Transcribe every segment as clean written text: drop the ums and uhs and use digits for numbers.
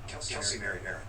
Kelsey Mary Aaron.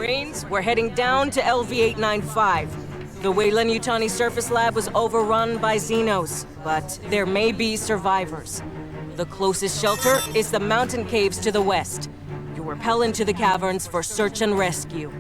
Marines, we're heading down to LV-895. The Weyland-Yutani surface lab was overrun by Xenos, but there may be survivors. The closest shelter is the mountain caves to the west. You rappel into the caverns for search and rescue.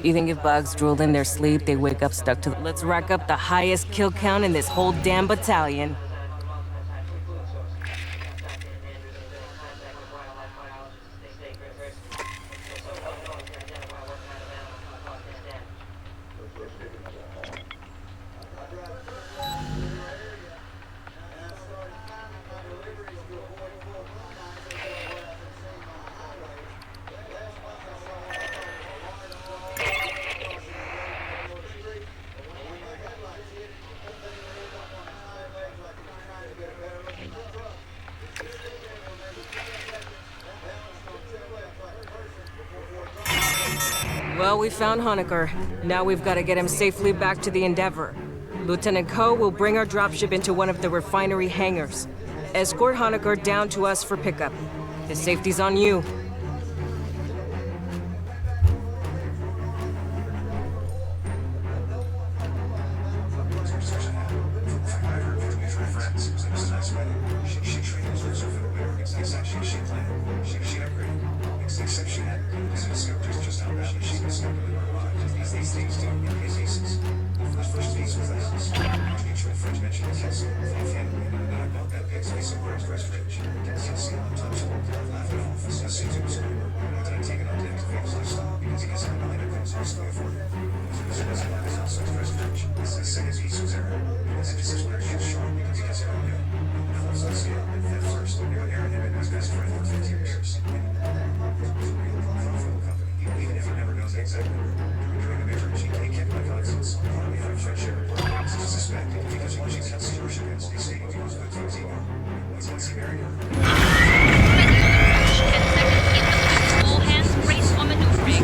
You think if bugs drooled in their sleep, they wake up stuck to... Let's rack up the highest kill count in this whole damn battalion. Well, we found Honecker. Now we've got to get him safely back to the Endeavor. Lieutenant Ko will bring our dropship into one of the refinery hangars. Escort Honecker down to us for pickup. His safety's on you. The second piece was Aaron. And this is where she was shocked because Aaron knew. No associate at first. Aaron had been his best friend for 15 years. It was a real profitable company, even if he never knows the exact number. During the marriage, he kept my conscience. We had a friendship. Suspected because she had some worship against the stating he was good for his ego. Once he married her. All hands brace for maneuvering.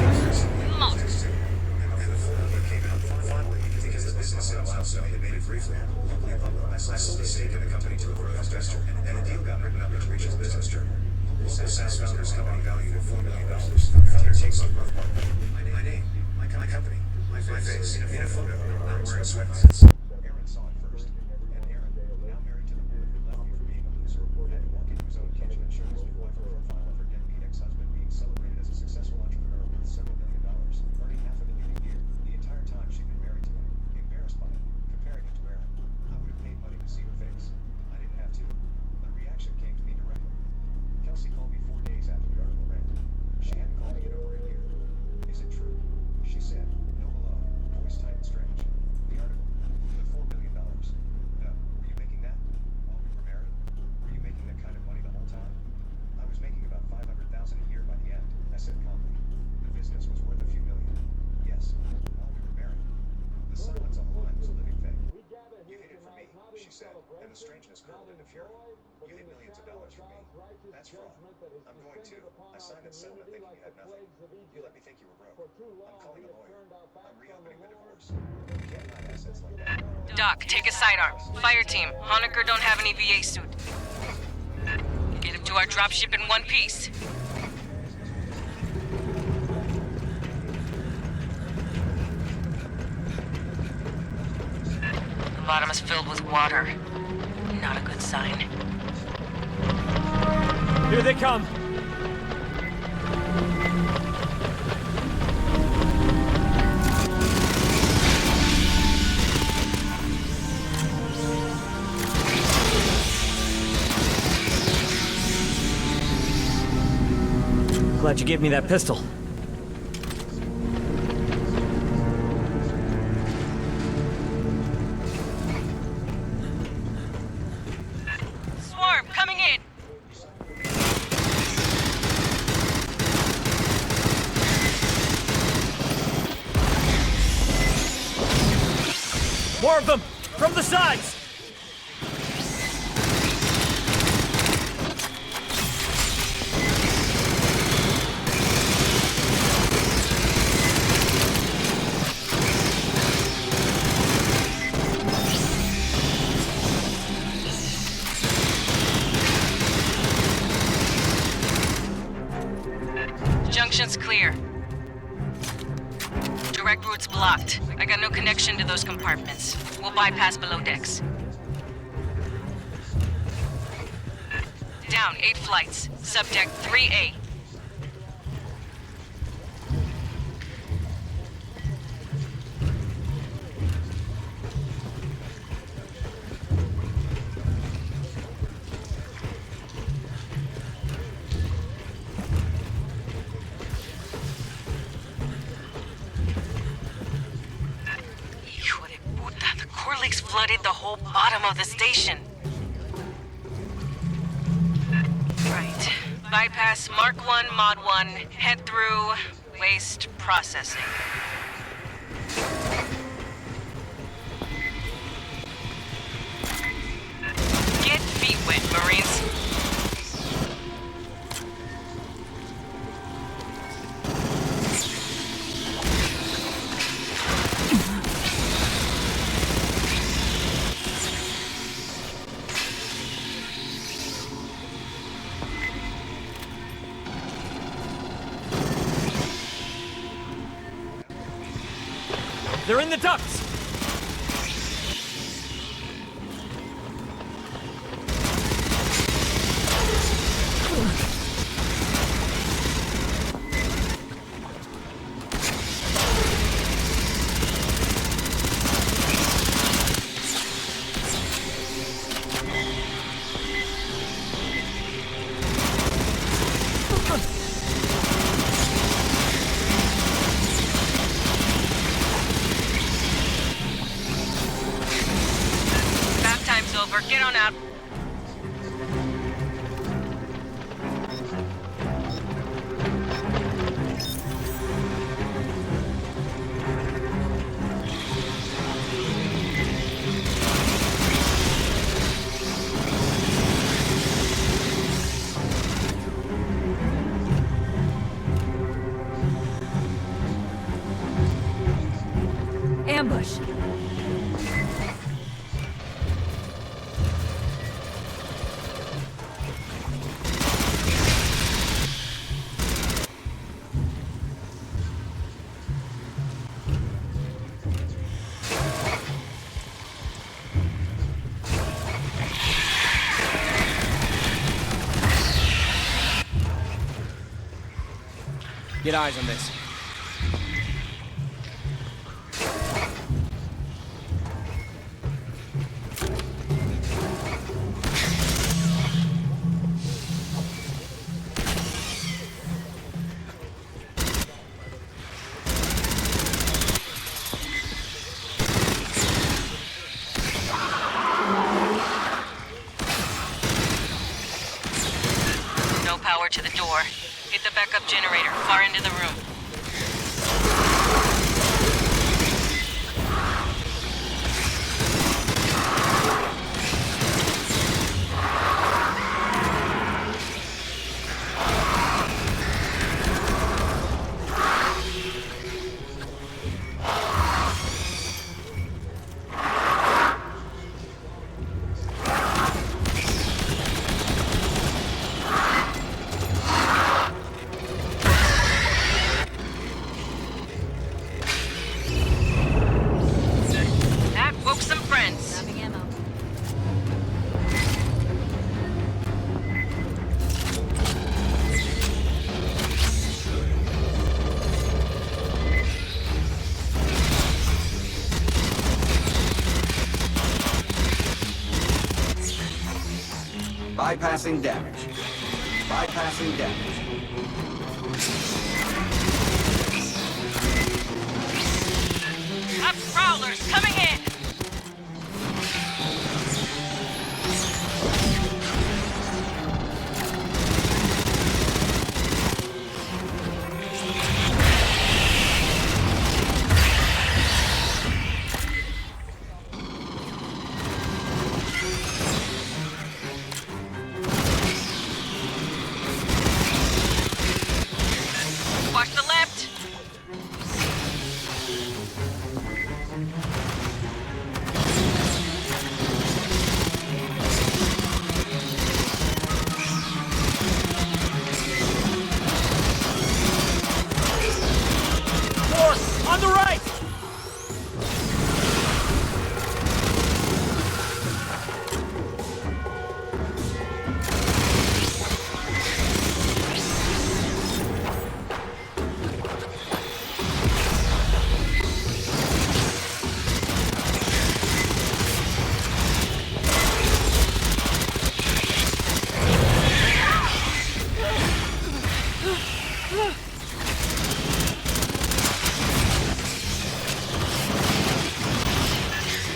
Mount. And the photo came out finally because the business milestone had made it briefly. I sold a stake in the company to a growth investor, and the deal got written up into Rachel's business journal. SAS founder's company valued at $4 million. Founder takes on growth partner. My name, my company, my face, in a photo, not wearing sweatpants. Aaron saw it first, and Aaron, now married to the woman who left me for being a loser, had to walk into his own kitchen and show his new wife a profile of her deadbeat ex-husband being celebrated as a successful entrepreneur worth several $1 million, earning $500,000 a year. The entire time she'd been married to him, embarrassed by it, comparing it to Aaron. I would have paid money to see her face. I didn't have to. The reaction came to me directly. Kelsey called me 4 days after the article ran. She hadn't called me in over a year. Is it true? She said, no below, voice tight and strange. The article, the $4 million. No. Were you making that while we were married? Were you making that kind of money the whole time? I was making about $500,000 a year by the end, I said calmly. The business was worth a few million. Yes, while we were married. The silence on the line was a living thing. You hid it from me, she said, and the strangeness curdled into fury. You hid millions of dollars from me. That's fraud. I'm going to. I signed that settlement thinking you had nothing. You let me think you were broke. I'm calling a lawyer. I'm reopening the divorce. You can't hide assets like that. Doc, take a sidearm. Fireteam, Honecker don't have an EVA suit. Get him to our dropship in one piece. The bottom is filled with water. Not a good sign. Here they come! Glad you gave me that pistol. Swarm, coming in! More of them! From the sides! Junction's clear. Direct route's blocked. I got no connection to those compartments. We'll bypass below decks. Down 8 flights. Subdeck 3A. Flooded the whole bottom of the station. Right. Bypass Mark 1, Mod 1, head through waste processing. Get feet wet, Marines. They're in the ducts! on out. Ambush! Get eyes on this. No power to the door. Hit the backup generator, far into the room. That woke some friends. Grabbing ammo. Bypassing damage. Bypassing damage. Up prowlers coming in. Watch the left. North! On the right!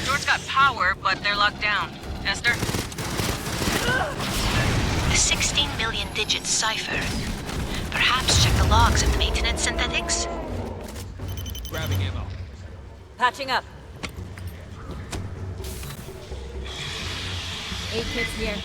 Door's got power, but they're locked down. Esther? The 16 million digit cipher. Perhaps check the logs of the maintenance synthetics? Grabbing ammo. Patching up. 8 kits here.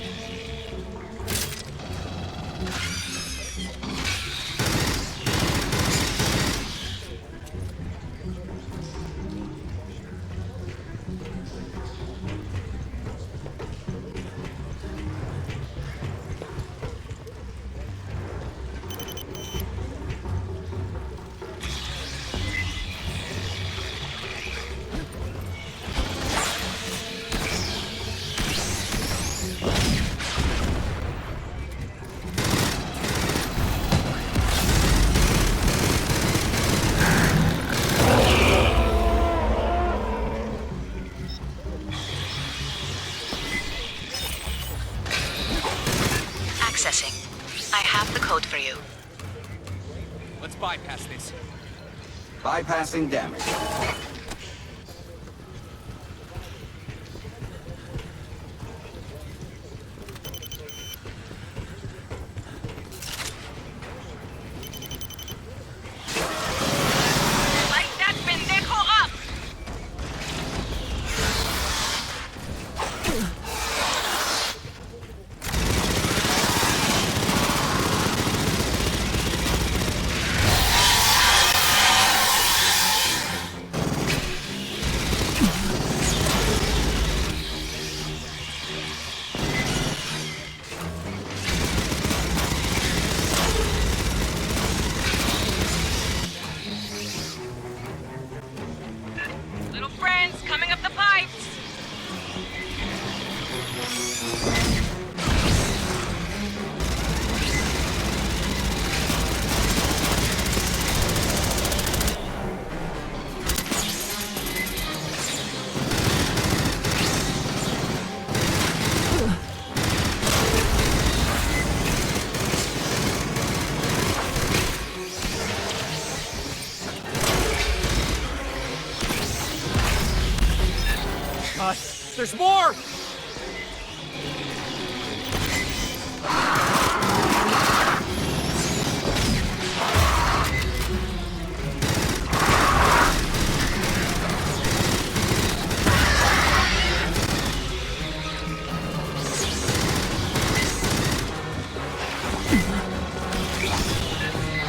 Accessing. I have the code for you. Let's bypass this. Bypassing damage. There's more!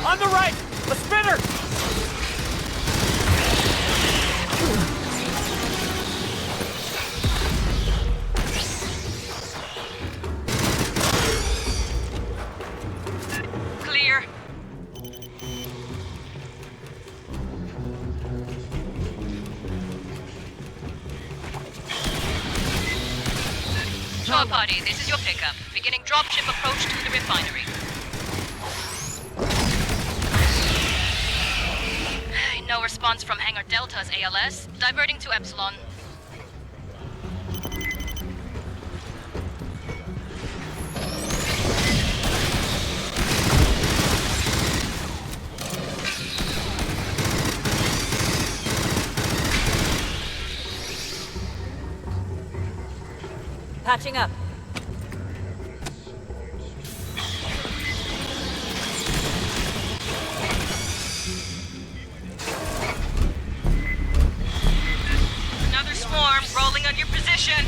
On the right! A spinner! Clear. Shore party, this is your pickup. Beginning dropship approach to the refinery. No response from Hangar Delta's ALS. Diverting to Epsilon. Patching up. Another swarm rolling on your position.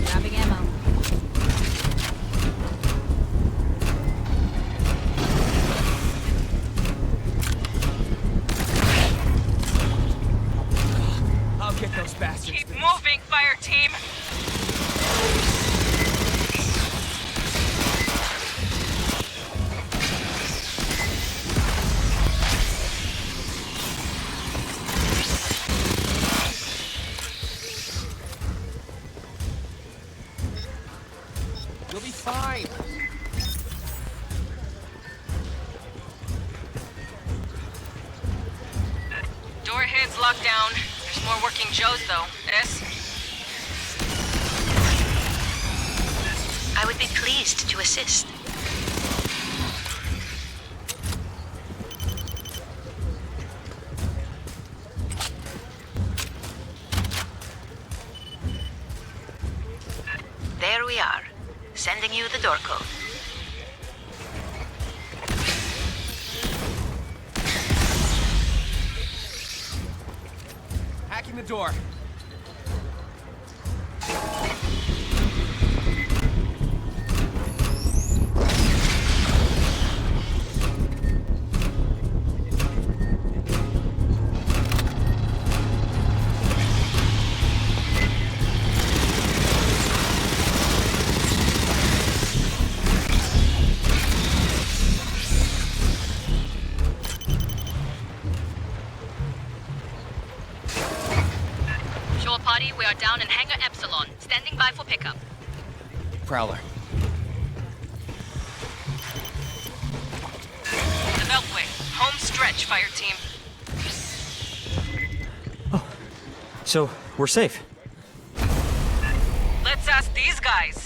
Grabbing ammo. I'll get those bastards. Keep moving, fire team. You'll be fine. Door heads locked down. There's more working Joes, though. S? I would be pleased to assist. There we are, sending you the door code. Hacking the door. Shore party, we are down in Hangar Epsilon. Standing by for pickup. Prowler. The Beltway. Home stretch, fire team. So, we're safe. Let's ask these guys.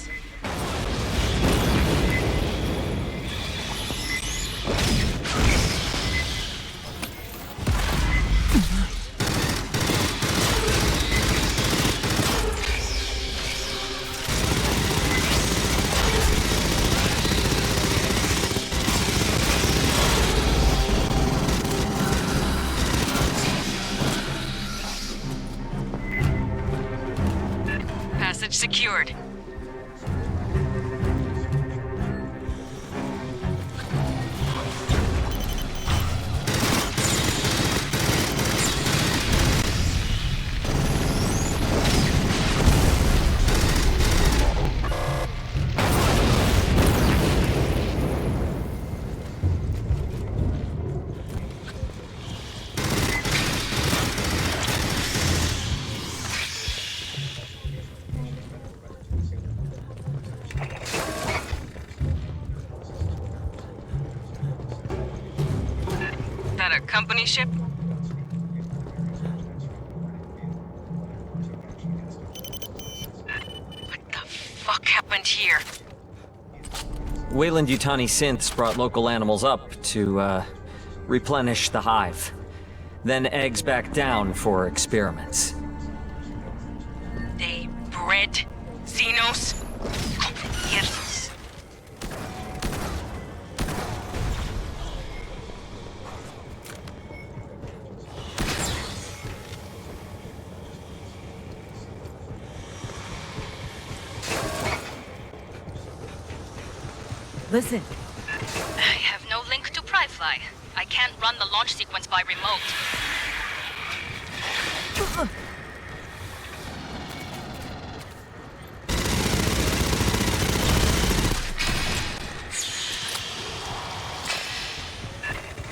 Passage secured. that a company ship? What the fuck happened here? Weyland-Yutani synths brought local animals up to, replenish the hive. Then eggs back down for experiments. They bred Xenos? Yes. Listen. I have no link to Pryfly. I can't run the launch sequence by remote.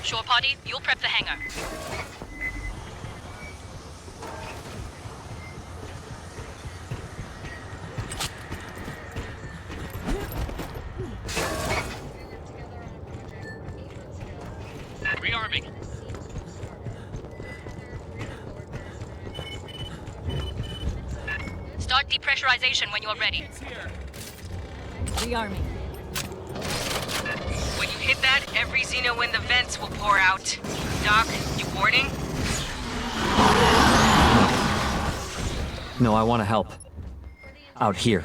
Shore party, you'll prep the hangar. Rearming. Start depressurization when you're ready. It's here. Rearming. When you hit that, every Xeno in the vents will pour out. Doc, you boarding? No, I want to help. Out here.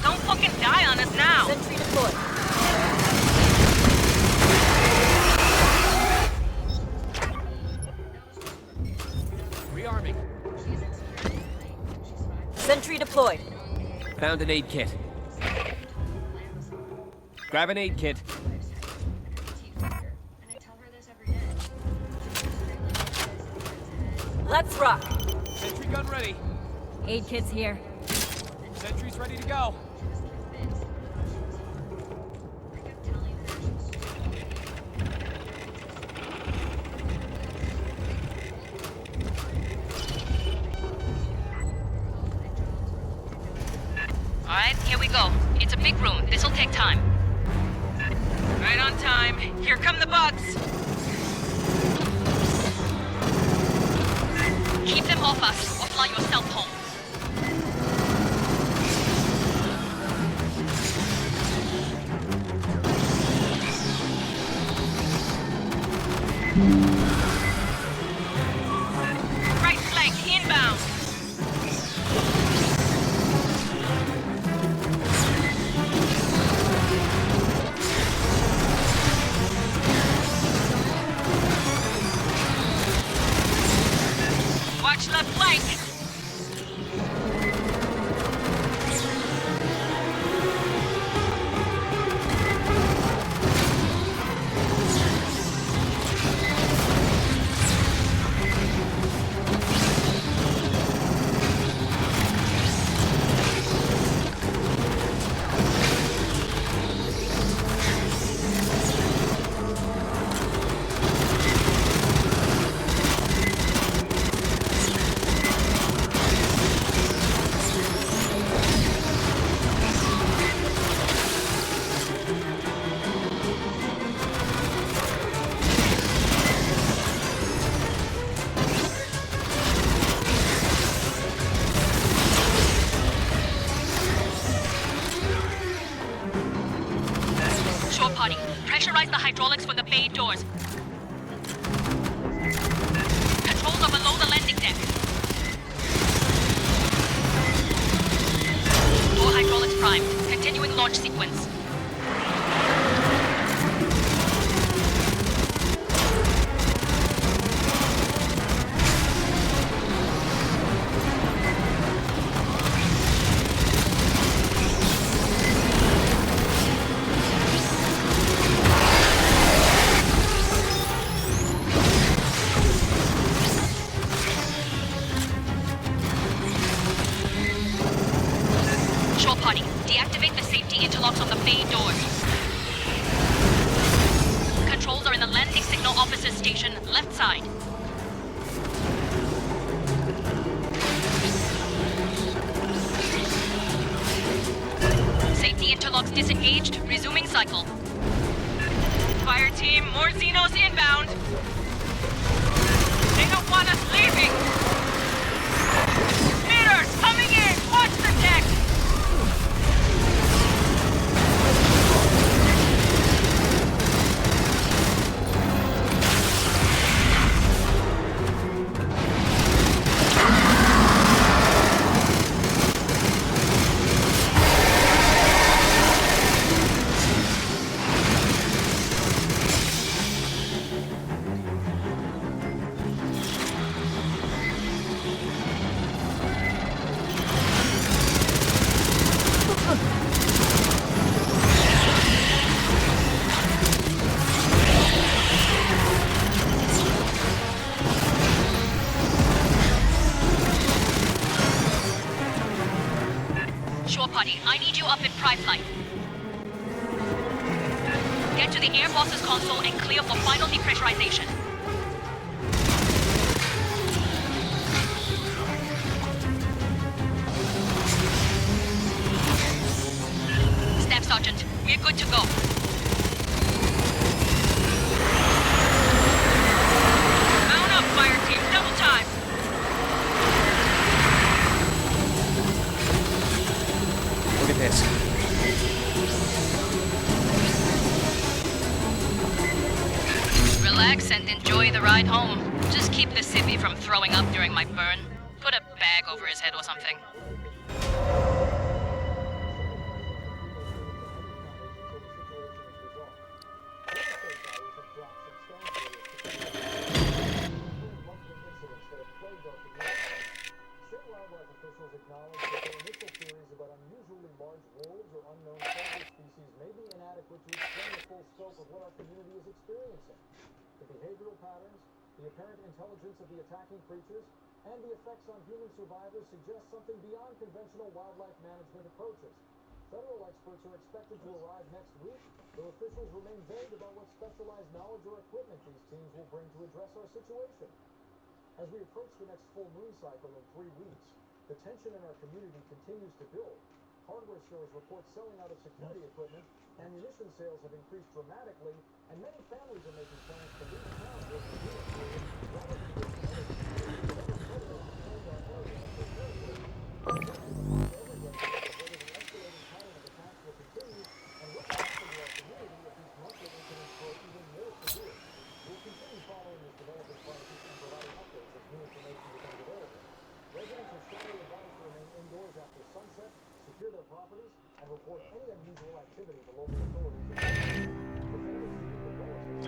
Don't fucking die on us now! Sentry deployed. Rearming. Sentry deployed. Found an aid kit. Grab an aid kit. Let's rock. Sentry gun ready. Aid kit's here. Sentry's ready to go. Alright, here we go. It's a big room. This'll take time. Right on time. Here come the bugs! Keep them off us, or fly yourself home. Right flank, inbound! Watch left flank! Shore party, pressurize the hydraulics for the bay doors. Controls are below the landing deck. Door hydraulics primed. Continuing launch sequence. Shore party, deactivate the safety interlocks on the bay doors. Controls are in the landing signal officer's station, left side. Safety interlocks disengaged, resuming cycle. Fireteam team. More Xenos inbound. They don't want us leaving. Speeders coming in. Watch the deck. Shore Party, I need you up in prime flight. Get to the Air Boss's console and clear for final depressurization. Staff Sergeant, we're good to go. Mount up, fire team. Double time. Look at this. Relax and enjoy the ride home. Just keep the sippy from throwing up during my burn. Put a bag over his head or something. State wildlife officials acknowledge that their initial theories about unusually large wolves or unknown predator species may be inadequate to explain the full scope of what our community is experiencing. The behavioral patterns, the apparent intelligence of the attacking creatures, and the effects on human survivors suggest something beyond conventional wildlife management approaches. Federal experts are expected to arrive next week, though officials remain vague about what specialized knowledge or equipment these teams will bring to address our situation. As we approach the next full moon cycle in 3 weeks, the tension in our community continues to build. Hardware stores report selling out of security equipment, ammunition sales have increased dramatically, and many families are making plans to leave town during the winter period rather than risk another predators to claim our area as their territory. Everybody whether the escalating pattern of attacks will continue and what will happen to our community if these monthly incidents grow even more severe. We'll continue following this developing crisis and providing updates as new information becomes available. Residents are strongly advised to remain indoors after sunset, secure their properties, and report any unusual activity to local authorities. The families seeking their relatives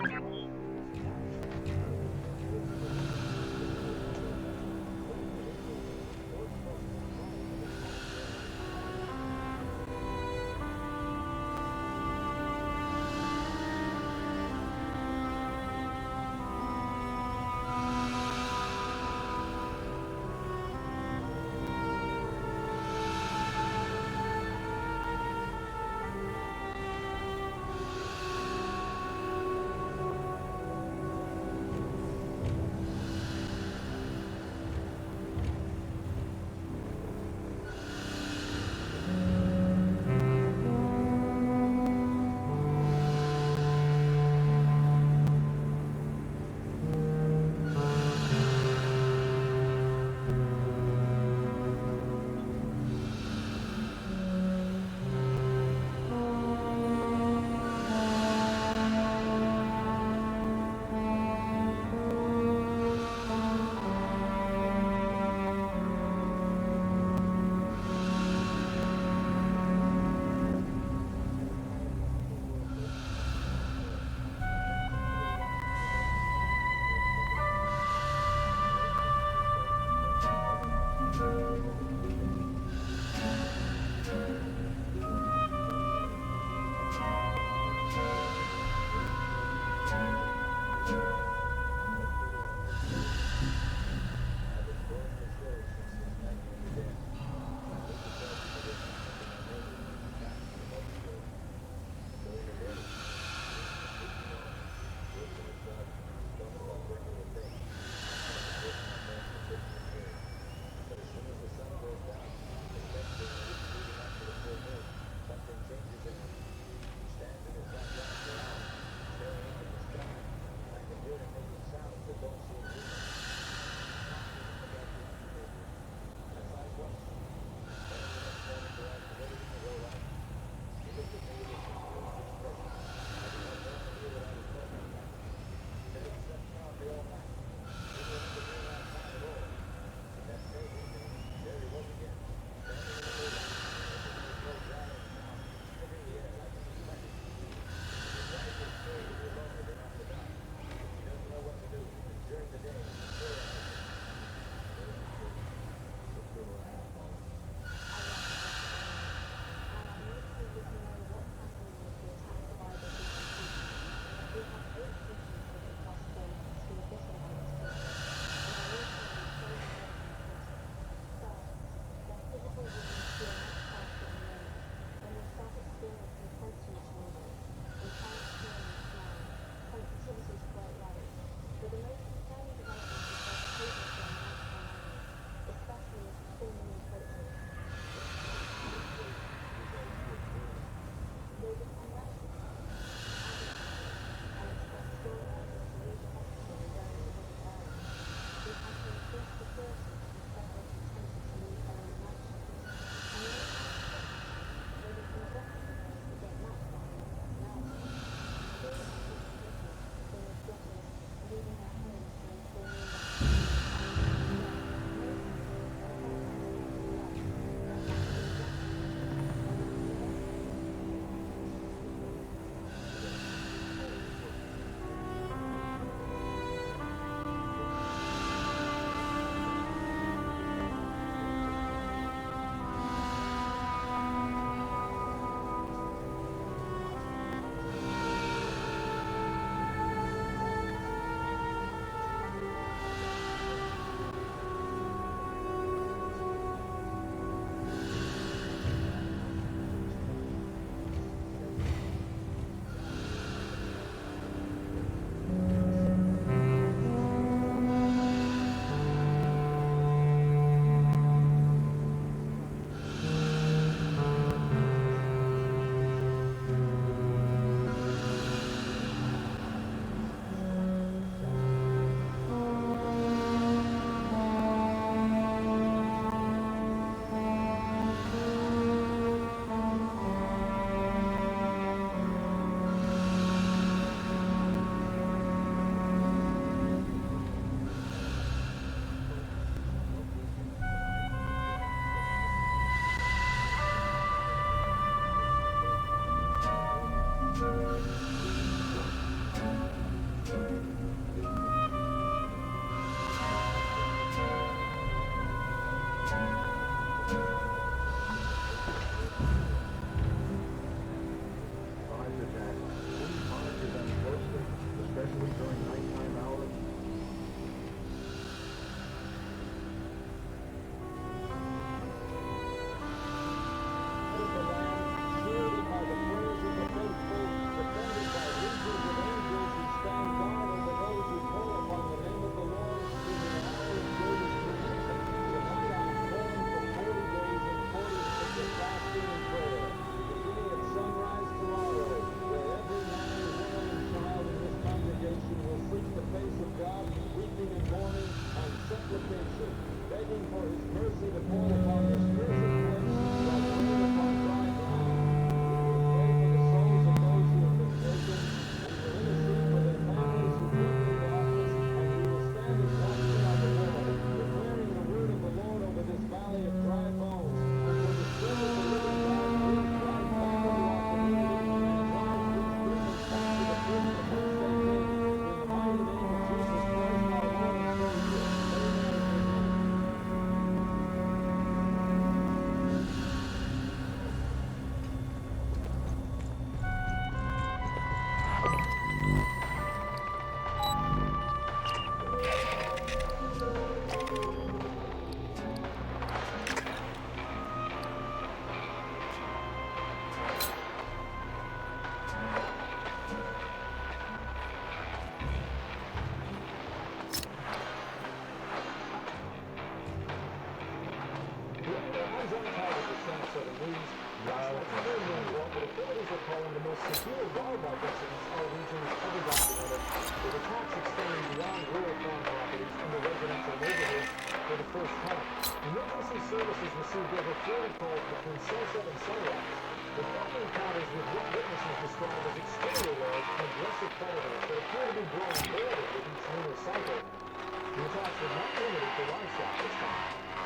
services received over 40 calls between sunset and sunrise. The filming encounters with what witnesses described as extremely large and aggressive predators that appear to be growing bolder with each lunar cycle. The attacks were not limited to livestock this time.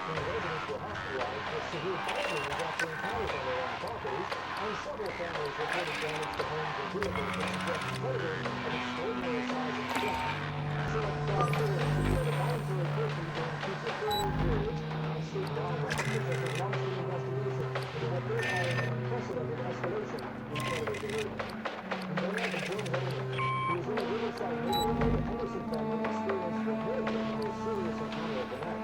Many residents were hospitalized with severe bite wounds after encounters on their own properties, and several families reported damage to homes and vehicles that suggest predators of extraordinary size and strength. Sheriff Todd Miller declared a voluntary curfew during future 48 periods, and state wildlife officials have launched an investigation into what they're calling an unprecedented escalation in predator behavior. And then I have Joe Hedderman, who was in a Riverside neighborhood where the Henderson family experienced what may have been the most serious encounter of the night.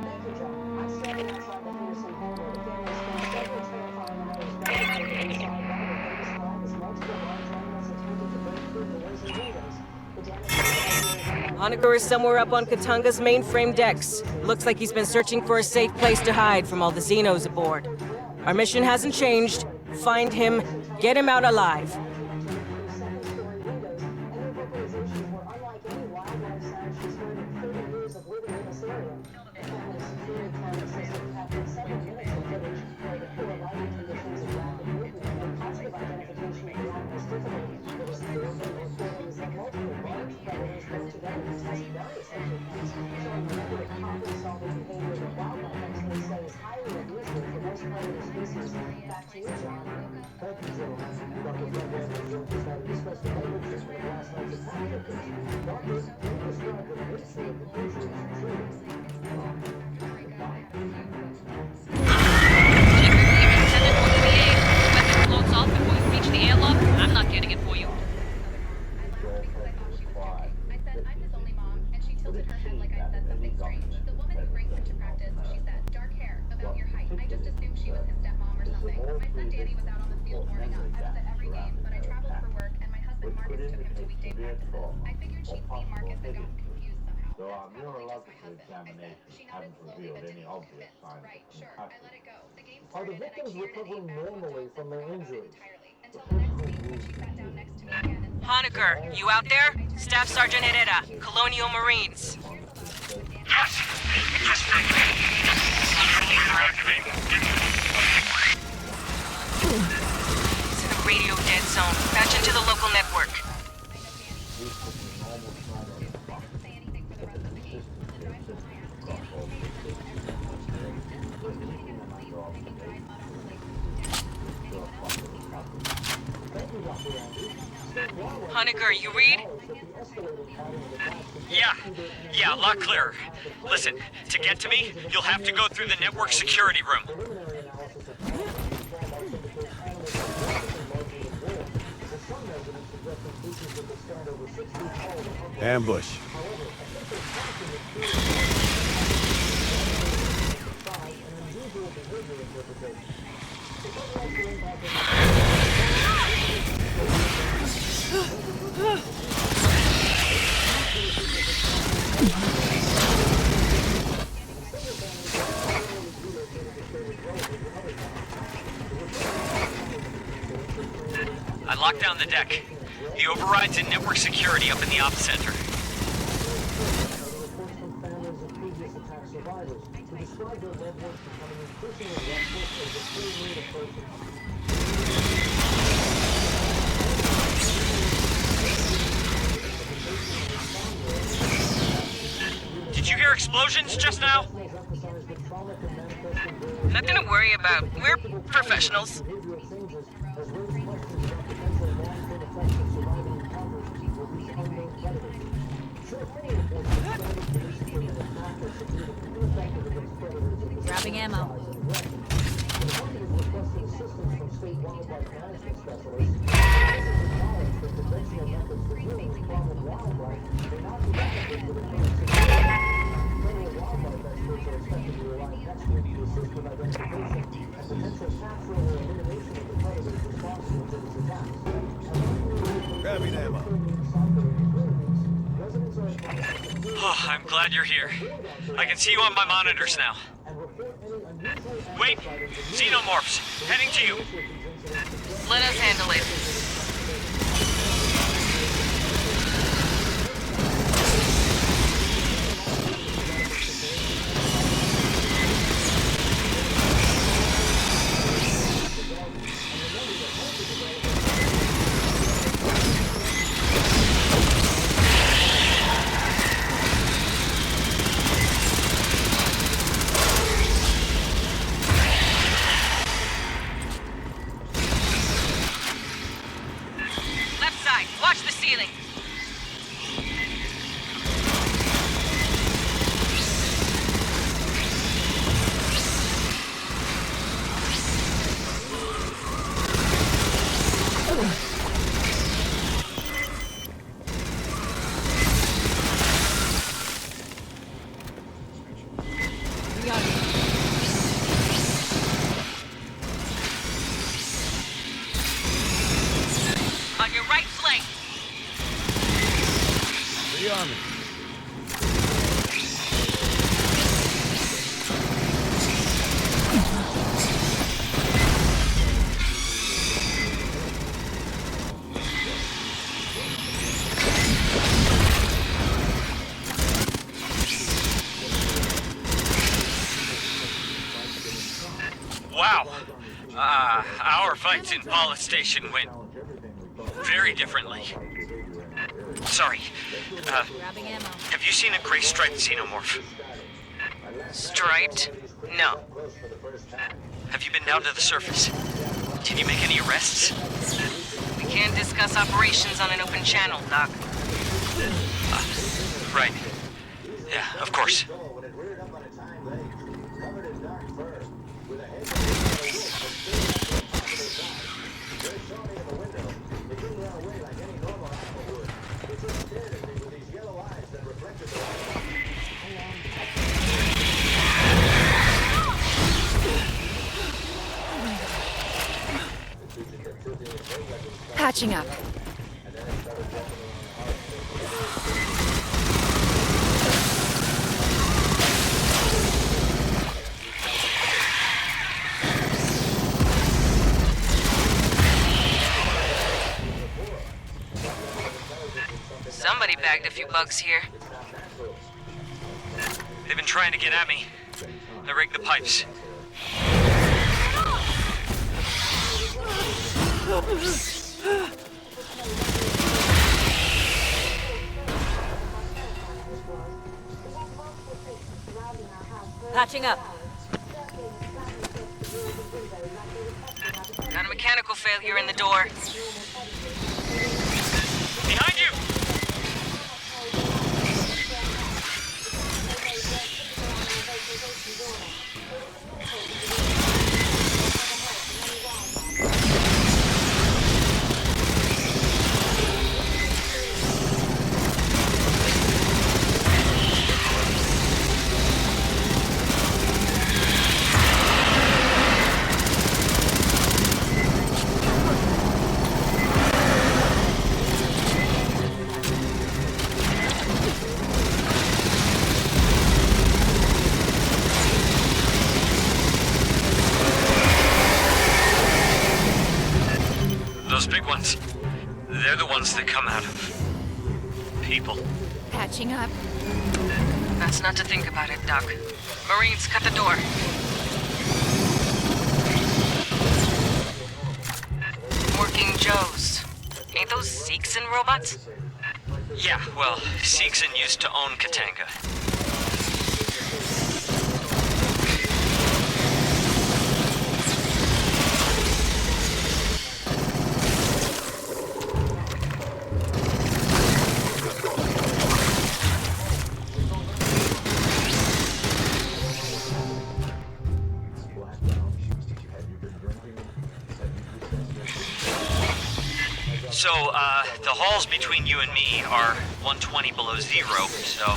Thank you, John. I'm standing outside the Henderson home where the family spent several terrifying hours barricaded inside one of what they describe as multiple large animals attempting to break through doors and windows. The damage Honecker is somewhere up on Katanga's mainframe decks. Looks like he's been searching for a safe place to hide from all the Xenos aboard. Our mission hasn't changed. Find him, get him out alive. second-story windows, and their vocalizations were unlike any wildlife sound she's heard in 30 years of living in this area. The family's security camera system captured several minutes of footage where the poor lighting conditions and rapid movement made positive identification of the animals difficult. It was Thursday recordings that multiple large predators worked together to test various entry points, showing the negative problem-solving behavior that wildlife experts say is highly unusual for most predator species. Back to you, John. Thank you, Joe. Dr. Fred Anderson just had to discuss the medical treatment of last night's attack victims. Doctor, can you describe the nature of the injuries treated? Send it over to the aid. Weapon floats off before we reach the airlock. I'm not getting it for you. I said, I'm his only mom, and she tilted her head like I said something strange. The woman who brings him to practice, she said, dark hair, about your height. I just assumed she was his stepmom or something. My son Danny was out on the field warming up. I was at every game, but I traveled for work, and my husband Marcus took him to weekday practices. I figured she'd seen Marcus and gotten confused somehow. So our That's probably just my neurological husband. I said, examination she nodded hadn't slowly revealed but any didn't look obvious convinced. signs Right, of sure, I concussion. let it go. The game Are the started, and I victims cheered and ate recovering basketball normally jokes from and their forgot about it injuries? entirely. Until the next week, when she sat down next to me again and said, Honecker, you out there? Staff Sergeant Herrera, Colonial Marines. It's in a radio dead zone. Patch into the local network. Honecker, you read? Yeah, a lot clearer. Listen, to get to me, you'll have to go through the network security room. Ambush. I locked down the deck. The override's in network security up in the ops center. Did you hear explosions just now? Nothing to worry about. We're professionals. Grabbing ammo. Grabbing ammo. Oh, I'm glad you're here. I can see you on my monitors now. Wait! Xenomorphs! Heading to you! Let us handle it. The Army. Wow. Our fights in Paula Station went very differently. Sorry. Grabbing ammo. Have you seen a gray striped xenomorph? Striped? No. Have you been down to the surface? Did you make any arrests? We can't discuss operations on an open channel, Doc. Right. Yeah, of course. When it reared up on its hind legs, covered in dark fur, with a head like a wolf, but still on the top of their size. They saw me in the window. It didn't run away like any normal animal would. It just stared at me with these yellow eyes that reflected the light. Patching up. Somebody bagged a few bugs here. They've been trying to get at me. I rigged the pipes. Patching up. Got a mechanical failure in the door. Behind you! Those big ones, they're the ones that come out of people. Patching up. That's not to think about it, Doc. Marines, cut the door. Working Joes. Ain't those Seegson robots? Yeah, well, Seegson used to own Katanga. So, the halls between you and me are 120 below zero, so...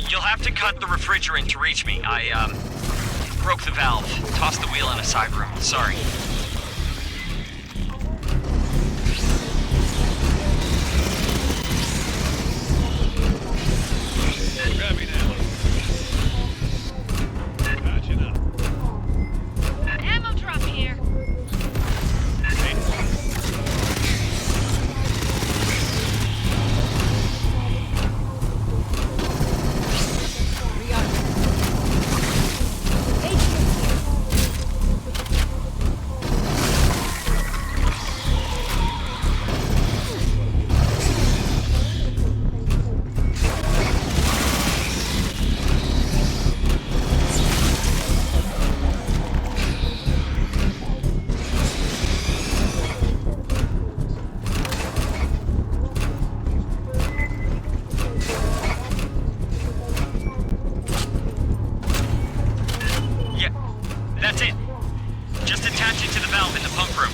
You'll have to cut the refrigerant to reach me. I, broke the valve. Tossed the wheel in a side room. Sorry. Grabbing ammo. Patching up. Ammo drop here. That's it. Just attach it to the valve in the pump room.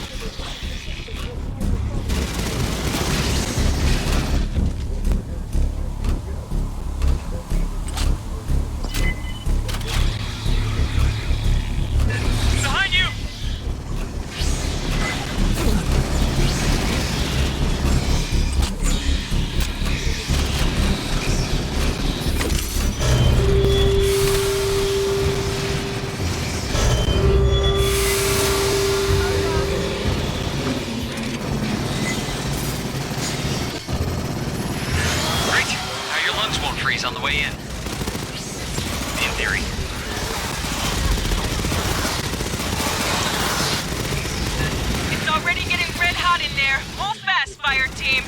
Behind you! On the way in. In theory. It's already getting red hot in there. Move fast, fire team.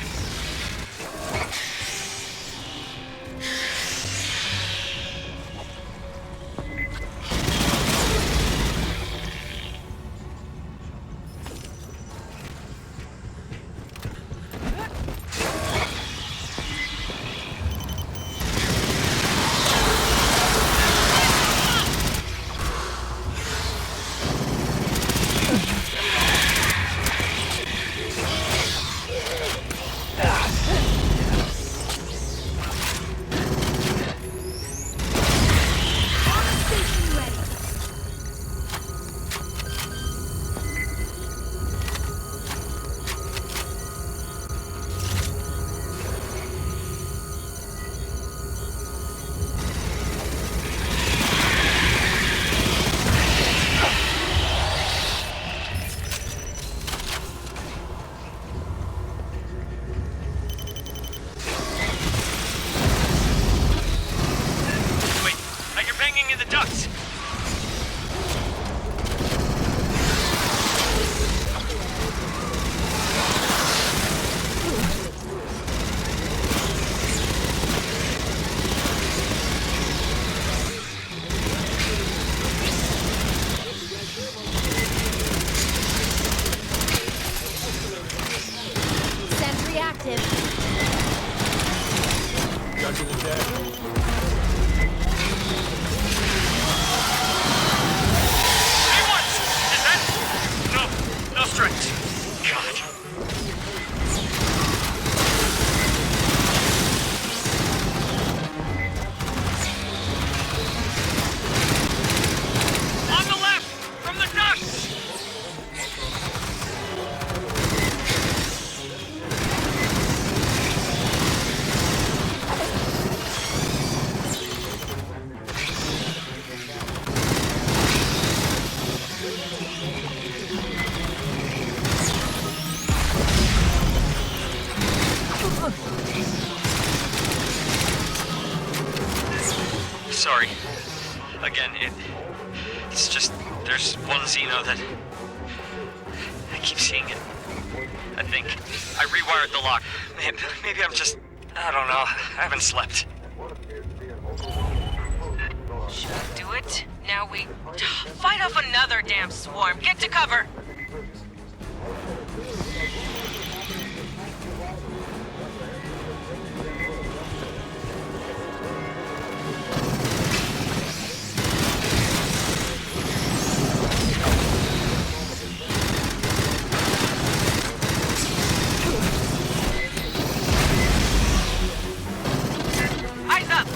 In the ducts. Sentry active. Ducking attack. No strength. God. On the left, from the ducts. Sorry. Again, it's just, there's one Xeno that I keep seeing it. I think I rewired the lock. Maybe I'm just, I don't know. I haven't slept. Should do it. Now we fight off another damn swarm. Get to cover. Eyes up.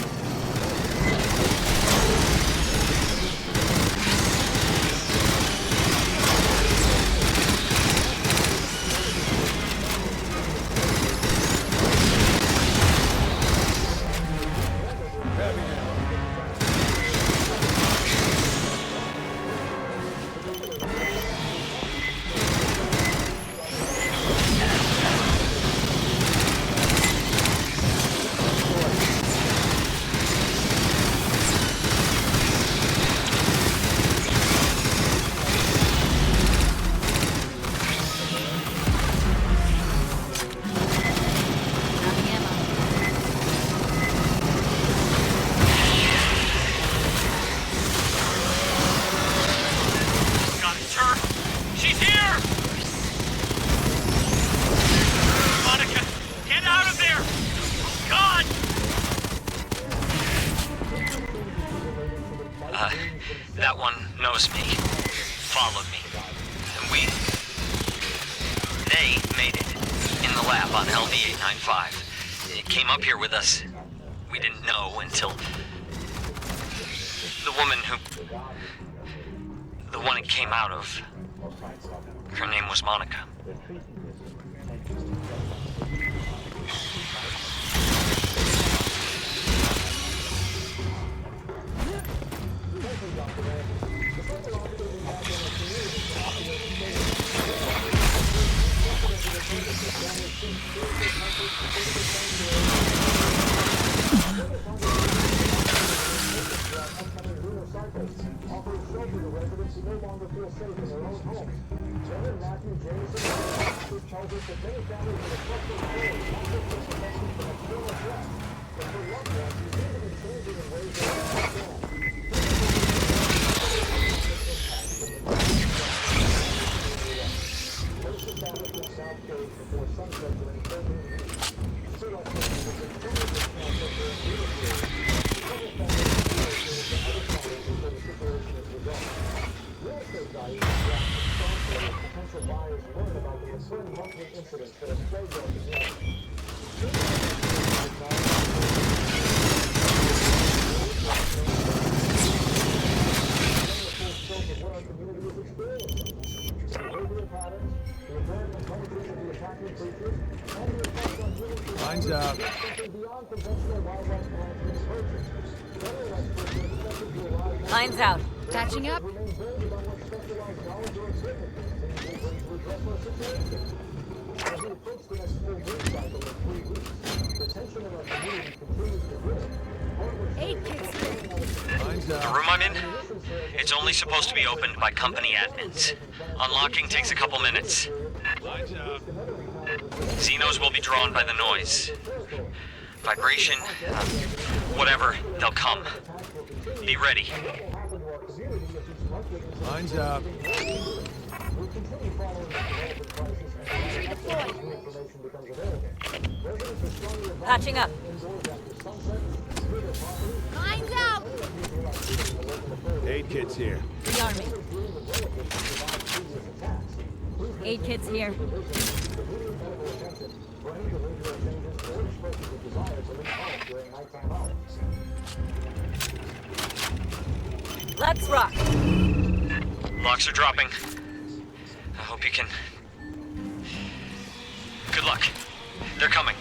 was me, followed me, and they made it in the lab on LV-895. It came up here with us. We didn't know until the one it came out of. Her name was Monica. Offering shelter to residents who no longer feel safe in their own homes. Reverend Matthew Jameson tells us that many families in the structural care not just for protection from external threats, but for loved ones who seem to be changing in ways they don't understand. Most establishments now close before sunset during full moon weeks. So like this is a continuous transfer for a new period. Several families before the situation is resolved. Real estate values have dropped substantially as potential buyers learn about the recurring monthly incidents that have plagued our community. Lines out. Lines out. Patching up. Aid kits here. The room I'm in? It's only supposed to be opened by company admins. Unlocking takes a couple minutes. Xenos will be drawn by the noise. Vibration, whatever, they'll come. Be ready. Lines out. Patching up. Lines out. Aid kits here. Rearming. Aid kits here. Let's rock. Locks are dropping. I hope you can... Good luck. They're coming.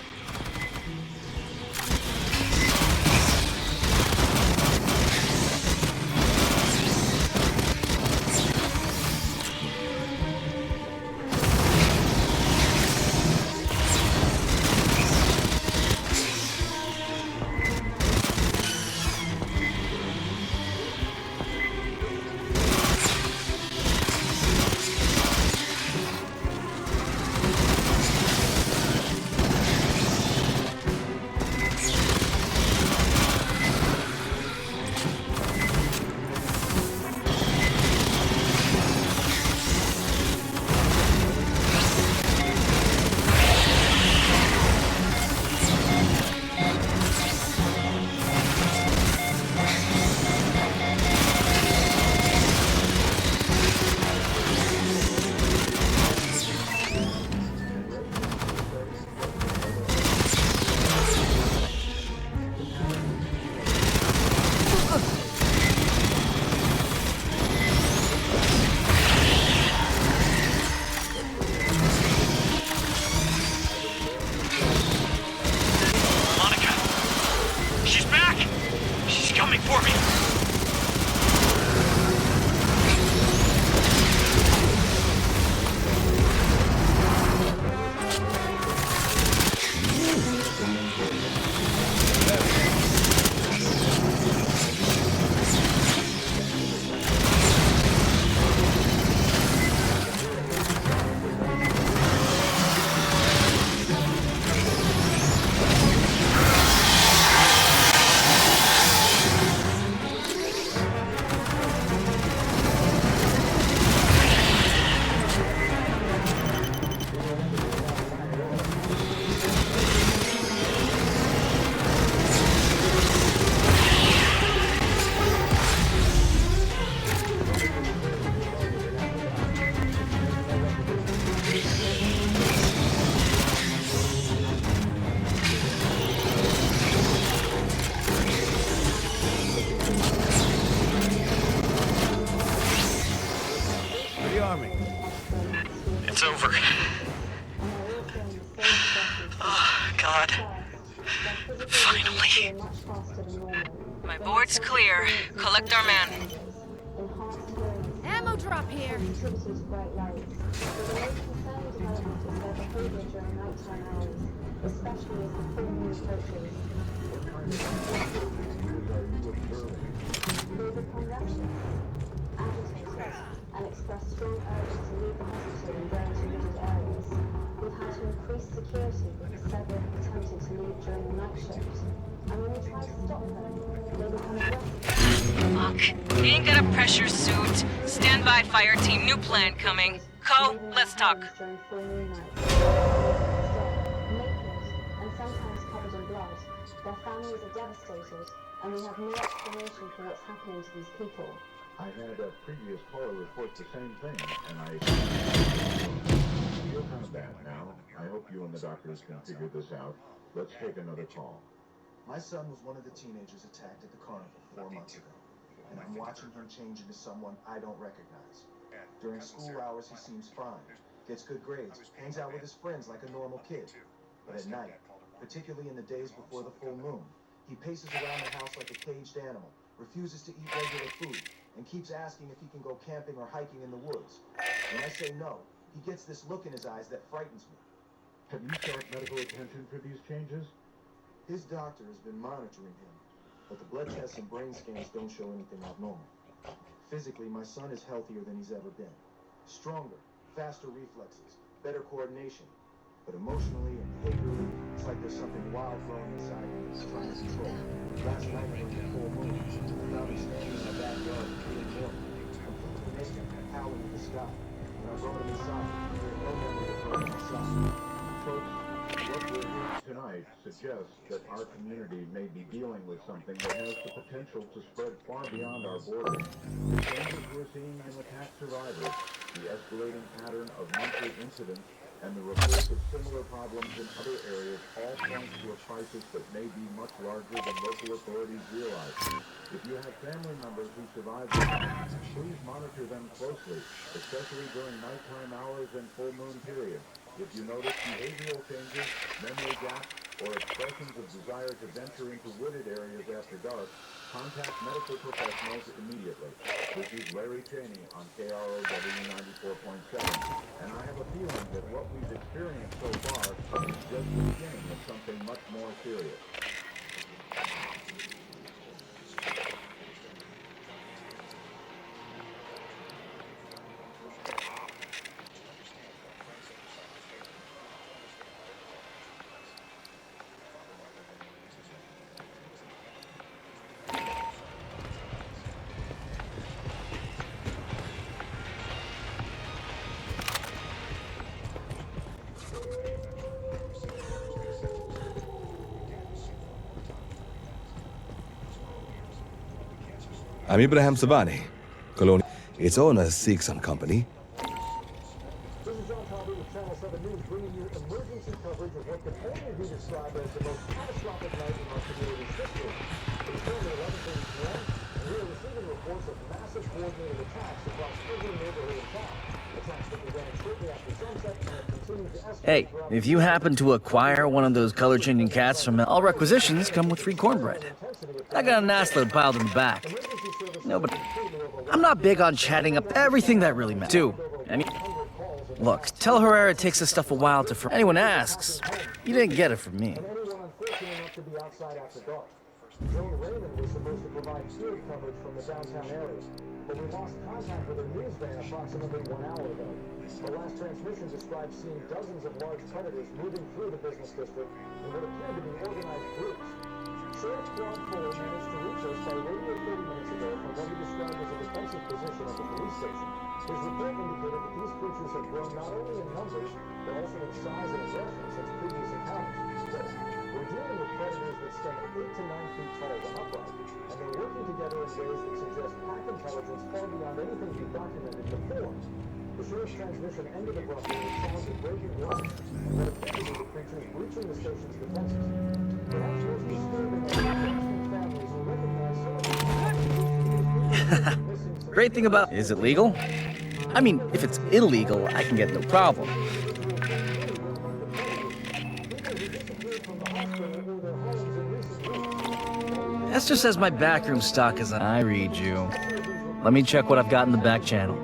Army. It's over. Oh, God. Finally. My board's clear. Collect our man. Ammo drop here. Especially as the full moon approaches. They become restless, agitated, and express strong urges to leave the hospital and go into wooded areas. We've had to increase security because several have attempted to leave during the night shift. And when we try to stop them, they become aggressive. Fuck. He ain't got a pressure suit. Stand by, fire team. New plan coming. Co, let's talk. During full moon nights. Naked and sometimes covered in blood. Their families are devastated, and we have no explanation for what's happening to these people. I had a previous caller report the same thing, and I feel kind of bad now. I hope you and the doctors can figure this out. Let's take another call. My son was one of the teenagers attacked at the carnival 4 months ago, and I'm watching him change into someone I don't recognize. During school hours, he seems fine, gets good grades, hangs out with his friends like a normal kid. But at night, particularly in the days before the full moon, he paces around the house like a caged animal, refuses to eat regular food, and keeps asking if he can go camping or hiking in the woods. When I say no, he gets this look in his eyes that frightens me. Have you sought medical attention for these changes? His doctor has been monitoring him, but the blood tests and brain scans don't show anything abnormal. Physically, my son is healthier than he's ever been. Stronger, faster reflexes, better coordination. But emotionally and behaviorally, it's like there's something wild growing inside him he's trying to control. Last night during the full moon, I found him standing in my backyard eating milk, completely naked, howling at the sky. When I brought him inside, he had no memory of hurting my son. Folks, what we're hearing tonight suggests that our community may be dealing with something that has the potential to spread far beyond our borders. The changes we're seeing in attack survivors, the escalating pattern of monthly incidents, and the reports of similar problems in other areas all point to a crisis that may be much larger than local authorities realize. If you have family members who survived the attack, please monitor them closely, especially during nighttime hours and full moon periods. If you notice behavioral changes, memory gaps, or expressions of desire to venture into wooded areas after dark, contact medical professionals immediately. This is Larry Cheney on KROW 94.7, and I have a feeling that what we've experienced so far is just the beginning of something much more serious. I'm Ibrahim Sabani, Colonial. Its owner, Six and Company. This is John Calvi with Channel 7 News, bringing you emergency coverage of what can only be described as the most catastrophic night in our community's history. It is currently 11:30 p.m., and we are receiving reports of massive coordinated attacks across every neighborhood in town. Attacks that began shortly after sunset and have continued to escalate. Hey, if you happen to acquire one of those color-changing cats from all requisitions come with free cornbread. I got an ass load piled in the back. No, but I'm not big on chatting up everything that really matters. Too. I mean, look, tell Herrera it takes this stuff a while to. Anyone asks, you didn't get it from me. And anyone unfortunate enough to be outside after dark. Joan Raymond was supposed to provide field coverage from the downtown area, but we lost contact with her news van approximately 1 hour ago. The last transmission described seeing dozens of large predators moving through the business district in what appeared to be organized groups. Sheriff Claude Fuller managed to reach us by radio 30 minutes ago from what he described as a defensive position at the police station. His report indicated that these creatures have grown not only in numbers, but also in size and aggression since previous encounters. We're dealing with predators that stand 8 to 9 feet tall and upright, and they're working together in ways that suggest pack intelligence far beyond anything we've documented before. The sheriff's transmission ended abruptly with sounds of breaking glass, and what appeared to be the creatures breaching the station's defenses. Perhaps most disturbing are the Boston families who recognize some of the Great thing about... Is it legal? I mean, if it's illegal, I can get no problem. Esther says my backroom stock is on. I read you. Let me check what I've got in the back channel.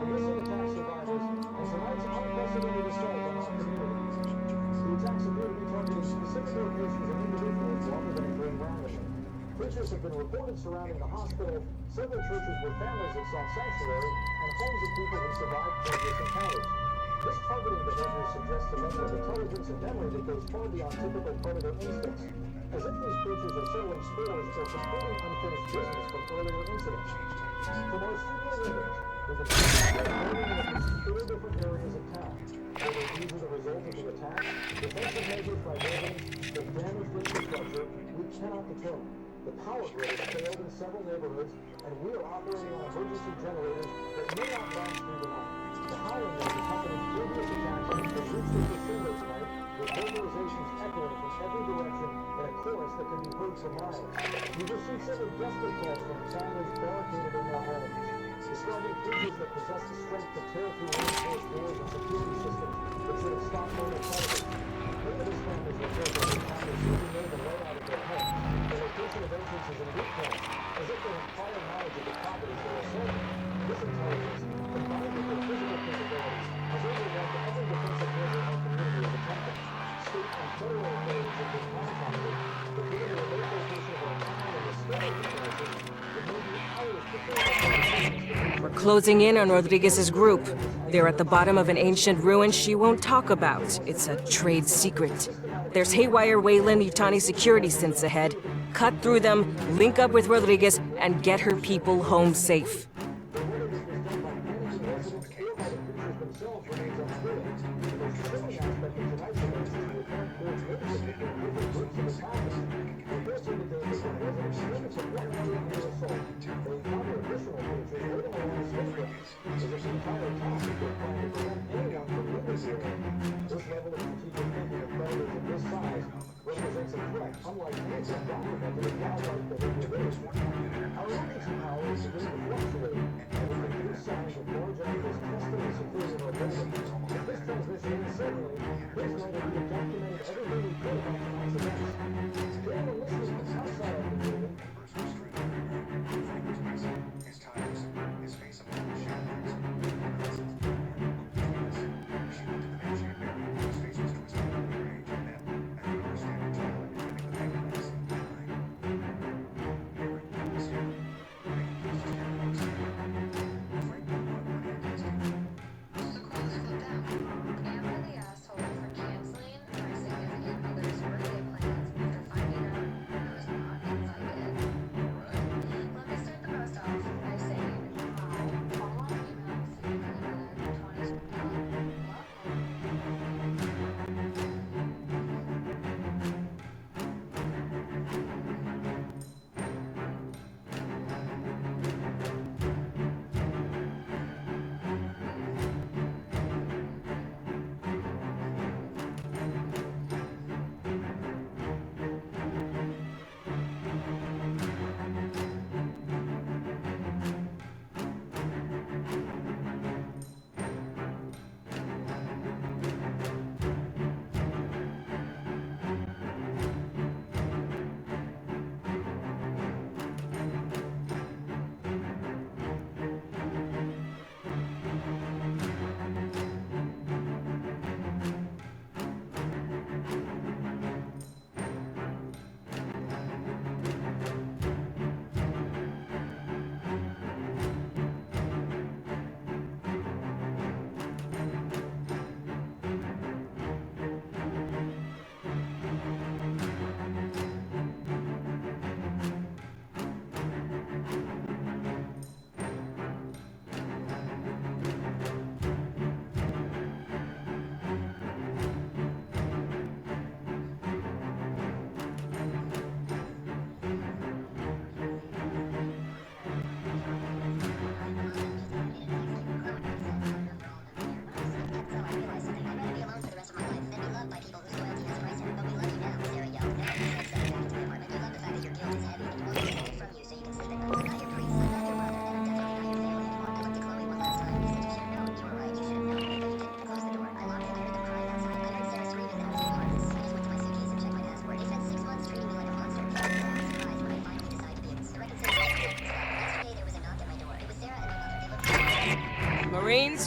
Creatures have been reported surrounding the hospital, several churches where families have sought sanctuary, and homes of people who survived previous encounters. This targeting behavior suggests a level of intelligence and memory that goes far beyond typical predator instincts, as if these creatures are sowing spores or completing unfinished business from earlier incidents. From our studio image, we can see that burning in at least 4 different areas of town. Whether these are the result of the attack, defensive measures by buildings, or damaged infrastructure, we cannot determine. The power grid has failed in several neighborhoods, and we are operating on emergency generators that may not last through the night. The howling that accompanied previous attacks has reached us this Sunday tonight, with vocalizations echoing from every direction in a chorus that can be heard for miles. We've received several desperate calls from families barricaded in their homes, describing creatures that possess the strength to tear through reinforced doors and security systems that should have stopped normal predators. Many of these families report that encounters even know the layout of their homes. The location of entrances and weakpoints, as if they have prior knowledge of the properties they are assaulting. This intelligence, combined with their physical capabilities, has overwhelmed every defensive measure our community is attempting. State and federal authorities have been contacted, but given the remote location of our town and the scale of the crisis, it may be hours before We're closing in on Rodriguez's group. They're at the bottom of an ancient ruin she won't talk about. It's a trade secret. There's haywire Weyland-Yutani security synths ahead. Cut through them, link up with Rodriguez, and get her people home safe. This level of strategic thinking of predators of this size represents a threat unlike anything documented in wildlife behavior literature. Our emergency powers begin to fluctuate, and we can produce signs of large animals testing the security of our building. If this transmission ends suddenly, please know that we have documented everything we could about tonight's events. To anyone listening from outside our community, His tires, his face above the shadows.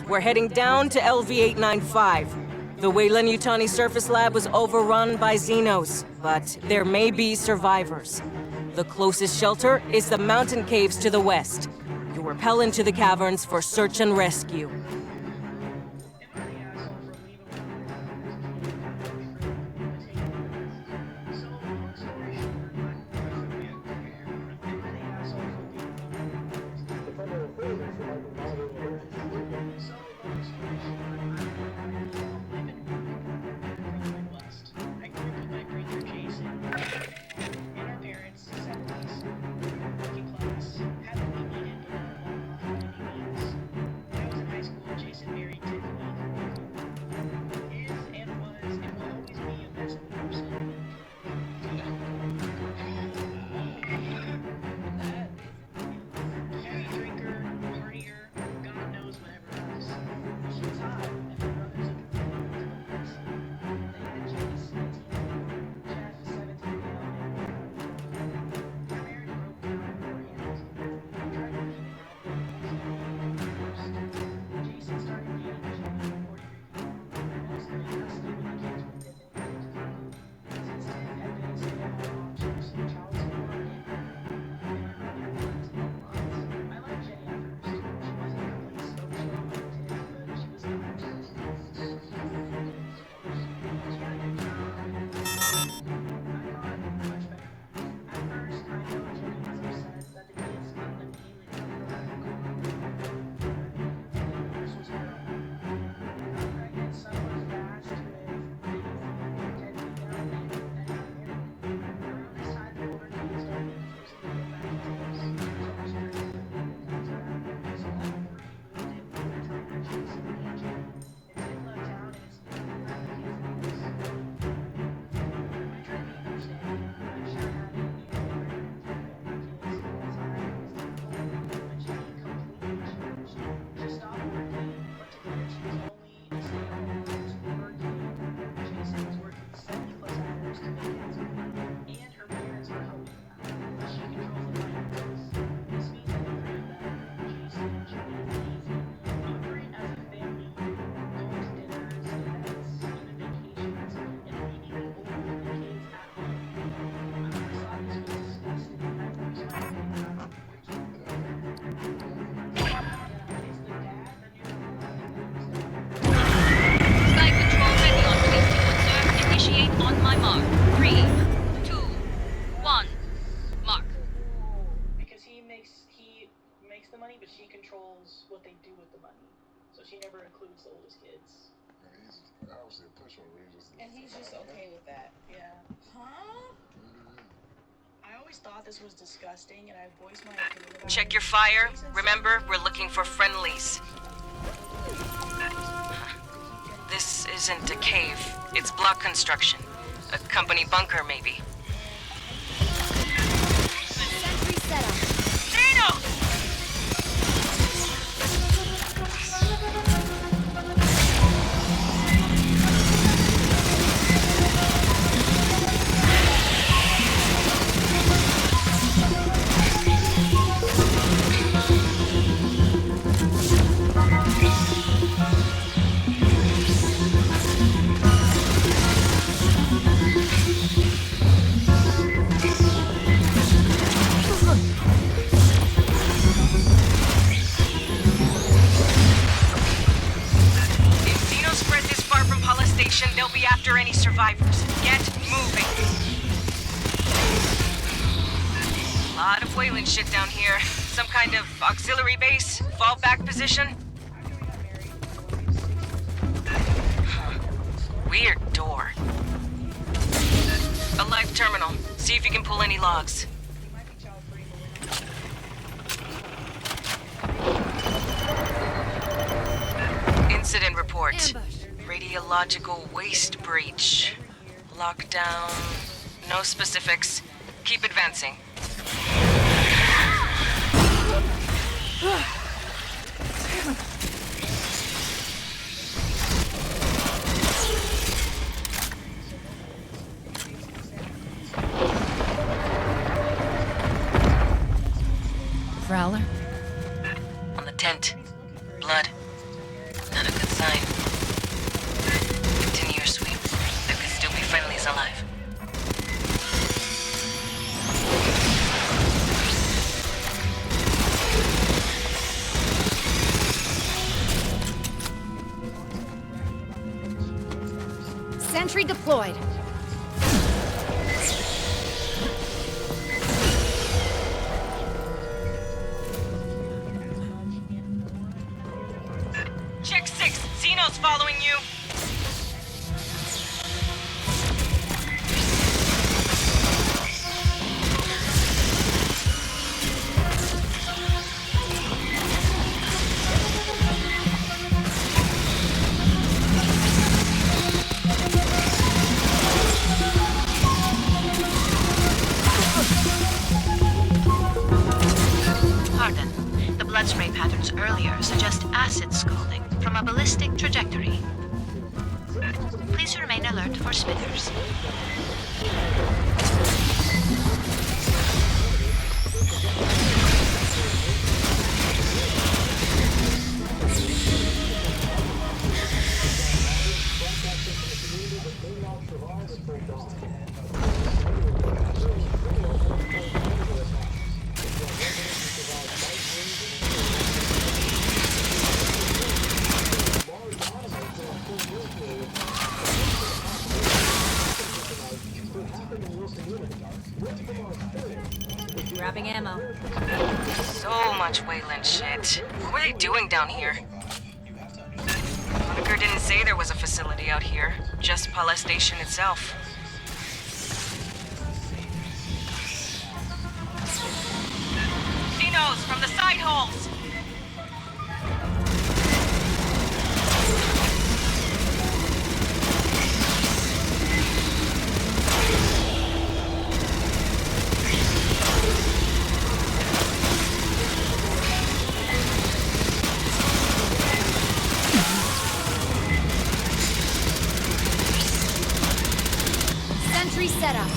Marines, we're heading down to LV-895. The Weyland-Yutani surface lab was overrun by Xenos, but there may be survivors. The closest shelter is the mountain caves to the west. You'll rappel into the caverns for search and rescue. Check your fire. Remember, we're looking for friendlies. This isn't a cave. It's block construction. A company bunker, maybe. Sentry setup. Xenos! They'll be after any survivors. Get moving. A lot of whaling shit down here. Some kind of auxiliary base, fallback position. Weird door. A live terminal. See if you can pull any logs. Incident report. Radiological waste breach. Lockdown. No specifics. Keep advancing. Prowler? On the tent. Blood. Sentry deployed. Check 6. Xeno's following you. Pardon. The blood spray patterns earlier suggest acid scalding from a ballistic trajectory. Please remain alert for Smithers. Grabbing ammo. So much Wayland shit. What were they doing down here? Bunker didn't say there was a facility out here, just Pala Station itself. Xenos from the side holes! Sentry set up.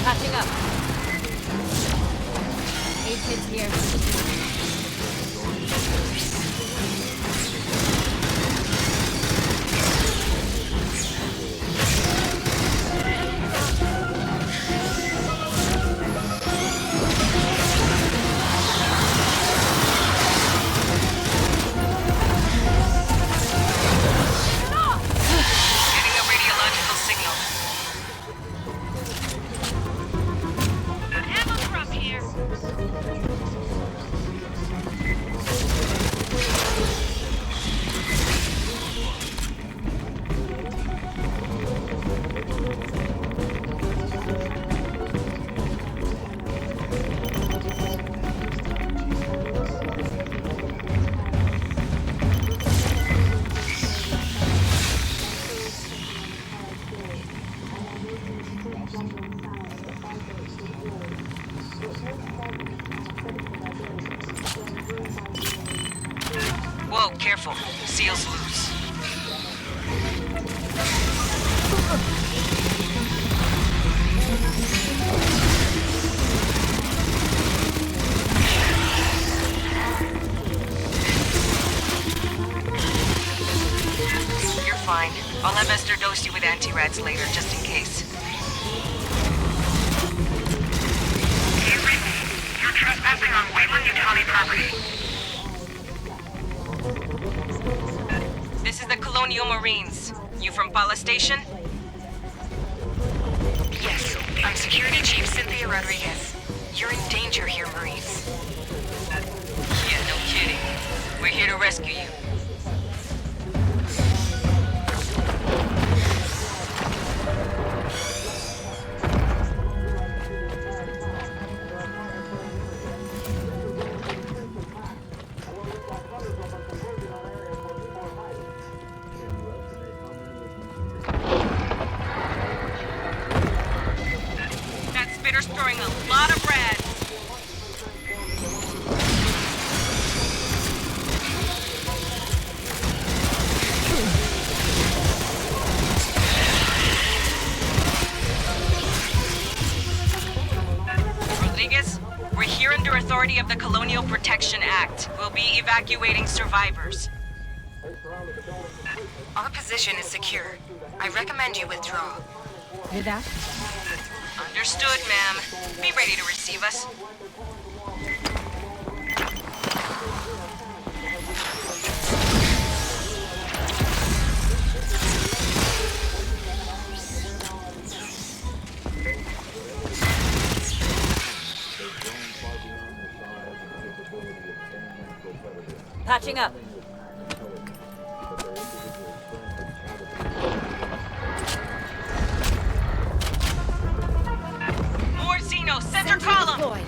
Patching up. Aid kits here. Getting a radiological signal. Ammo drop here. Whoa, careful. Seal's loose. You're fine. I'll have Esther dose you with anti-rads later, just in case. You're trespassing on Wayland Utani property. This is the Colonial Marines. You from Pala Station? Yes, I'm Security Chief Cynthia Rodriguez. You're in danger here, Marines. Yeah, no kidding. We're here to rescue you. authority of the Colonial Protection Act. We'll be evacuating survivors. Our position is secure. I recommend you withdraw. Hear that? Understood, ma'am. Be ready to receive us. Patching up. More Xeno, center column! Deployed.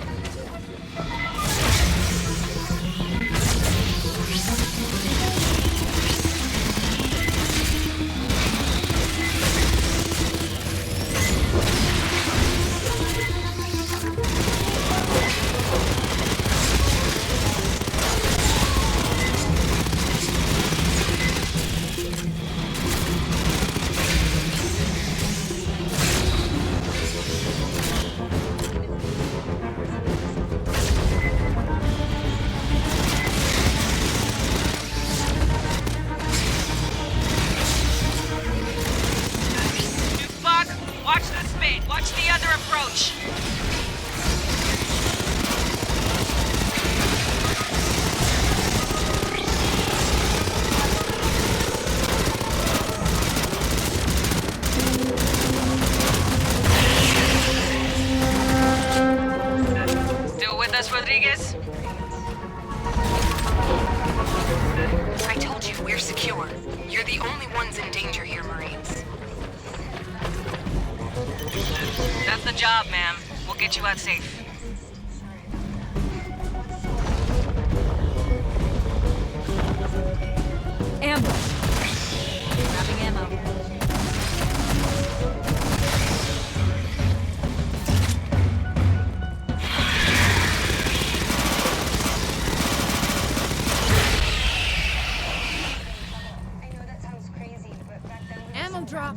Watch the spin. Watch the other approach. Still with us, Rodriguez? I told you we're secure. You're the only ones in danger here, Marines. That's the job, ma'am. We'll get you out safe. Ambush. Grabbing ammo. Ammo drop.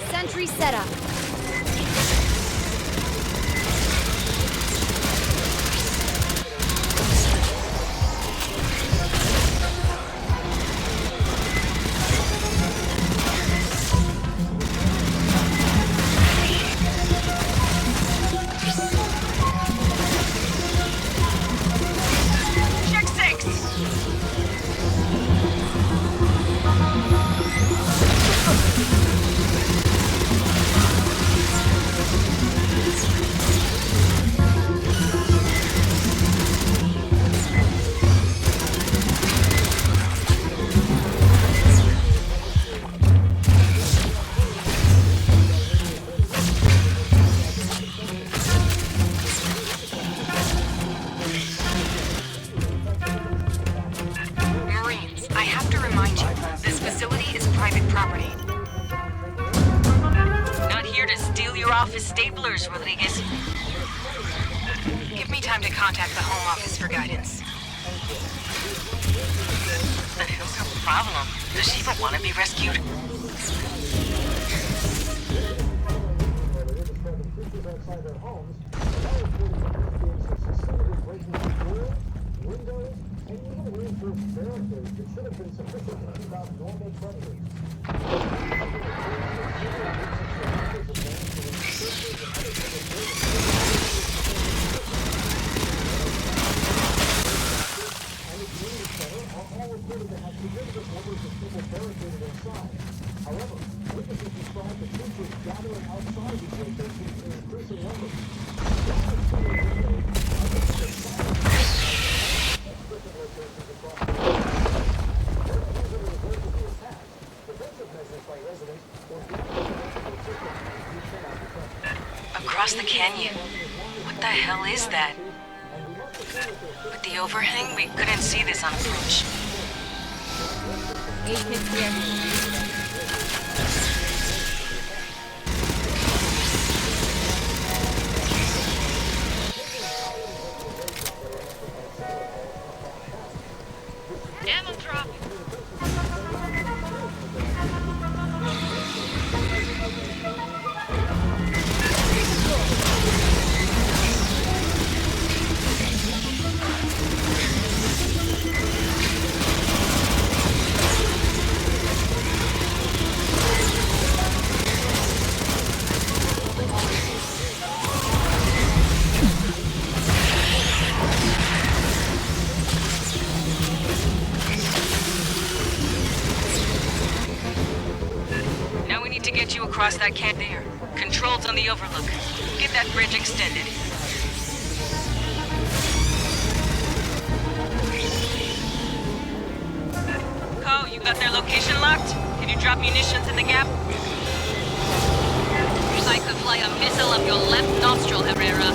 Sentry set up. Check 6! Marines, I have to remind you, this facility is private property. Not here to steal your office staplers, Rodriguez. Give me time to contact the Home Office for guidance. The hell's her problem? Does she even want to be rescued? outside their homes, and now reported successfully breaking doors, windows, and even reinforced barricades that should have been sufficient to keep out normal predators. And the community center are all reported to have significant numbers of people barricaded inside. However, witnesses describe the creatures gathering outside these locations in increasing numbers. Across the canyon. What the hell is that? With the overhang, we couldn't see this on approach. 8 kids here. Ammo drop. Now we need to get you across that can't there. Controls on the overlook. Get that bridge extended. Co, you got their location locked? Can you drop munitions in the gap? I could fly a missile up your left nostril, Herrera.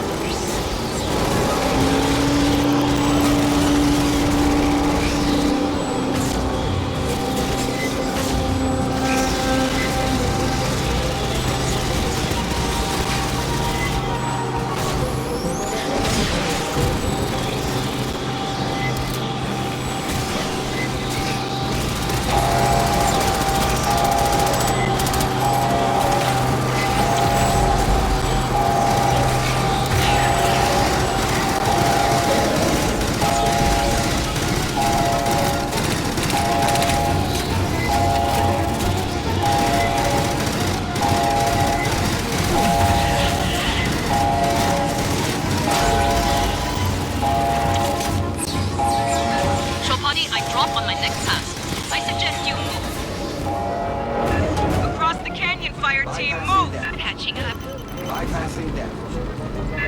Fireteam, move! Patching up. Bypassing that.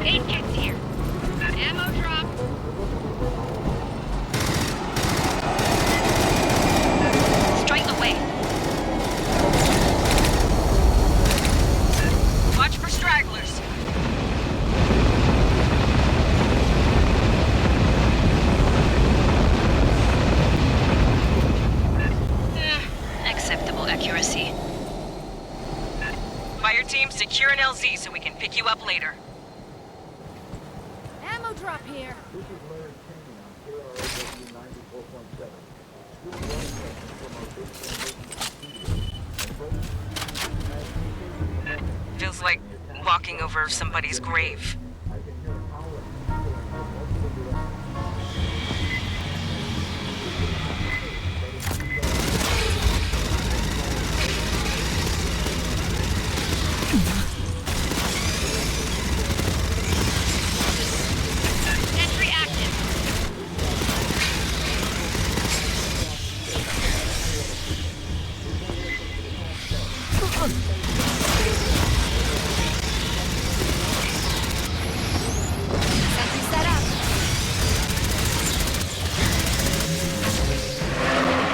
Aid kits here. Ammo drop. Straight away. Watch for stragglers. Acceptable accuracy. Fireteam, secure an LZ so we can pick you up later. Ammo drop here. This is Larry King on KROW 94.7. Still broadcasting from our basement studio. Feels like walking over somebody's grave. I can hear howling. Sentry active. Sentry set up.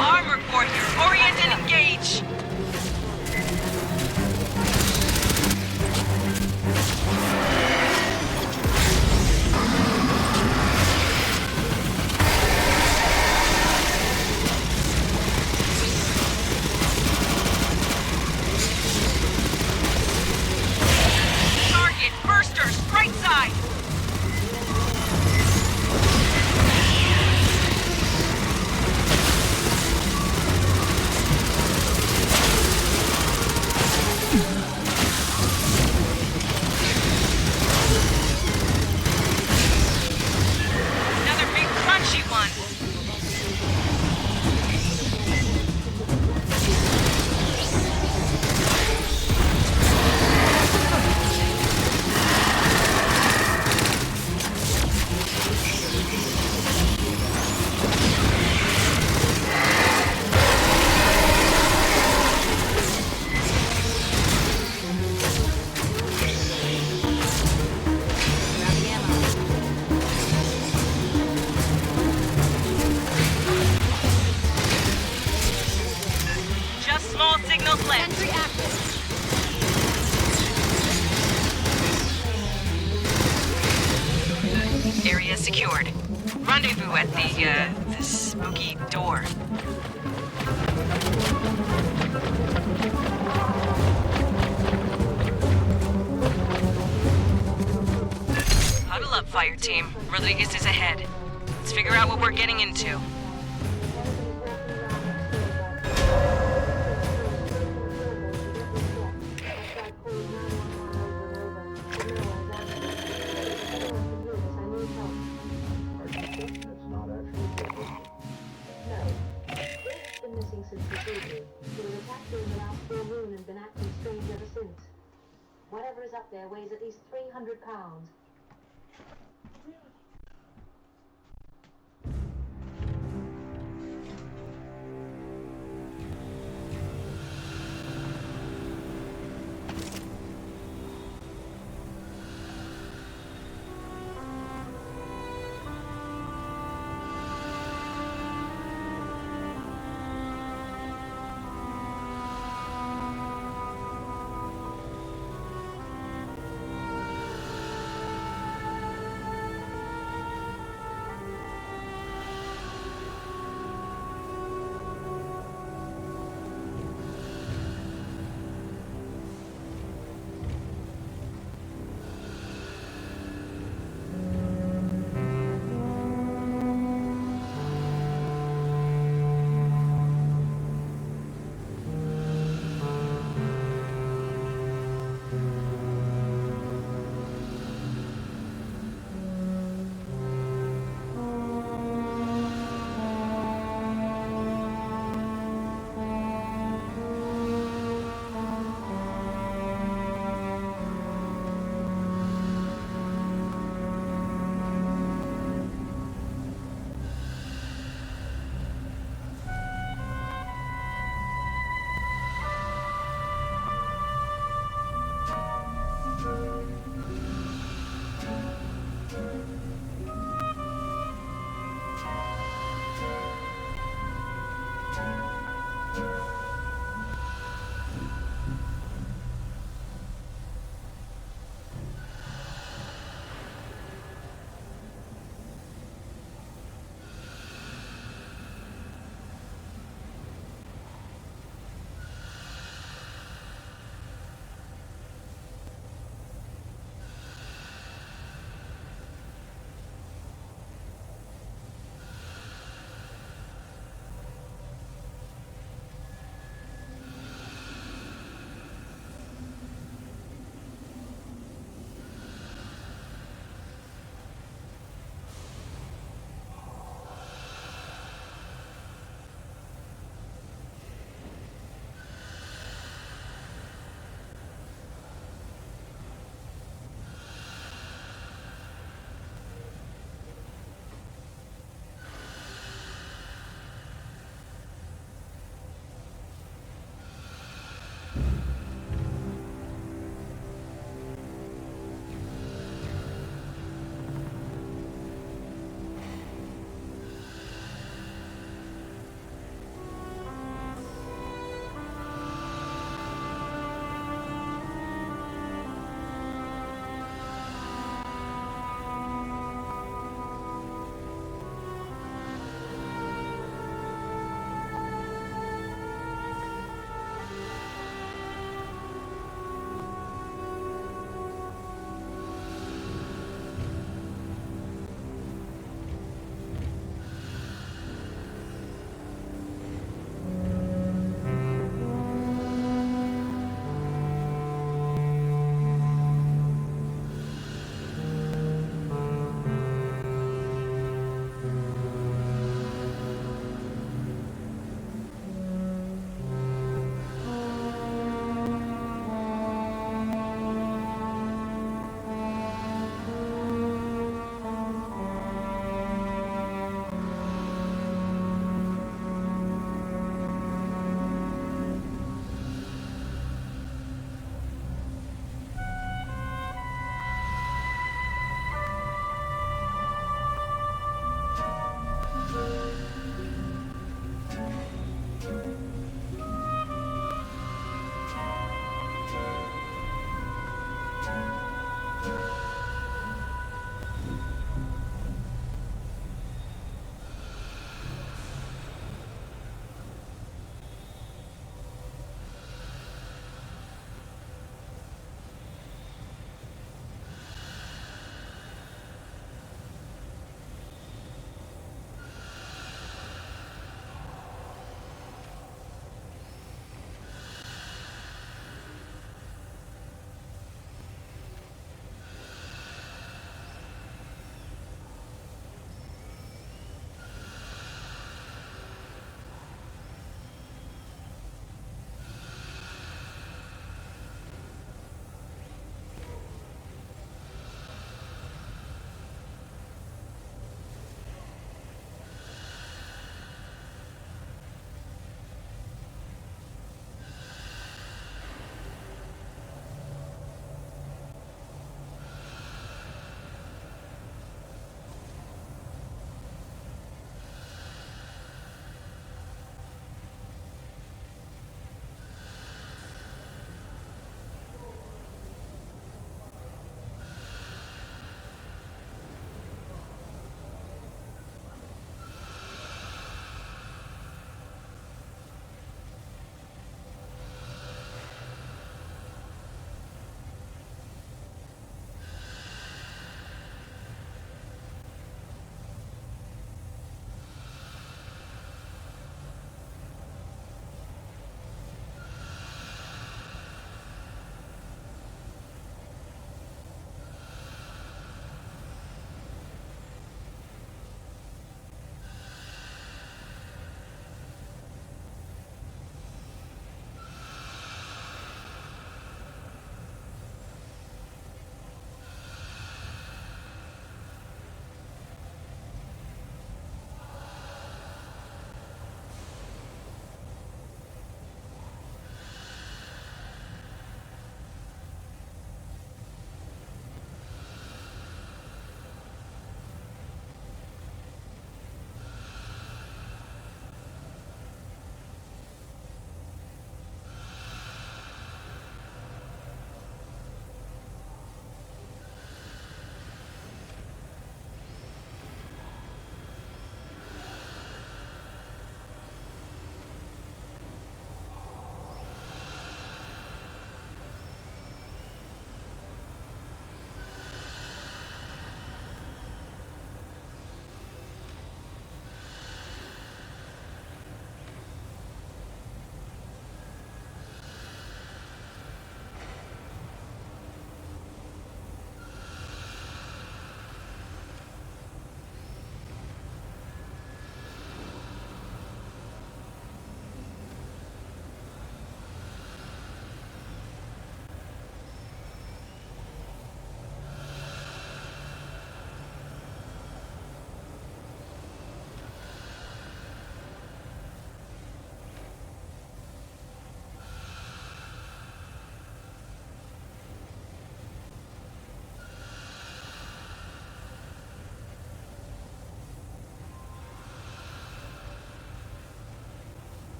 Armor core here. Orient and engage. Target, bursters, right side. Another big crunchy one. Grabbing ammo. Just small signals left. Sentry active. Area secured. Rendezvous at the spooky door. Huddle up, Fireteam. Rodriguez is ahead. Let's figure out what we're getting into. missing since the surgery. He was attacked during the last full moon and been acting strange ever since. Whatever is up there weighs at least 300 pounds.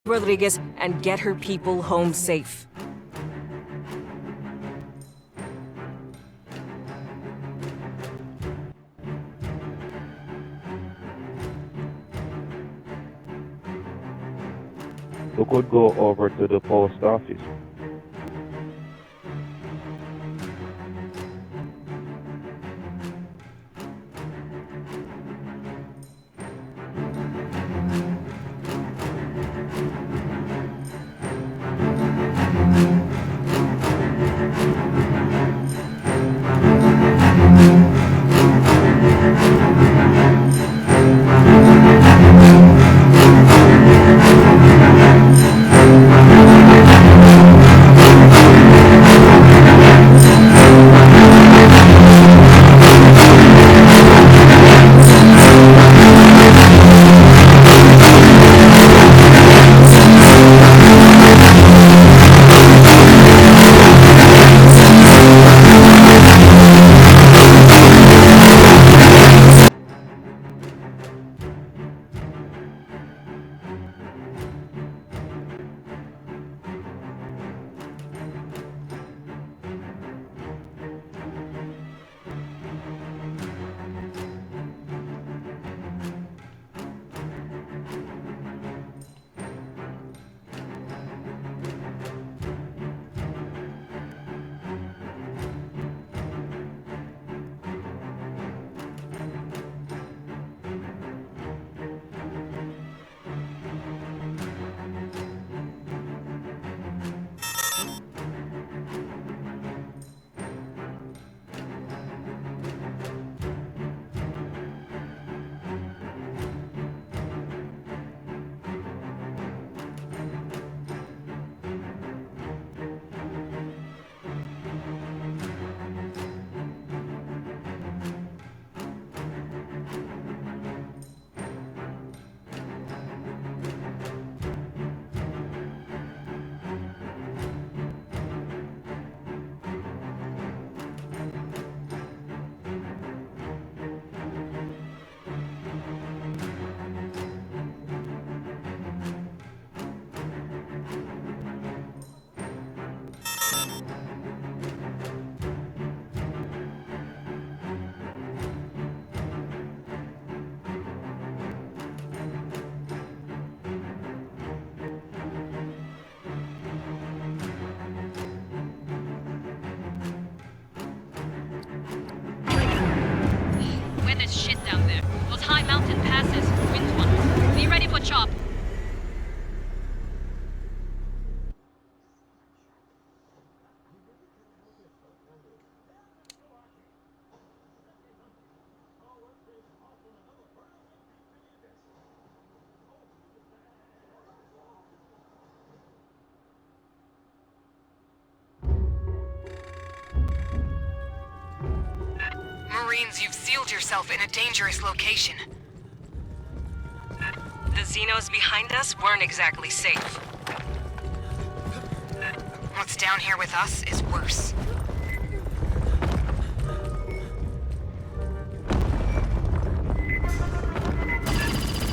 Rodriguez and get her people home safe. We could go over to the post office. Weather's shit down there. Those high mountain passes, wind tunnels. Be ready for chop. Marines, you've sealed yourself in a dangerous location. The Xenos behind us weren't exactly safe. What's down here with us is worse.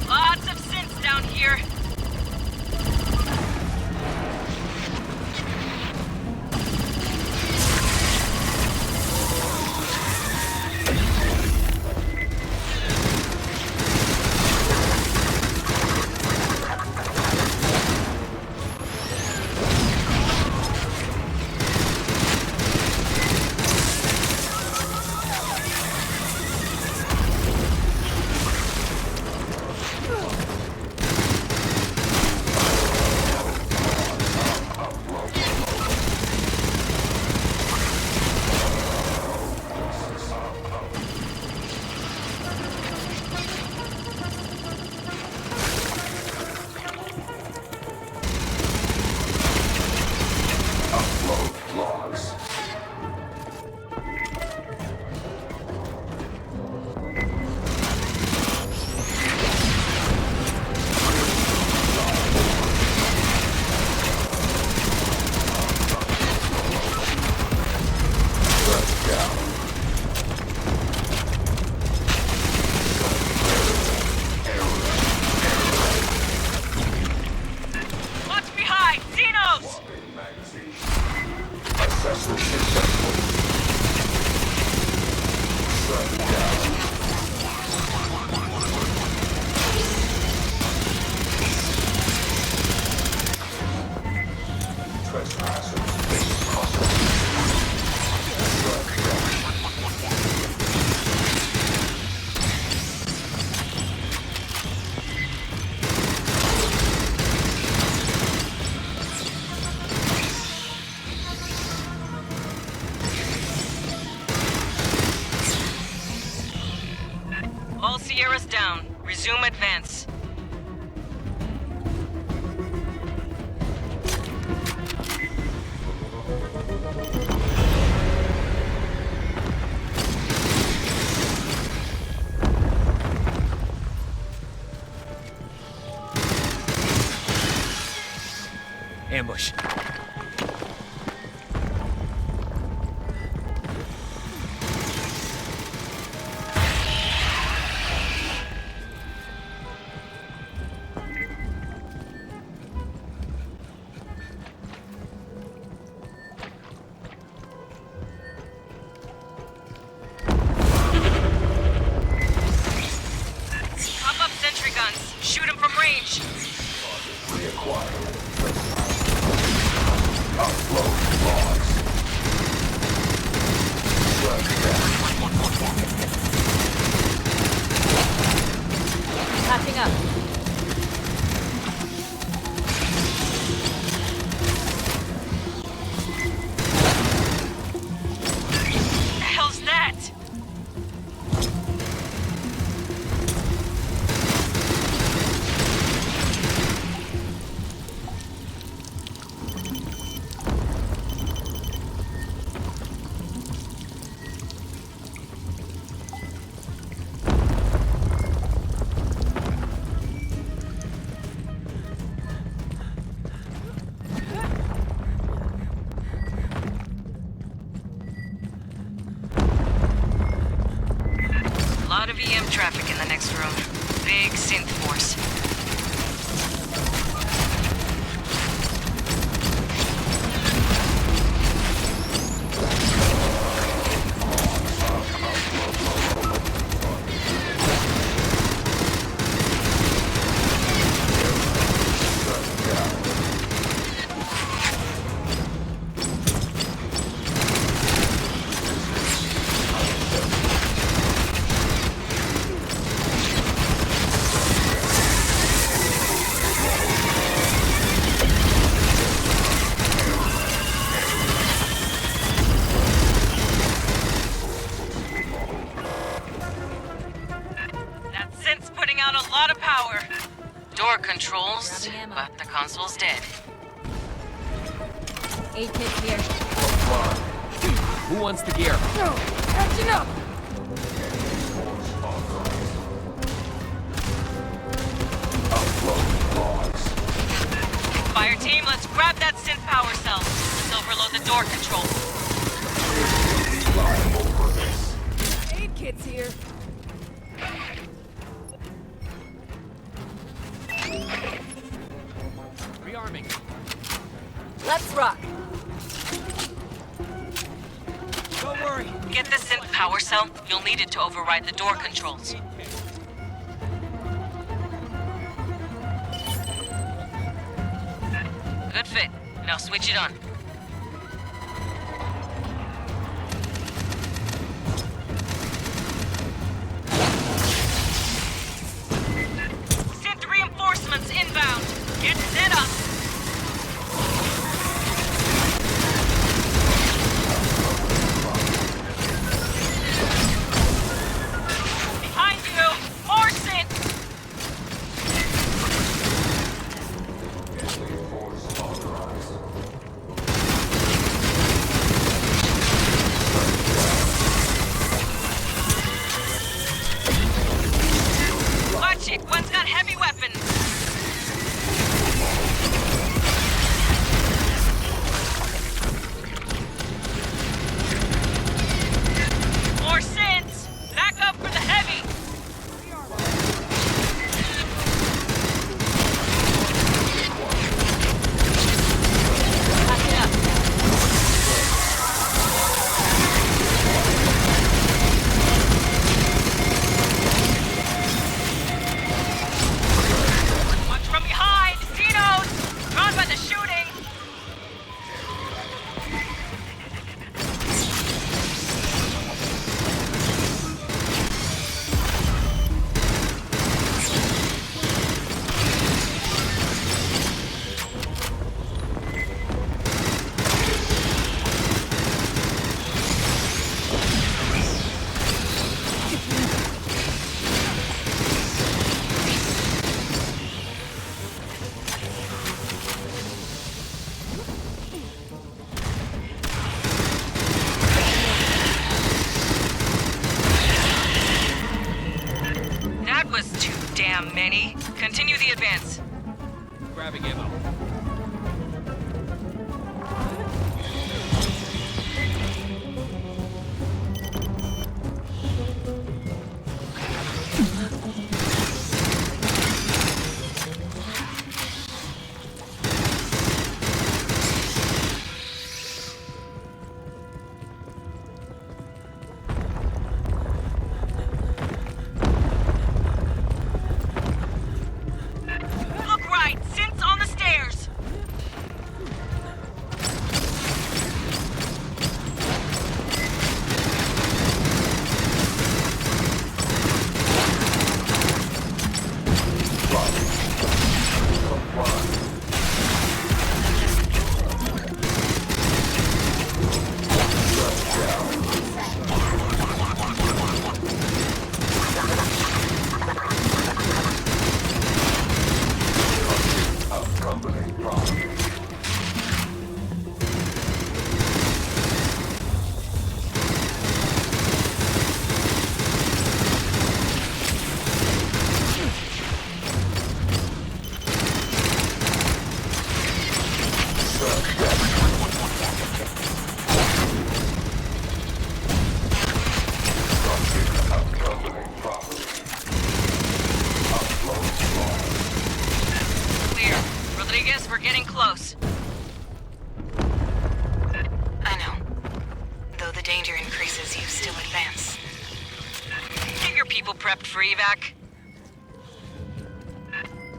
Lots of synths down here. side! Xenos! Assessment successful. Shut down. Trespassers face possible. Shut down. All Sierras down. Resume advance. Ambush. Pop up sentry guns. Shoot him from range. Reacquired. Upload logs. Shut down. Patching up. The hell's that? A lot of EM traffic in the next room. Big synth force. That synth's putting out a lot of power. Door controls, but the console's dead. 8 kits here. Who wants the gear? Action up! Upload logs. Fire team, let's grab that synth power cell. Let's overload the door controls. Fly over this. 8 kits here. Rearming. Let's rock. Don't worry. Get the synth power cell. You'll need it to override the door controls. Good fit. Now switch it on. Synth reinforcements inbound. Get set up. Behind you! More synth! Force authorized. Watch it! One's got heavy weapons! chance. Grabbing ammo. Look right! Synth's on the stairs! Clear. Rodriguez, we're getting close. I know. Though the danger increases, you still advance. Get your people prepped for evac.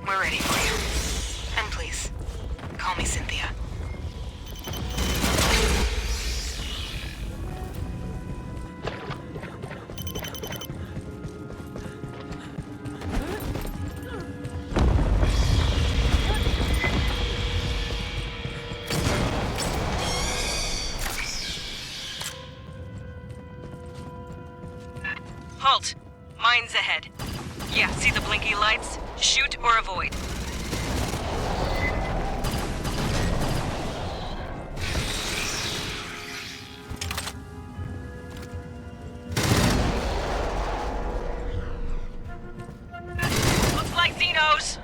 We're ready for you. And please, call me Cynthia. Halt. Mines ahead. Yeah, see the blinky lights? Shoot or avoid. Looks like Xenos!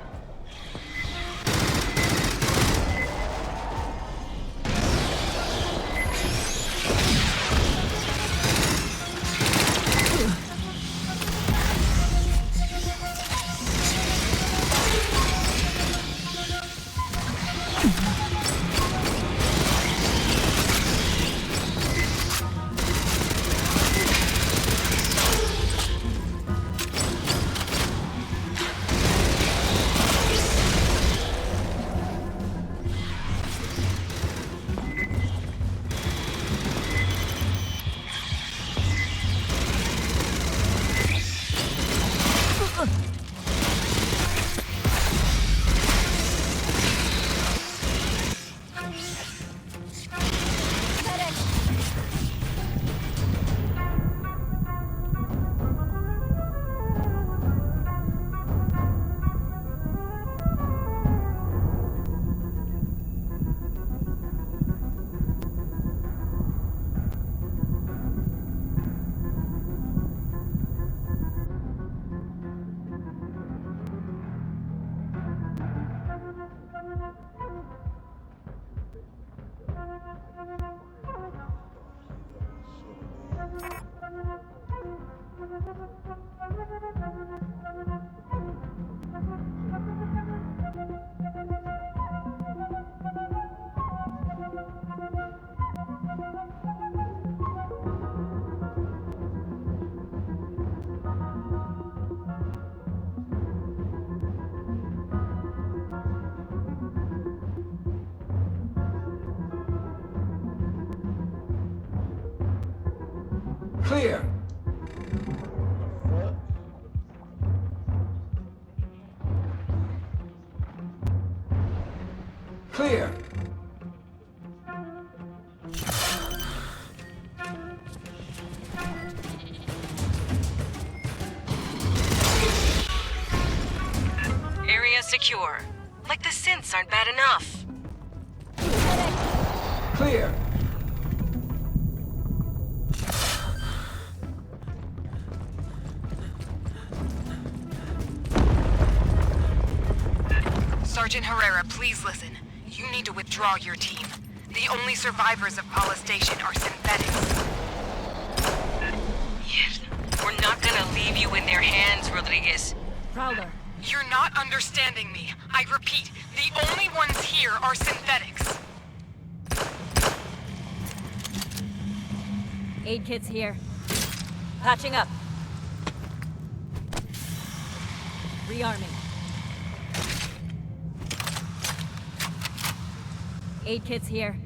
Clear. Clear. Area secure. Like the synths aren't bad enough. Clear. Sergeant Herrera, please listen. You need to withdraw your team. The only survivors of Paula Station are synthetics. Yes. We're not gonna leave you in their hands, Rodriguez. Prowler. You're not understanding me. I repeat, the only ones here are synthetics. Aid kit's here. Patching up. Rearming. Aid kit's here.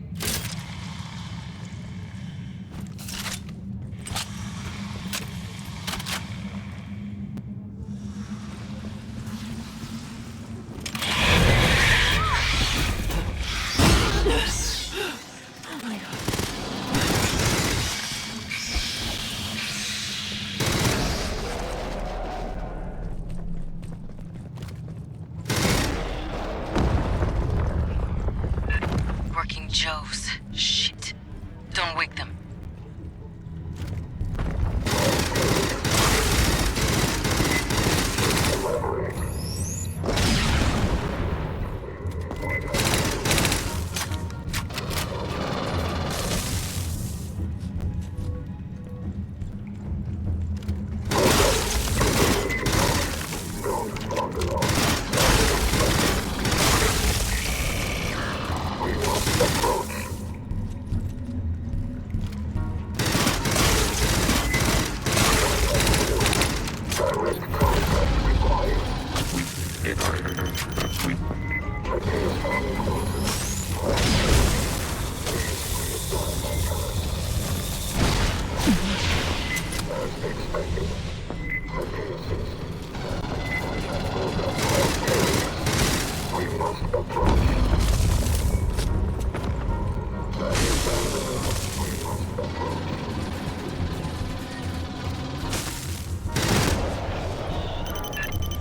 Working Joes. Shit. Don't wake them.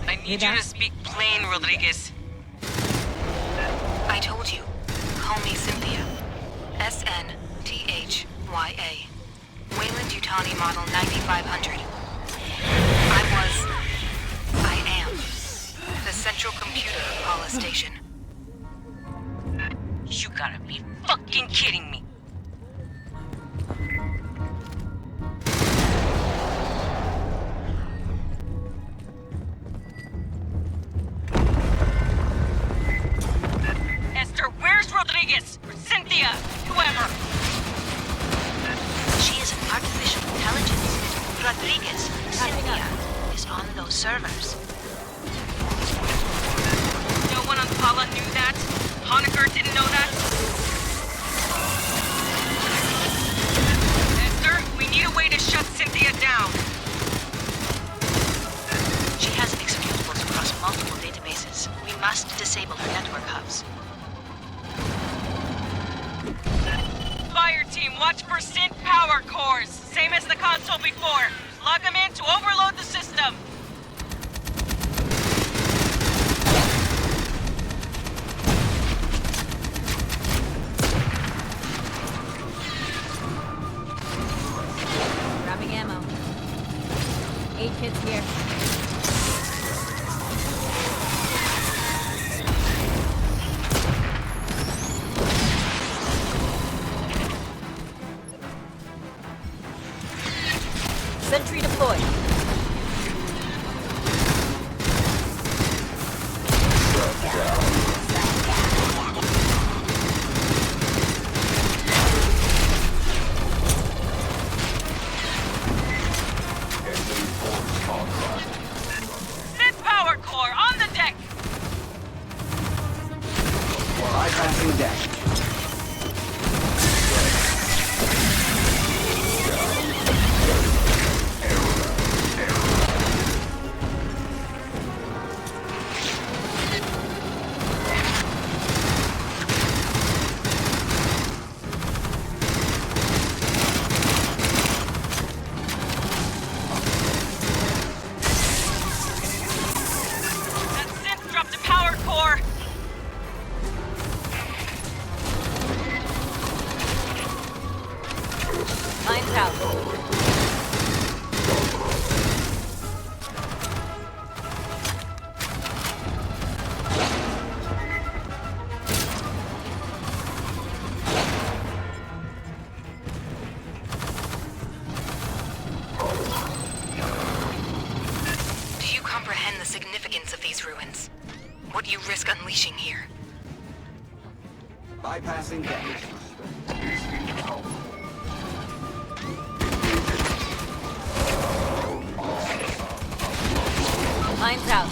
I need you to speak plain, Rodriguez. I told you. Call me Cynthia. SNTHYA. Wayland Yutani Model 9500. I am, the central computer of Paula Station. You gotta be fucking kidding me. Esther, where's Rodriguez? Or Cynthia? Whoever. She is an artificial intelligence. Rodriguez, Cynthia, is on those servers. No one on Paula knew that? Honecker didn't know that? Esther, we need a way to shut Cynthia down. She has executables across multiple databases. We must disable her network hubs. Fire team, watch for synth power cores. Same as the console before. Plug them in to overload the system. Grabbing ammo. Aid kit's here. Sentry deployed. Synth power core on the deck. Bypassing deck. That synth dropped a power core. Lines out. Bypassing damage. Lines out.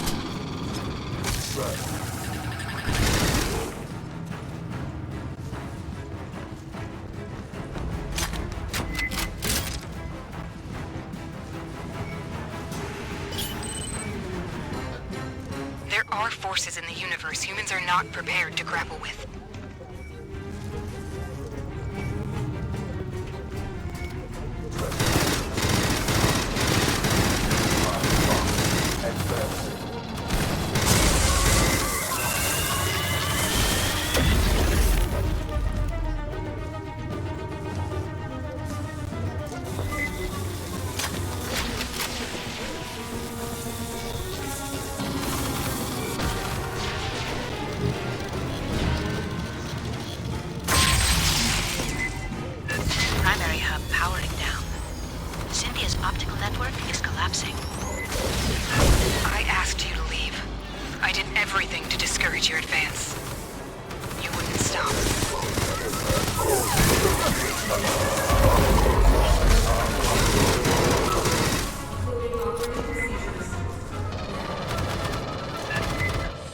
There are forces in the universe humans are not prepared to grapple with. Primary hub powering down. Cynthia's optical network is collapsing. I asked you to leave. I did everything to discourage your advance. You wouldn't stop.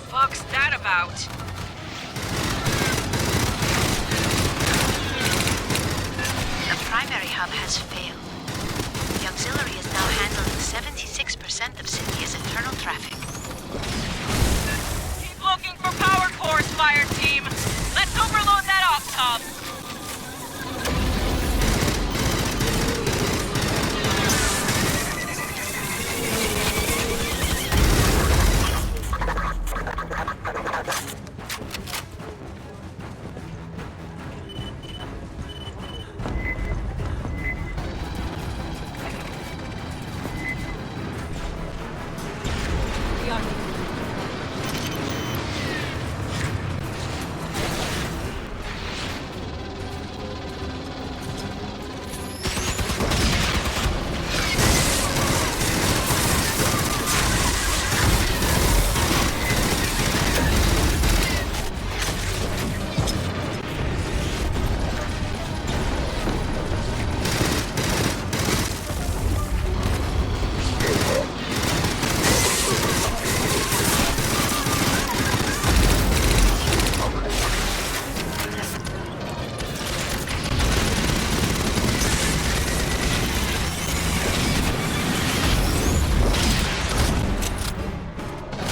Fuck's that about? The primary hub has failed. The auxiliary is now handling 76% of Cynthia's internal traffic. Keep looking for power cores, fire team. Let's overload that op-top.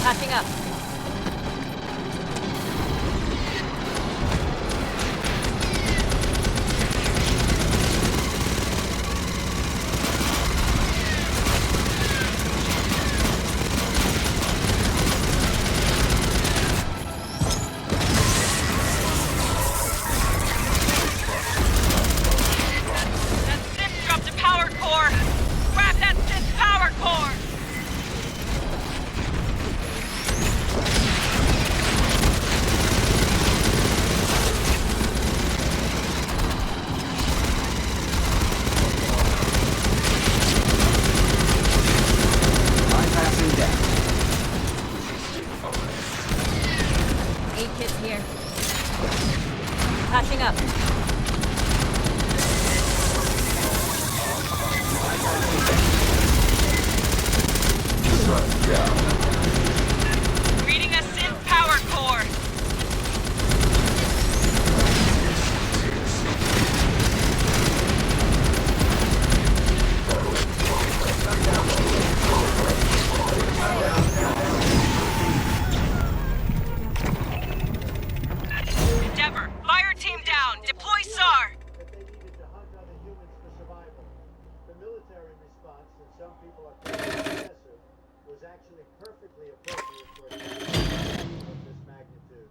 Patching up. That Sith dropped a power core. Grab that Sith power core. Bypassing damage. 8 kits here. Patching up. Reading a Sith power core. Endeavor, fire team down. Deploy SAR. That they needed to hunt other humans for survival. The military response, that some people are calling excessive, was actually perfectly appropriate for a catastrophe of this magnitude.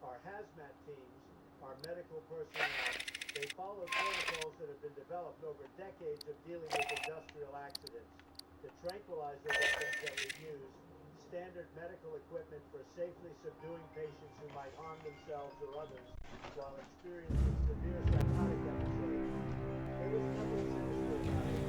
Our hazmat teams, our medical personnel, they followed protocols that have been developed over decades of dealing with industrial accidents. The tranquilizer weapons that we use, standard medical equipment for safely subduing patients who might harm themselves or others while experiencing severe psychotic episodes. There was nothing sinister about it.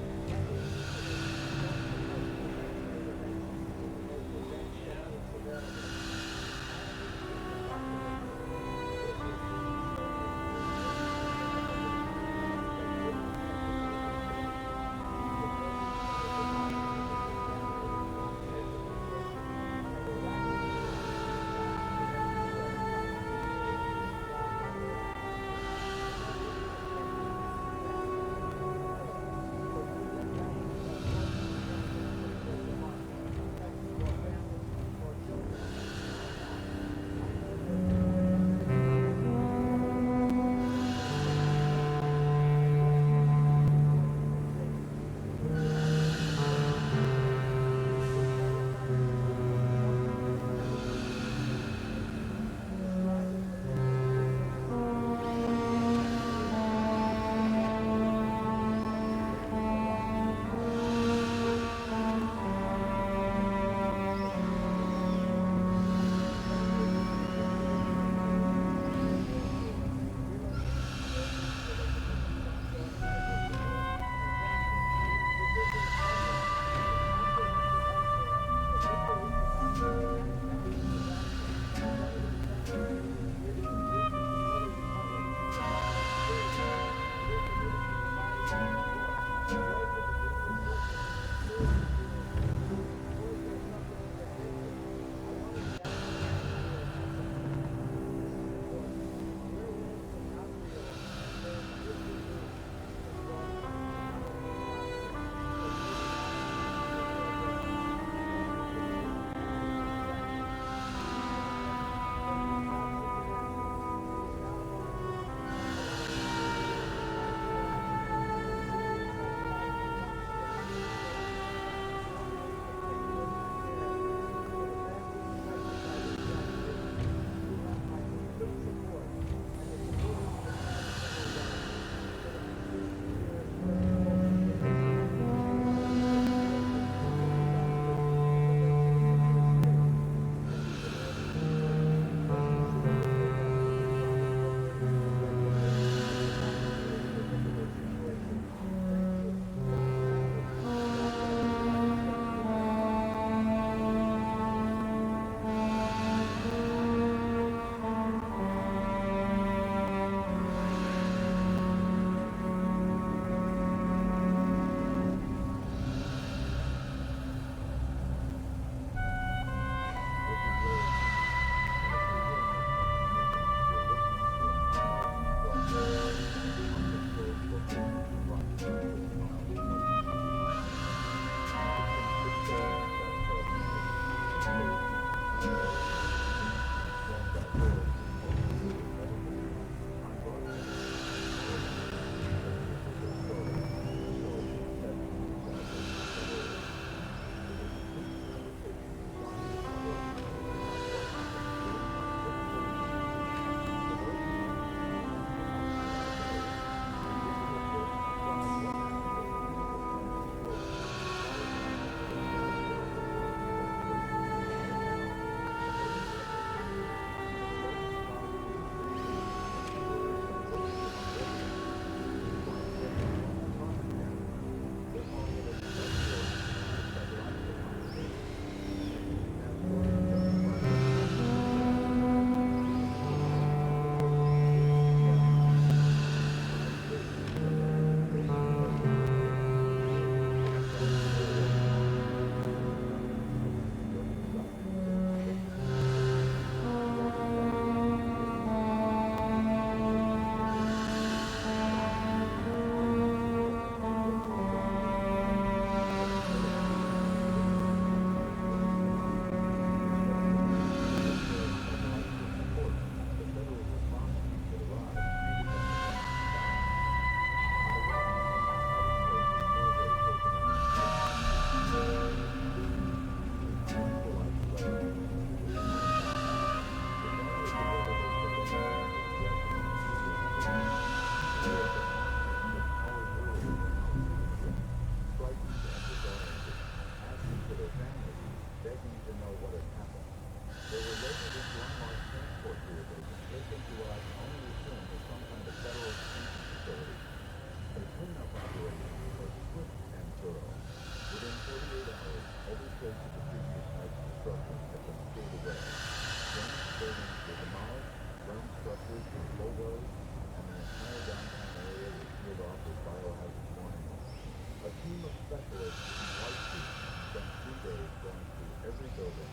Bridge was bulldozed, and the entire downtown area was sealed off with biohazard warning lights. A team of specialists in white suits spent 3 days going through every building,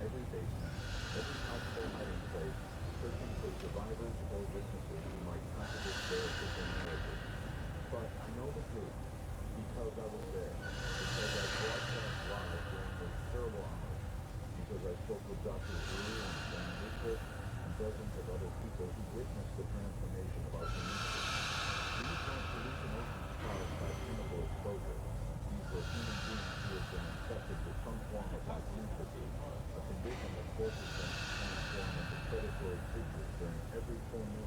every basement, every possible hiding place, searching for survivors or witnesses who might contradict their official narrative. But I know the truth because I was there, because I broadcast live during those terrible hours, because I spoke with Dr. Wu and Sam Richard and dozens of other people who witnessed the transformation of our community. These weren't hallucinations caused by chemical exposure. These were human beings who had been infected with some form of lycanthropy, a condition that forces them to transform into predatory creatures during every full moon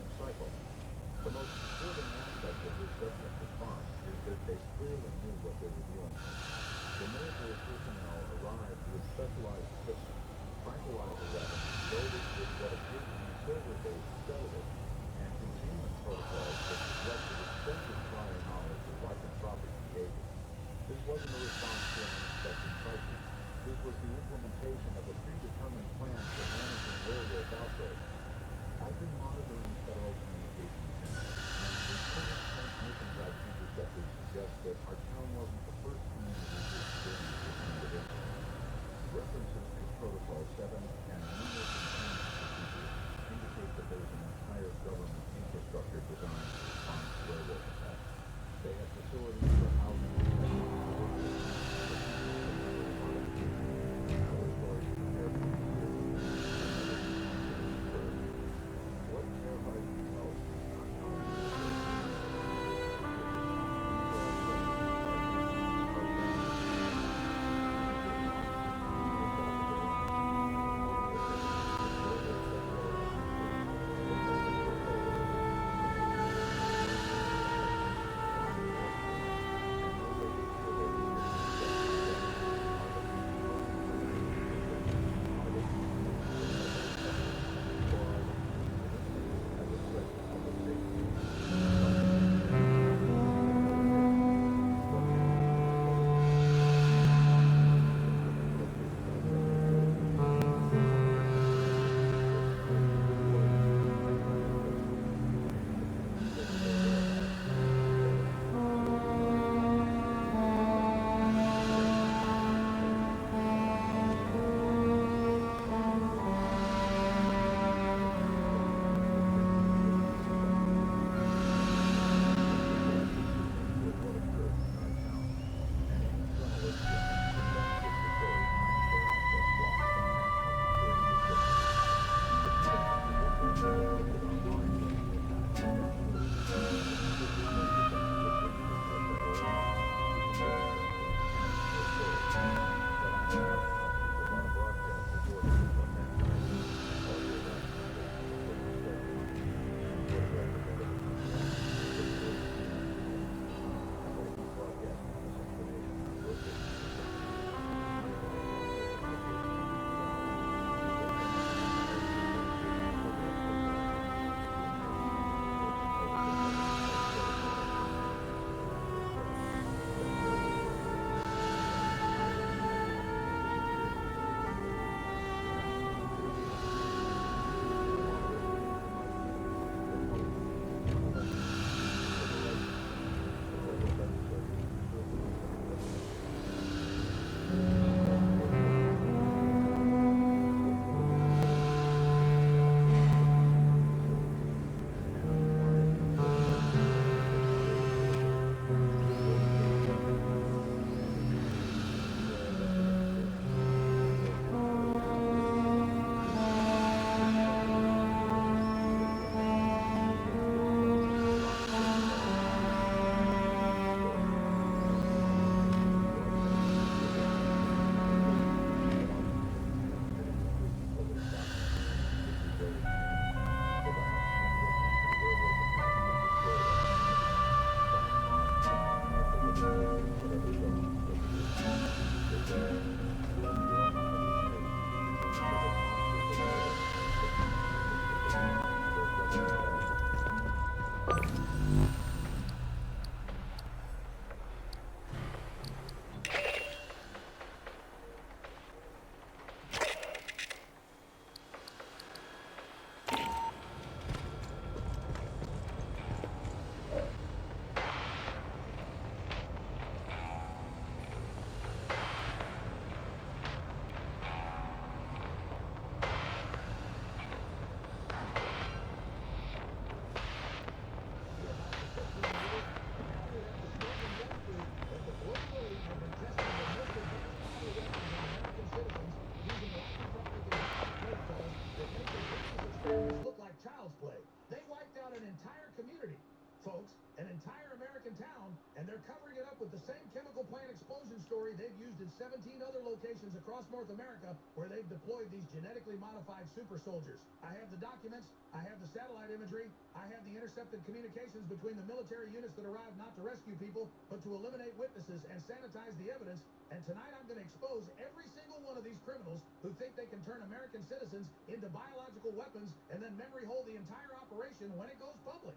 community. Folks, an entire American town, and they're covering it up with the same chemical plant explosion story they've used in 17 other locations across North America where they've deployed these genetically modified super soldiers. I have the documents, I have the satellite imagery, I have the intercepted communications between the military units that arrived not to rescue people, but to eliminate witnesses and sanitize the evidence. And tonight I'm going to expose every single one of these criminals who think they can turn American citizens into biological weapons and then memory hold the entire operation when it goes public.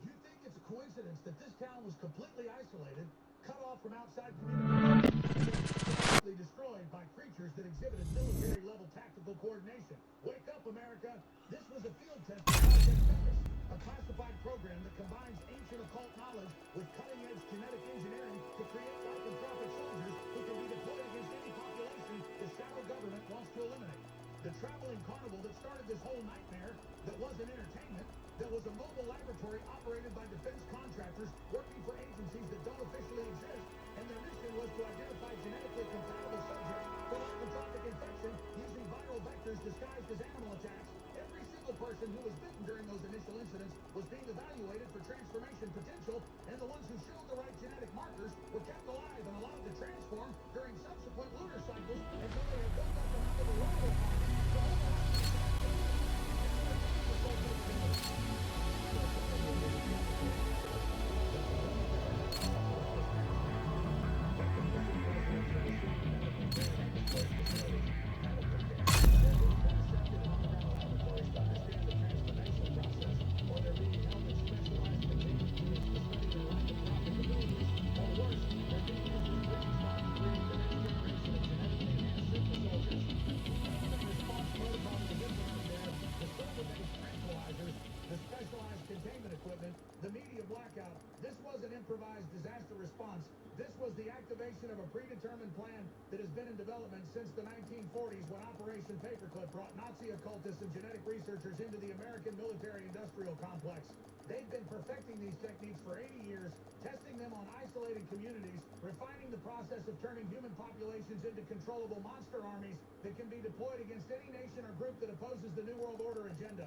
You think it's a coincidence that this town was completely isolated, cut off from outside communication, destroyed by creatures that exhibited military-level tactical coordination? Wake up, America! This was a field test of Project Compass, a classified program that combines ancient occult knowledge with cutting-edge genetic engineering to create lycanthropic soldiers who can be deployed against any population the shadow government wants to eliminate. The traveling carnival that started this whole nightmare, that was an entertainment, that was a mobile laboratory operated by defense contractors working for agencies that don't officially exist, and their mission was to identify genetically compatible subjects for lycanthropic infection using viral vectors disguised as animal attacks. Every single person who was bitten during those initial incidents was being evaluated for transformation potential, and the ones who showed the right genetic markers were kept alive and allowed to transform during subsequent lunar cycles until they had built up enough of a rival army to the specialized containment equipment, the media blackout. This was an improvised disaster response. This was the activation of a predetermined plan that has been in development since the 1940s when Operation Paperclip brought Nazi occultists and genetic researchers into the American military-industrial complex. They've been perfecting these techniques for 80 years, testing them on isolated communities, refining the process of turning human populations into controllable monster armies that can be deployed against any nation or group that opposes the New World Order agenda.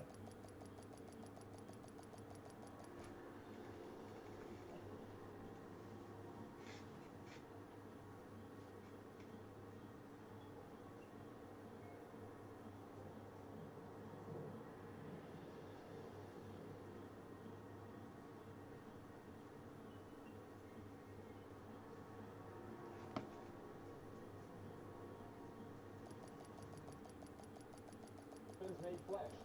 Made flesh.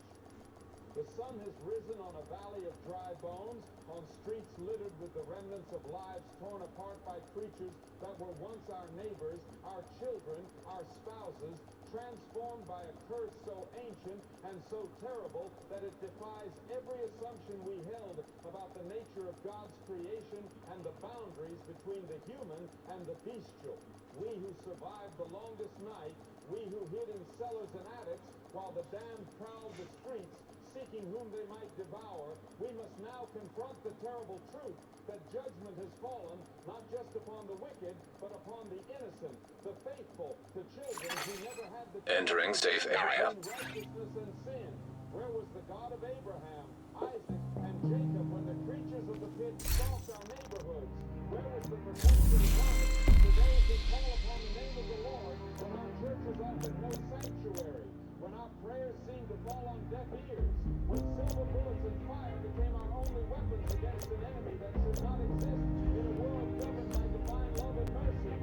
The sun has risen on a valley of dry bones, on streets littered with the remnants of lives torn apart by creatures that were once our neighbors, our children, our spouses, transformed by a curse so ancient and so terrible that it defies every assumption we held about the nature of God's creation and the boundaries between the human and the bestial. We who survived the longest night, we who hid in cellars and attics while the damned prowled the streets, seeking whom they might devour, we must now confront the terrible truth that judgment has fallen not just upon the wicked, but upon the innocent, the faithful, the children who never had the Entering safe area. righteousness and sin. Where was the God of Abraham, Isaac, and Jacob when the creatures of the pit stalked our neighborhoods? Where was the protection promised to those who call upon the name of the Lord when our churches offered no sanctuary? When our prayers seemed to fall on deaf ears, when silver bullets and fire became our only weapons against an enemy that should not exist in a world governed by divine love and mercy.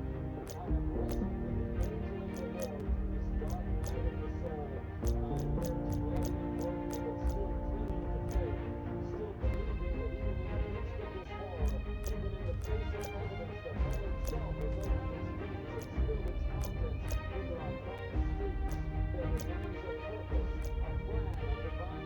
I have wrestled with the angel of the Lord in this dark night of the soul, and I am very bloody and broken, but still clinging to faith, still believing that even in the midst of this horror, even in the face of evidence that hell itself has opened its gates and spilled its contents into our quiet streets, there remains a purpose, a plan, a divine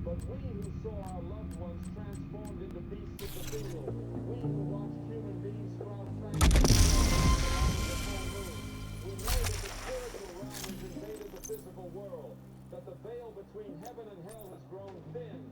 But we who saw our loved ones transformed into beasts of the field, we who watched human beings sprout fangs, we know that the spiritual realm has invaded the physical world, that the veil between heaven and hell has grown thin,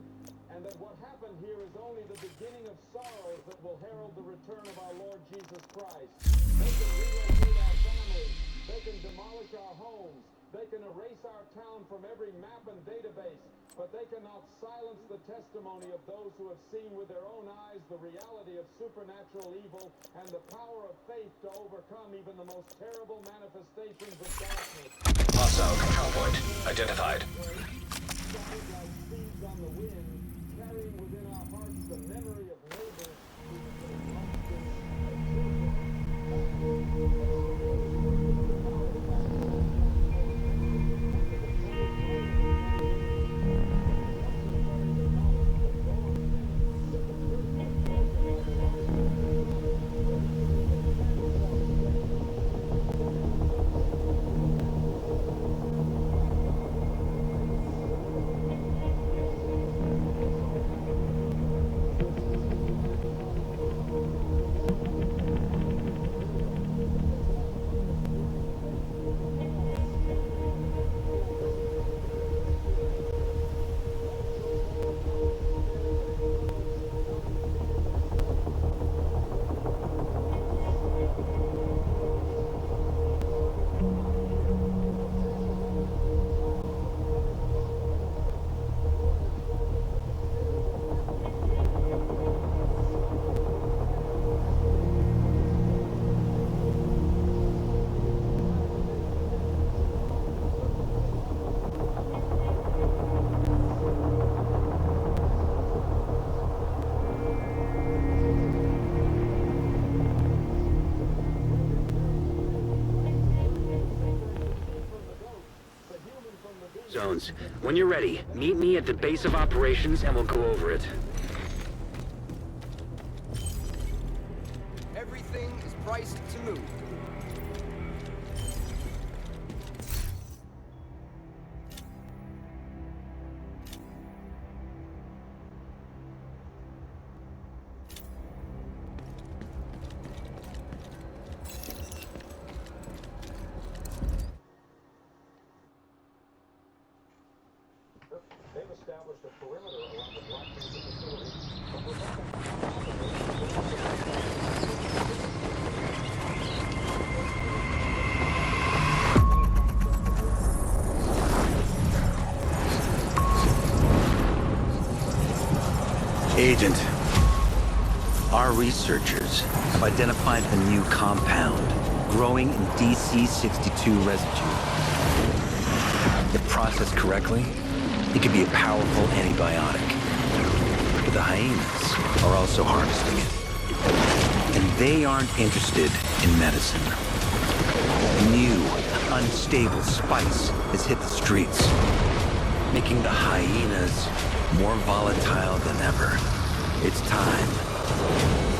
and that what happened here is only the beginning of sorrows that will herald the return of our Lord Jesus Christ. They can relocate our families, they can demolish our homes, they can erase our town from every map and database, but they cannot silence the testimony of those who have seen with their own eyes the reality of supernatural evil and the power of faith to overcome even the most terrible manifestations of darkness. Hostile control point identified. Scattered like seeds on the wind, carrying within our hearts the memory of neighbors who Zones. When you're ready, meet me at the base of operations and we'll go over it. Everything is priced to move. They've established a perimeter around the Black Mesa facility. Agent, our researchers have identified a new compound growing in DC-62 residue. If processed correctly, it could be a powerful antibiotic. But the hyenas are also harvesting it. And they aren't interested in medicine. A new, unstable spice has hit the streets, making the hyenas more volatile than ever. It's time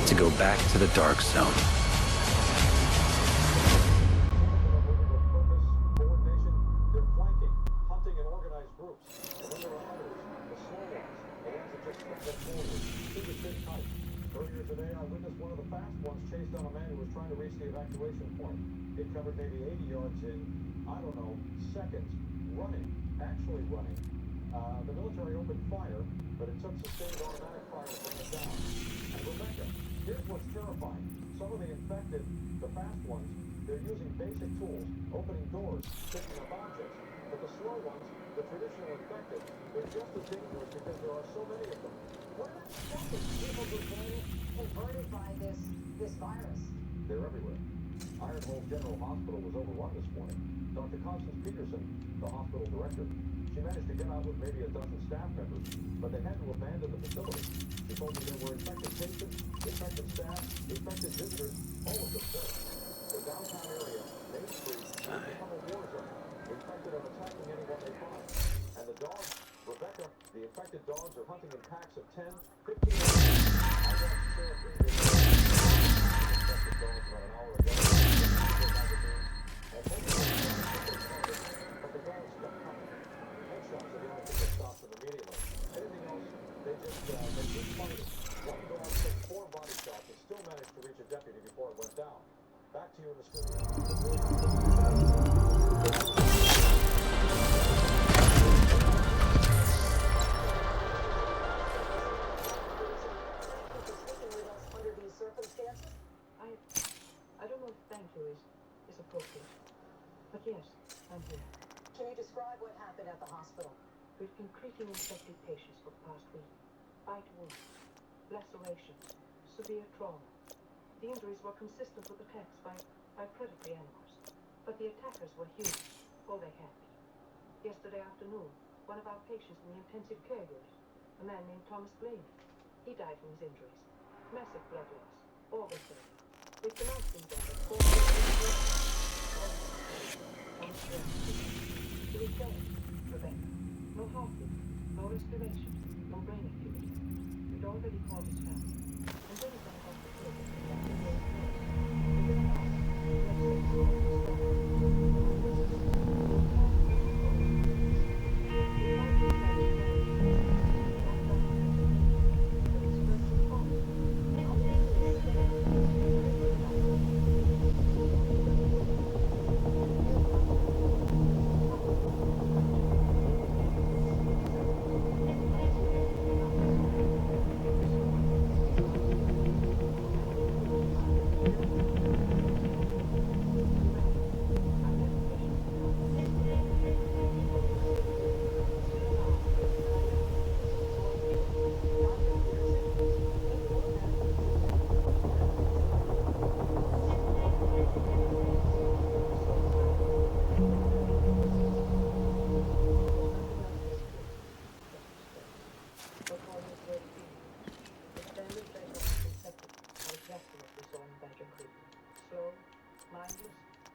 to go back to the dark zone. They're flanking, hunting in organized groups. And then there are others, the slow ones, the ones that just step forward. Keep it sit tight. Earlier today, I witnessed one of the fast ones chase down a man who was trying to reach the evacuation point. It covered maybe 80 yards in, I don't know, seconds. Running, actually running. The military opened fire, but it took sustained automatic fire to bring it down. And Rebecca, here's what's terrifying. Some of the infected, the fast ones, they're using basic tools, opening doors, picking up objects. But the slow ones, the traditional infected, they're just as dangerous because there are so many of them. What are people being converted by this virus? They're everywhere. Iron Hole General Hospital was overrun this morning. Dr. Constance Peterson, the hospital director, she managed to get out with maybe a dozen staff members, but they had to abandon the facility. She told me there were infected patients, infected staff, infected visitors, all of them dead. The downtown area, Main Street, has become a war zone. Infected are attacking anyone they find. And the dogs, Rebecca, the infected dogs are hunting in packs of 10, 15 I watched Sheriff Ingrid infected dogs about an hour ago. But the dogs kept coming. Headshots are the only thing that stops them immediately. They didn't the street. Under these circumstances? I don't know if thank you is appropriate. But yes, I'm here. Can you describe what happened at the hospital? We've been treating infected patients for the past week. Bite wounds, lacerations, severe trauma. The injuries were consistent with attacks by predatory animals. But the attackers were human, or they had been. Yesterday afternoon, one of our patients in the intensive care unit, a man named Thomas Blaney, he died from his injuries. Massive blood loss, organ failure. They pronounced him dead at 4 p.m. He was dead, Rebecca. No heartbeat, no respiration, no brain activity. We'd already called his family. And then he got off the field and came back to the old place. Within an hour, we had 6 hours left.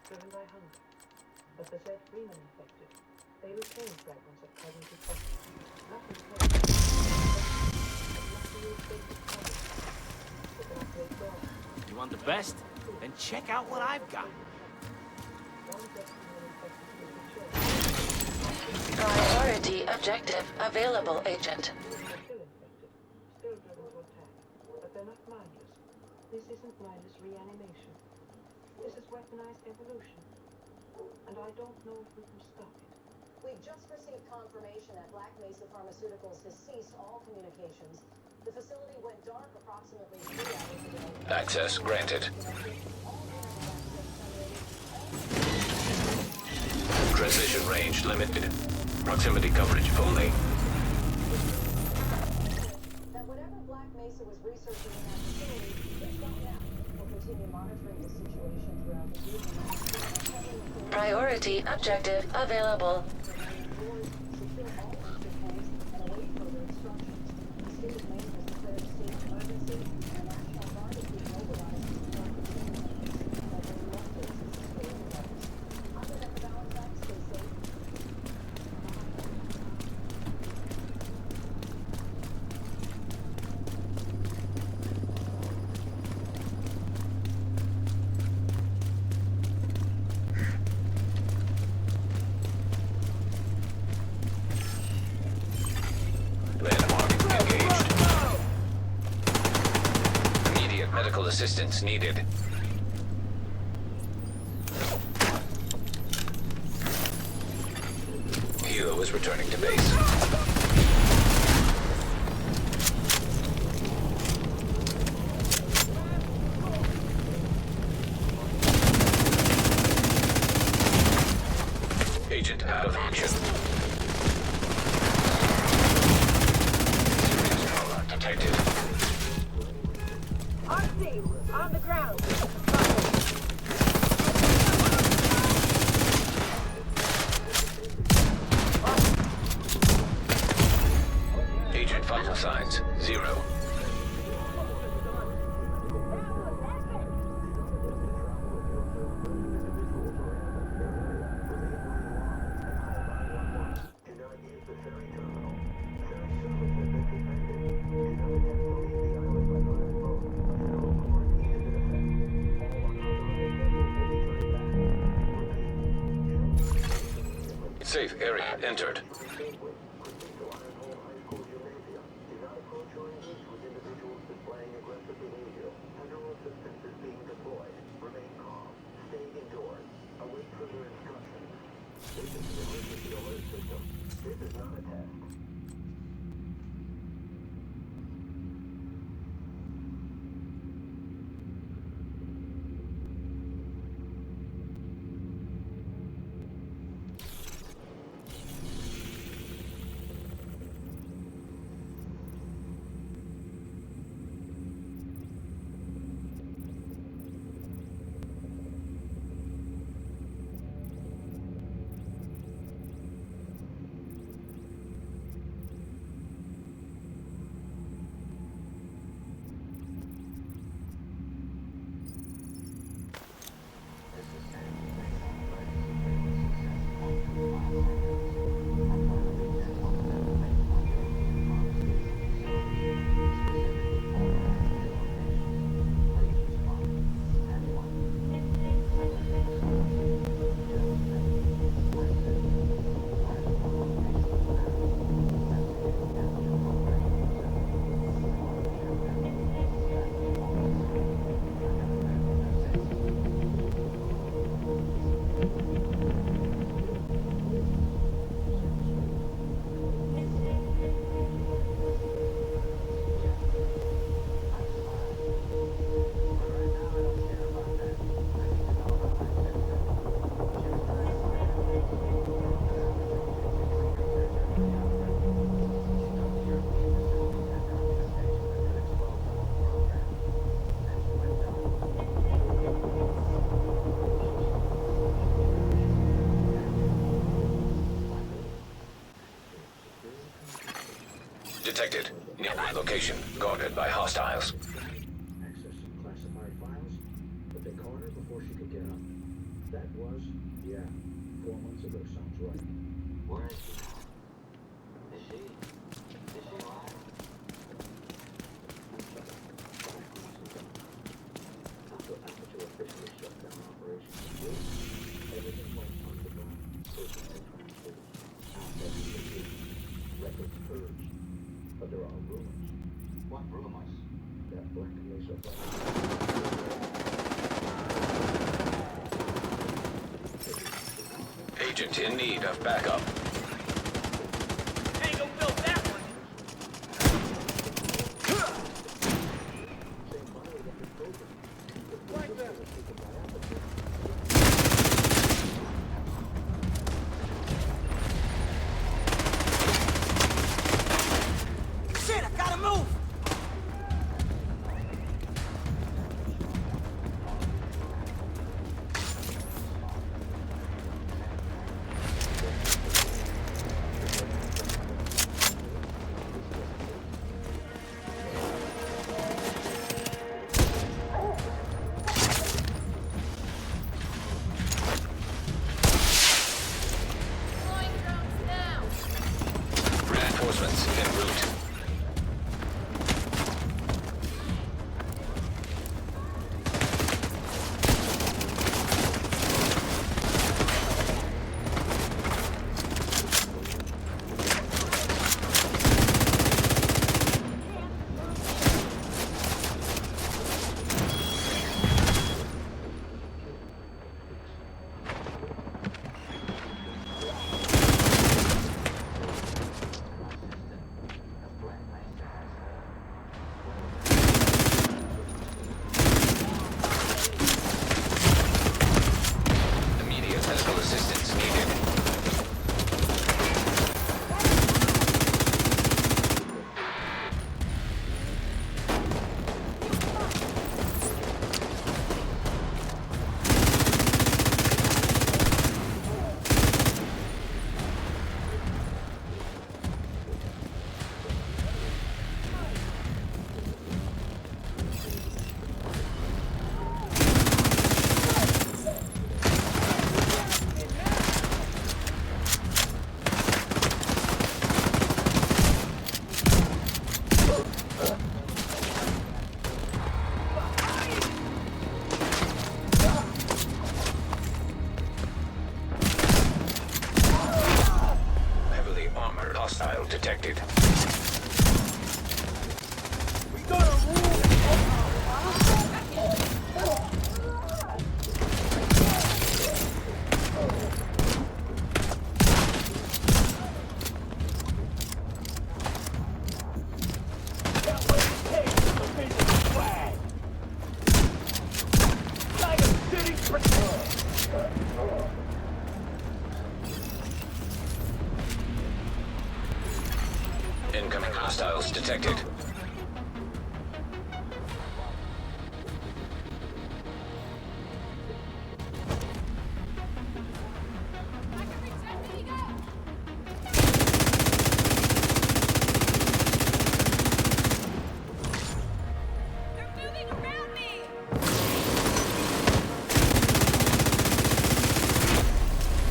Driven by hunger. But the dead freemen infected, they retain fragments of cognitive function. Nothing came. You want the best? Then check out what I've got. Priority objective available, Agent. Still driven to attack, but they're not mindless. This isn't mindless reanimation. This is weaponized evolution. And I don't know if we can stop it. We've just received confirmation that Black Mesa Pharmaceuticals has ceased all communications. The facility went dark approximately 3 hours ago. Access granted. Transition range limited. Proximity coverage only. That whatever Black Mesa was researching in that facility is gone now. We'll continue monitoring the situation throughout the evening. Priority objective available. Secure all exit points and await further instructions. The state of Maine has declared a state of emergency, and the National Guard is being mobilized to support the community. I'm Rebecca Valentine. Stay safe. Medical assistance needed. Hilo is returning to base. Agent out of action. Serious trauma detected. RC, on the ground. Agent vital signs 0. Safe area entered. Detected. Nearby location. Guarded by hostiles. Access some classified files, but they caught her before she could get up. That was, 4 months ago, sounds right. Where is she now? Is she alive? After to officially shut down operations, everything went underground. Personnel transferred, assets reduced, records purged. But there are rumors. What rumors? That Black Mesa Agent in need of backup. Tango built that one. Shit, I gotta move! Reinforcements en route. Immediate medical assistance needed. Heavily armored hostile detected. Incoming hostiles detected.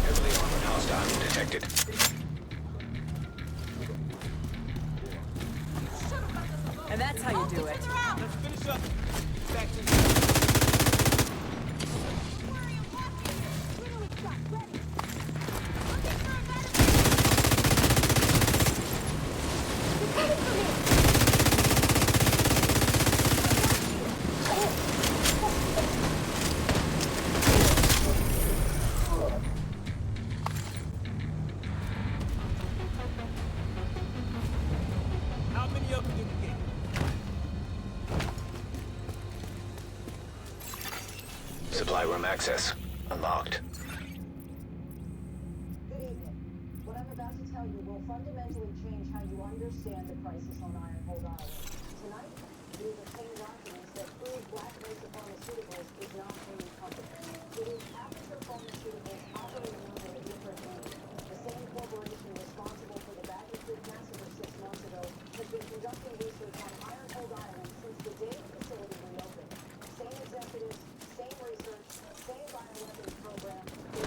Heavily armored hostile detected. And that's how you do it. Let's finish up. Back to How many of them did we get? Supply room access unlocked. Good evening. What I'm about to tell you will fundamentally change how you understand the crisis on Ironhold Island. Tonight, we have obtained documents that prove Black Mesa Pharmaceuticals is not a company. It is Aperture Pharmaceuticals operating under a different name. The same corporation responsible for the Bagley Creek massacre 6 months ago has been conducting research on Ironhold Island since the day the facility reopened. Same executives, same research, same bioweapons program. They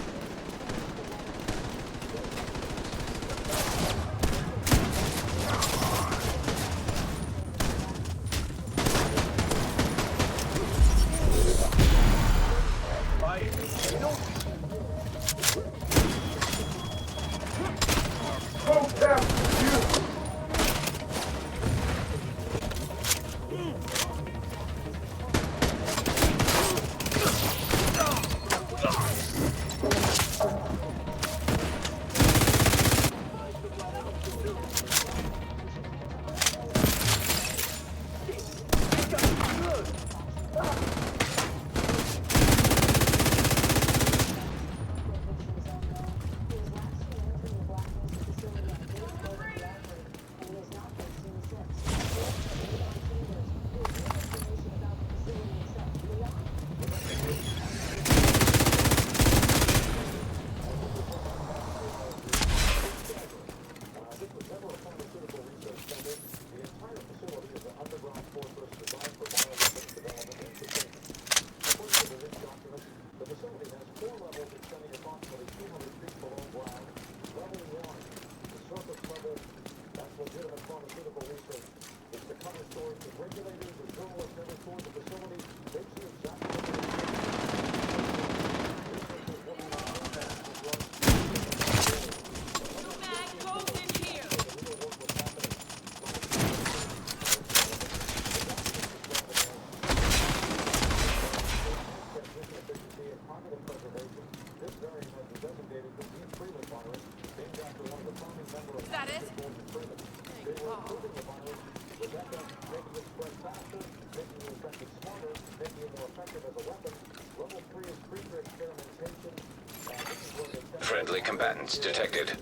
Friendly combatants detected.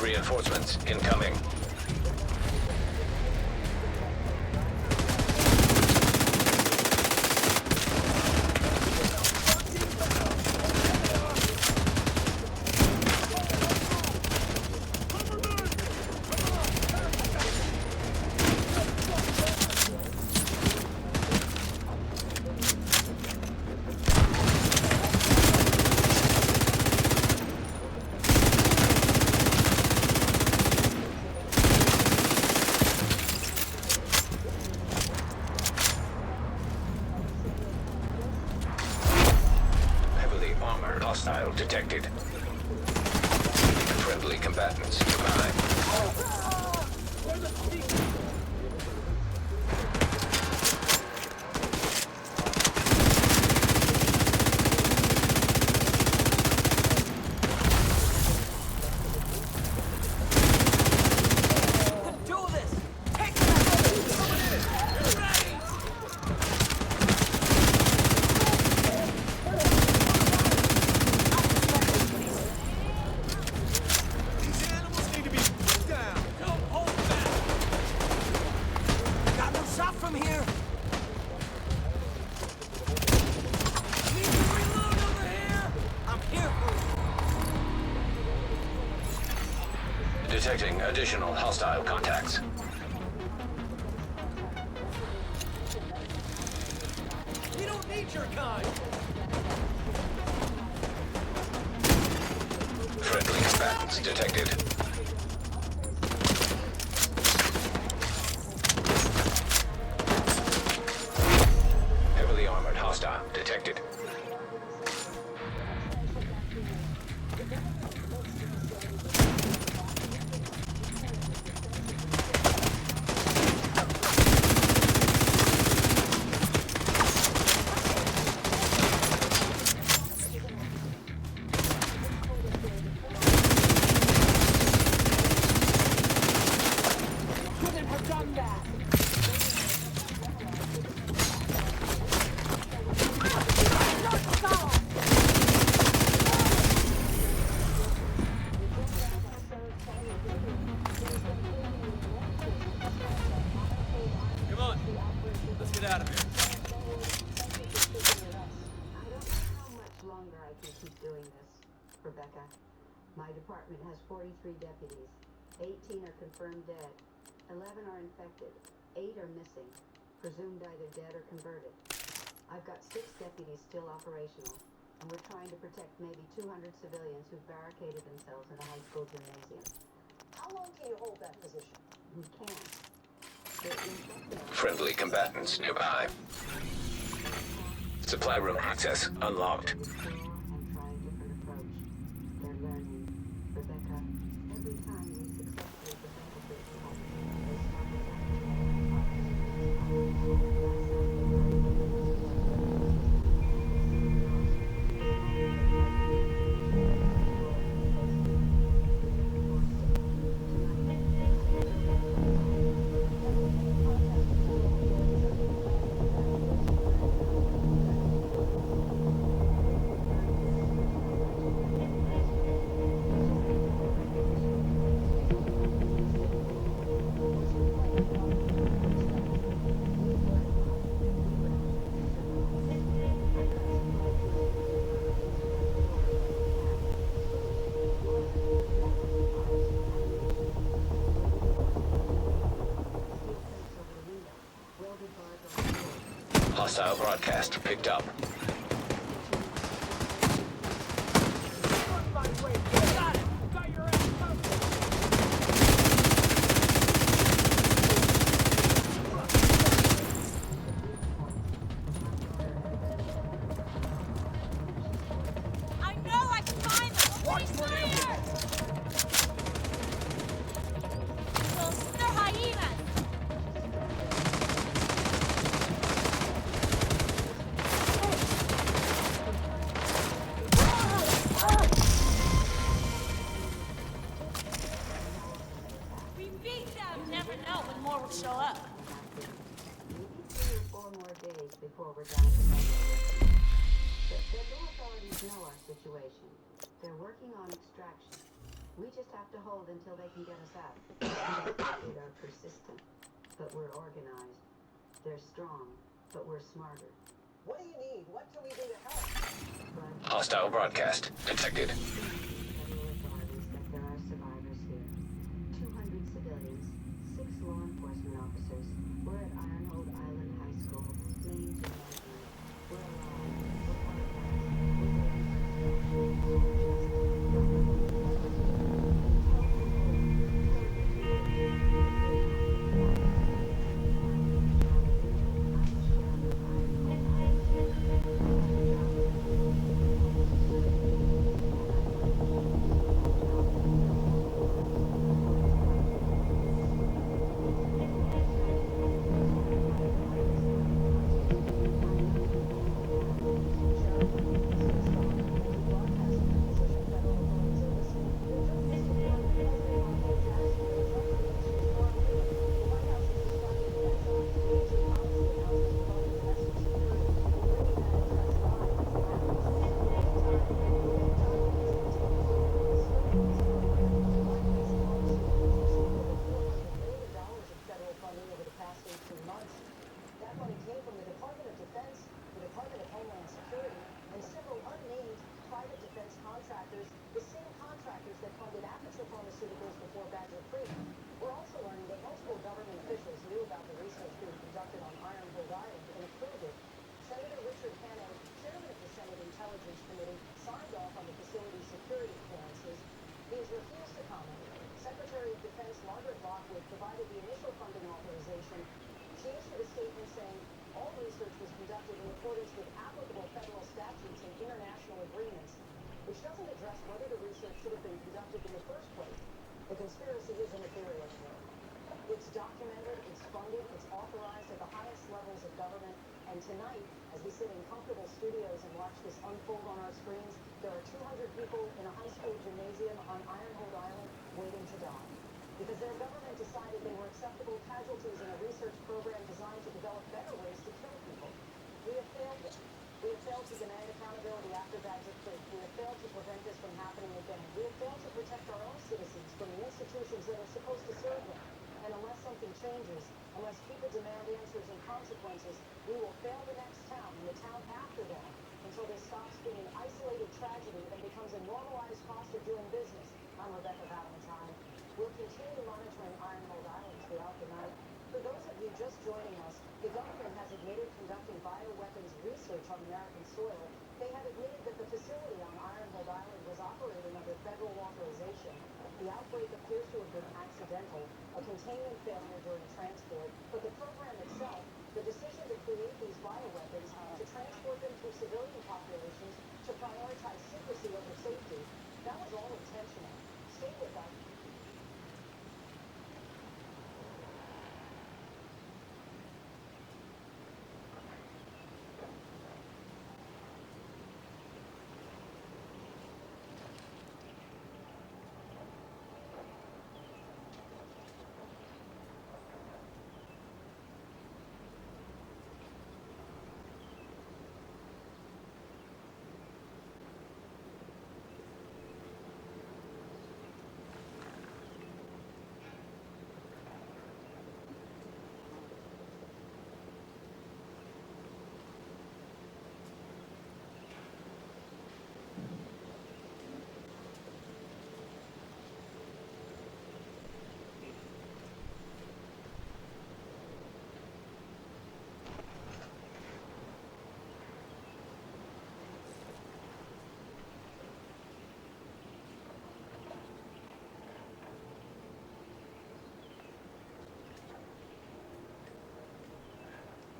Reinforcements incoming. Hostile detected. Friendly combatants nearby. from here? Need to reload over here? I'm here for you. Detecting additional hostile contacts. We don't need your kind. Friendly combatants detected. Heavily armored hostile detected. Come on. Let's get out of here. How much longer I can keep doing this, Rebecca? My department has 43 deputies. 18 are confirmed dead. 11 are infected. 8 are missing, presumed either dead or converted. I've got 6 deputies still operational, and we're trying to protect maybe 200 civilians who've barricaded themselves in a high school gymnasium. How long can you hold that position? We can't. Friendly combatants nearby. Supply room access unlocked. And try a different approach. They're learning. Rebecca, every time we successfully presented this problem, they Hostile broadcast picked up. I know I can find them! Watch for them! They're hyenas! We beat them! You never know when more will show up. maybe 3 or 4 more days before we're down to measure. The federal authorities know our situation. They're working on extraction. We just have to hold until they can get us out. They are persistent, but we're organized. They're strong, but we're smarter. What do you need? What can we do to help? Hostile broadcast detected. Federal authorities that there are survivors here. 200 civilians, 6 law enforcement officers. We're at Ironhold Island High School, main gymnasium. We're alive. We're organized. provided the initial funding authorization, she issued a statement saying all research was conducted in accordance with applicable federal statutes and international agreements, which doesn't address whether the research should have been conducted in the first place. The conspiracy is immaterial here. It's documented, it's funded, it's authorized at the highest levels of government, and tonight, as we sit in comfortable studios and watch this unfold on our screens, there are 200 people in a high school gymnasium on Ironhold Island waiting to die. Because their government decided they were acceptable casualties in a research program designed to develop better ways to kill people. We have failed them. We have failed to demand accountability after bags of proof. We have failed to prevent this from happening again. We have failed to protect our own citizens from the institutions that are supposed to serve them. And unless something changes, unless people demand answers and consequences, we will fail the next town and the town after that until this stops being an isolated tragedy and becomes a normalized cost of doing business. I'm Rebecca Valentine. We'll continue monitoring Ironhold Island throughout the night. For those of you just joining us, the government has admitted conducting bioweapons research on American soil. They have admitted that the facility on Ironhold Island was operating under federal authorization. The outbreak appears to have been accidental, a containment failure during transport, but the program itself, the decision to create these bioweapons, to transport them through civilian populations, to prioritize secrecy over safety, that was all intentional. Stay with us.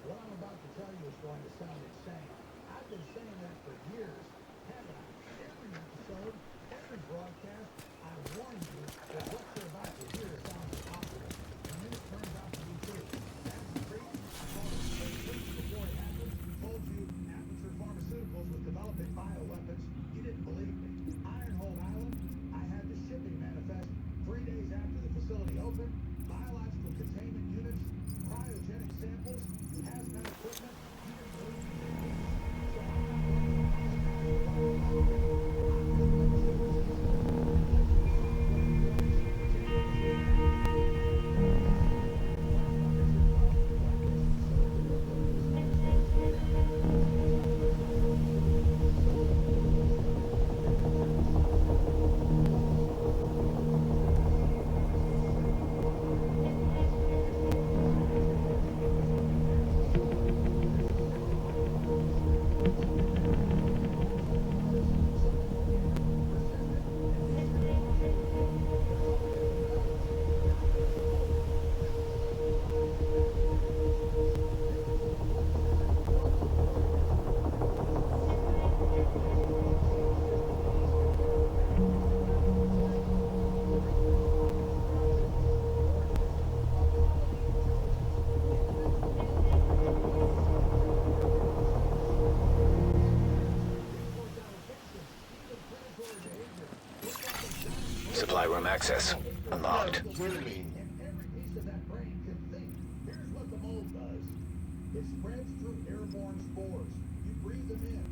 What I'm about to tell you is going to sound insane. I've been saying that for years, haven't I? Every episode, every broadcast, I warn you that what you're about to hear sounds impossible. And then it turns out to be true. That's crazy. I called it crazy before it happened. Told you Aperture Pharmaceuticals was developing bioweapons. You didn't believe me. Ironhold Island, I had the shipping manifest 3 days after the facility opened. Biological containment units, cryogenic samples, hazmat equipment. You didn't believe me. So I'm not going to apologize for what I'm about to do. I'm just going to show you Supply room access. Unlocked. And every piece of that brain can think. Here's what the mold does. It spreads through airborne spores. You breathe them in.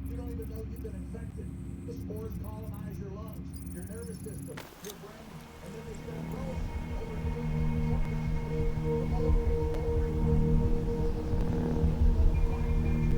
You don't even know you've been infected. The spores colonize your lungs, your nervous system, your brain, and then they spread growth over days, sometimes weeks. The mold takes every part of you.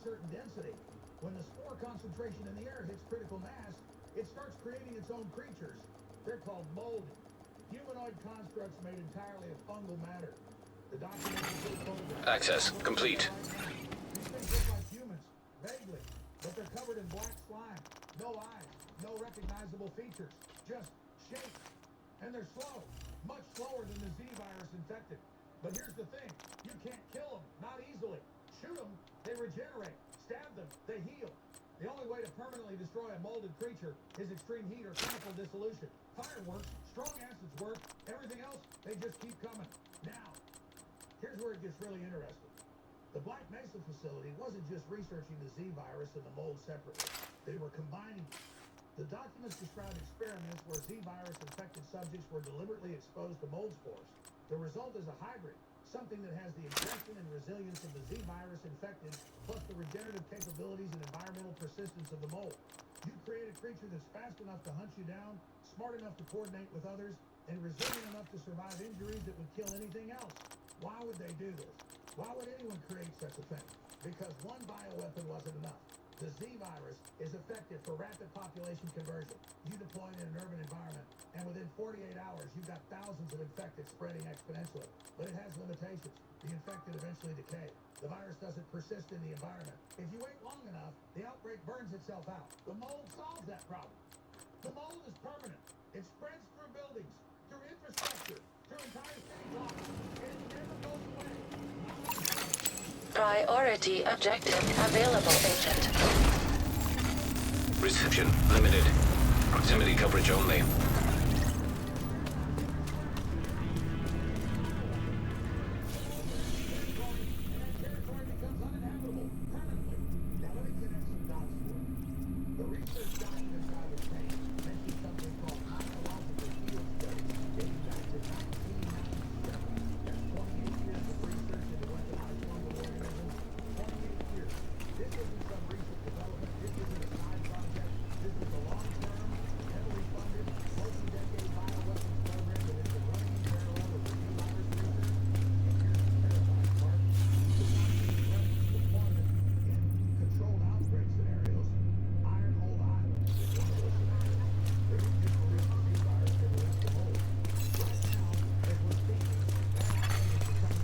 certain density, when the spore concentration in the air hits critical mass, it starts creating its own creatures. They're called moldy. Humanoid constructs made entirely of fungal matter. The document Access complete. These things look like humans, vaguely, but they're covered in black slime. No eyes, no recognizable features, just shapes. And they're slow, much slower than the Z virus infected. But here's the thing, you can't kill them, not easily. Shoot them, they regenerate. Stab them, they heal. The only way to permanently destroy a molded creature is extreme heat or chemical dissolution. Fire works, strong acids work, everything else, they just keep coming. Now, here's where it gets really interesting. The Black Mesa facility wasn't just researching the Z virus and the mold separately. They were combining them. The documents describe experiments where Z virus infected subjects were deliberately exposed to mold spores. The result is a hybrid, something that has the infection and resilience of the Z virus infected, plus the regenerative capabilities and environmental persistence of the mold. You create a creature that's fast enough to hunt you down, smart enough to coordinate with others, and resilient enough to survive injuries that would kill anything else. Why would they do this? Why would anyone create such a thing? Because one bioweapon wasn't enough. The Z virus is effective for rapid population conversion. You deploy it in an urban environment, and within 48 hours, you've got thousands of infected spreading exponentially. But it has limitations. The infected eventually decay. The virus doesn't persist in the environment. If you wait long enough, the outbreak burns itself out. The mold solves that problem. The mold is permanent. It spreads through buildings, through infrastructure, through entire city blocks. It never goes away. Priority objective available, Agent. Reception limited. Proximity coverage only.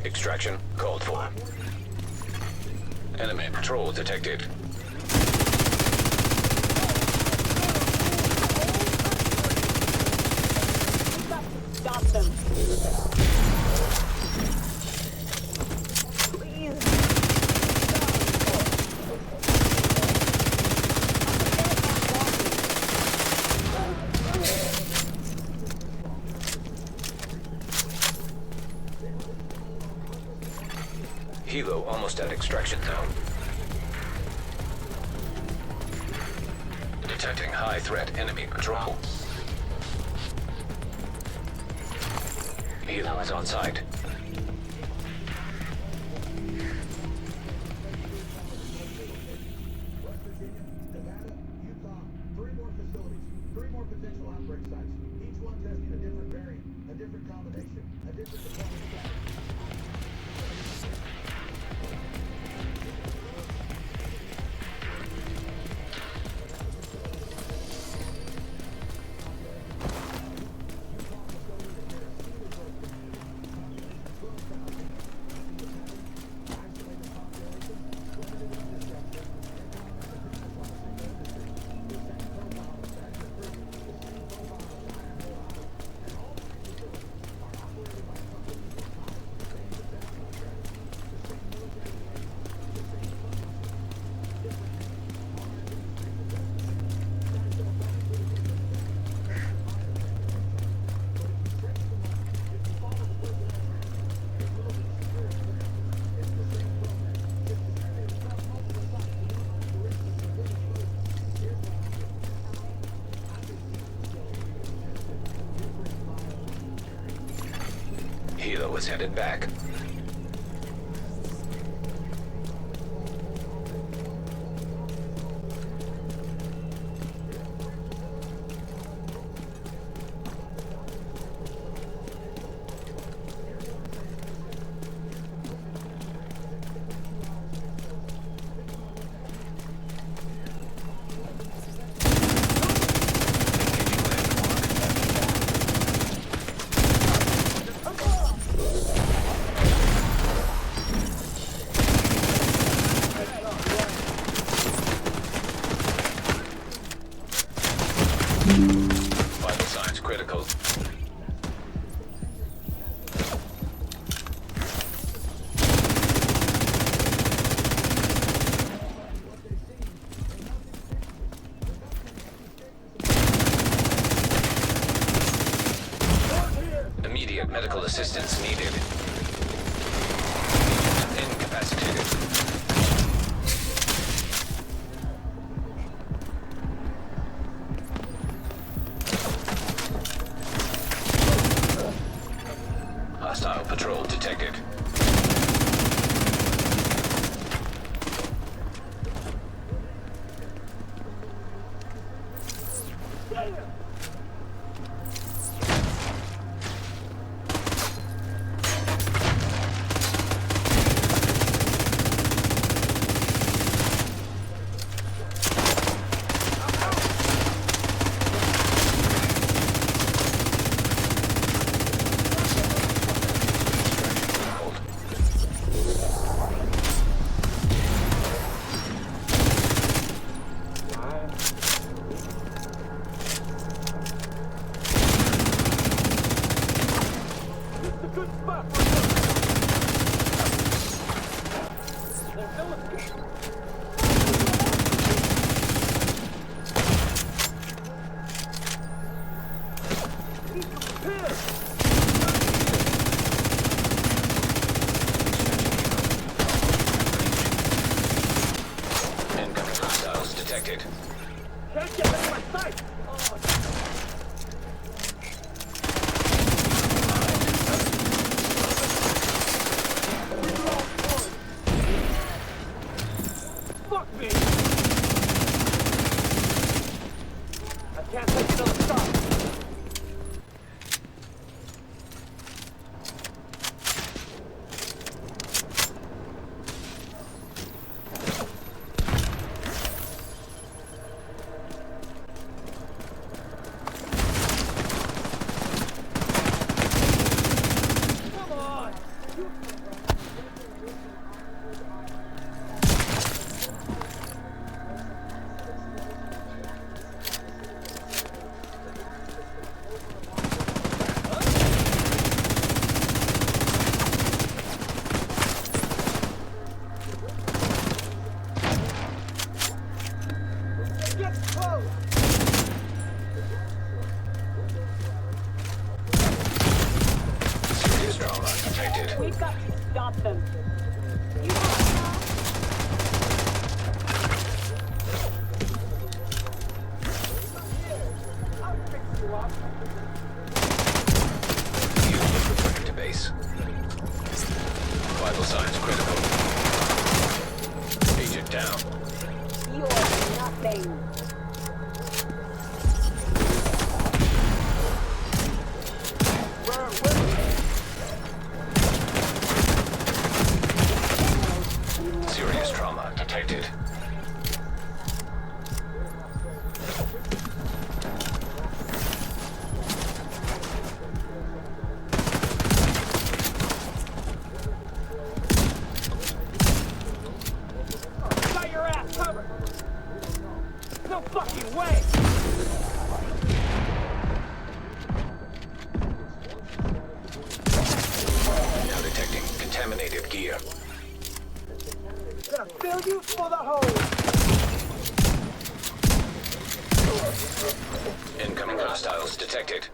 Extraction called for. Enemy patrol detected. Stop them. Please. Helo almost at extraction zone. Detecting high threat enemy patrol. Helo is on site. Helo is headed back. Vital signs critical. Immediate medical assistance needed. Incapacitated. Hostile patrol detected. Incoming hostiles detected. Can't get out of my sight! Fuck me! I can't take another shot! Serious trauma detected. We've got to stop them. Unit returning to base. Vital signs critical. Agent down. You're nothing. Serious trauma detected. Got your ass covered! No fucking way! Now detecting contaminated gear. Gonna fill you full of holes! Incoming hostiles detected.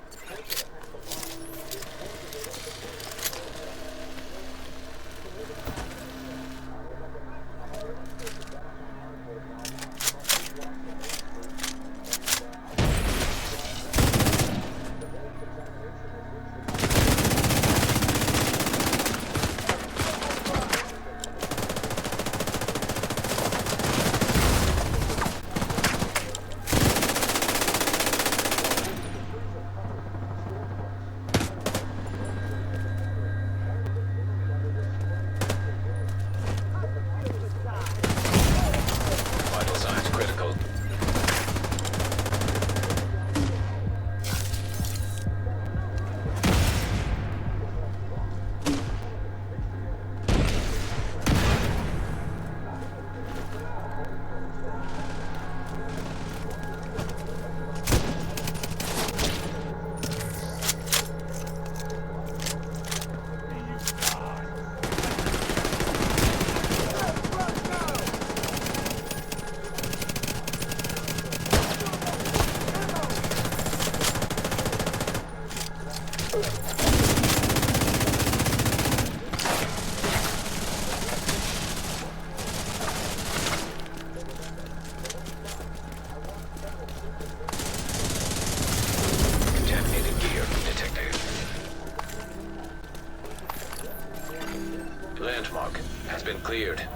cleared.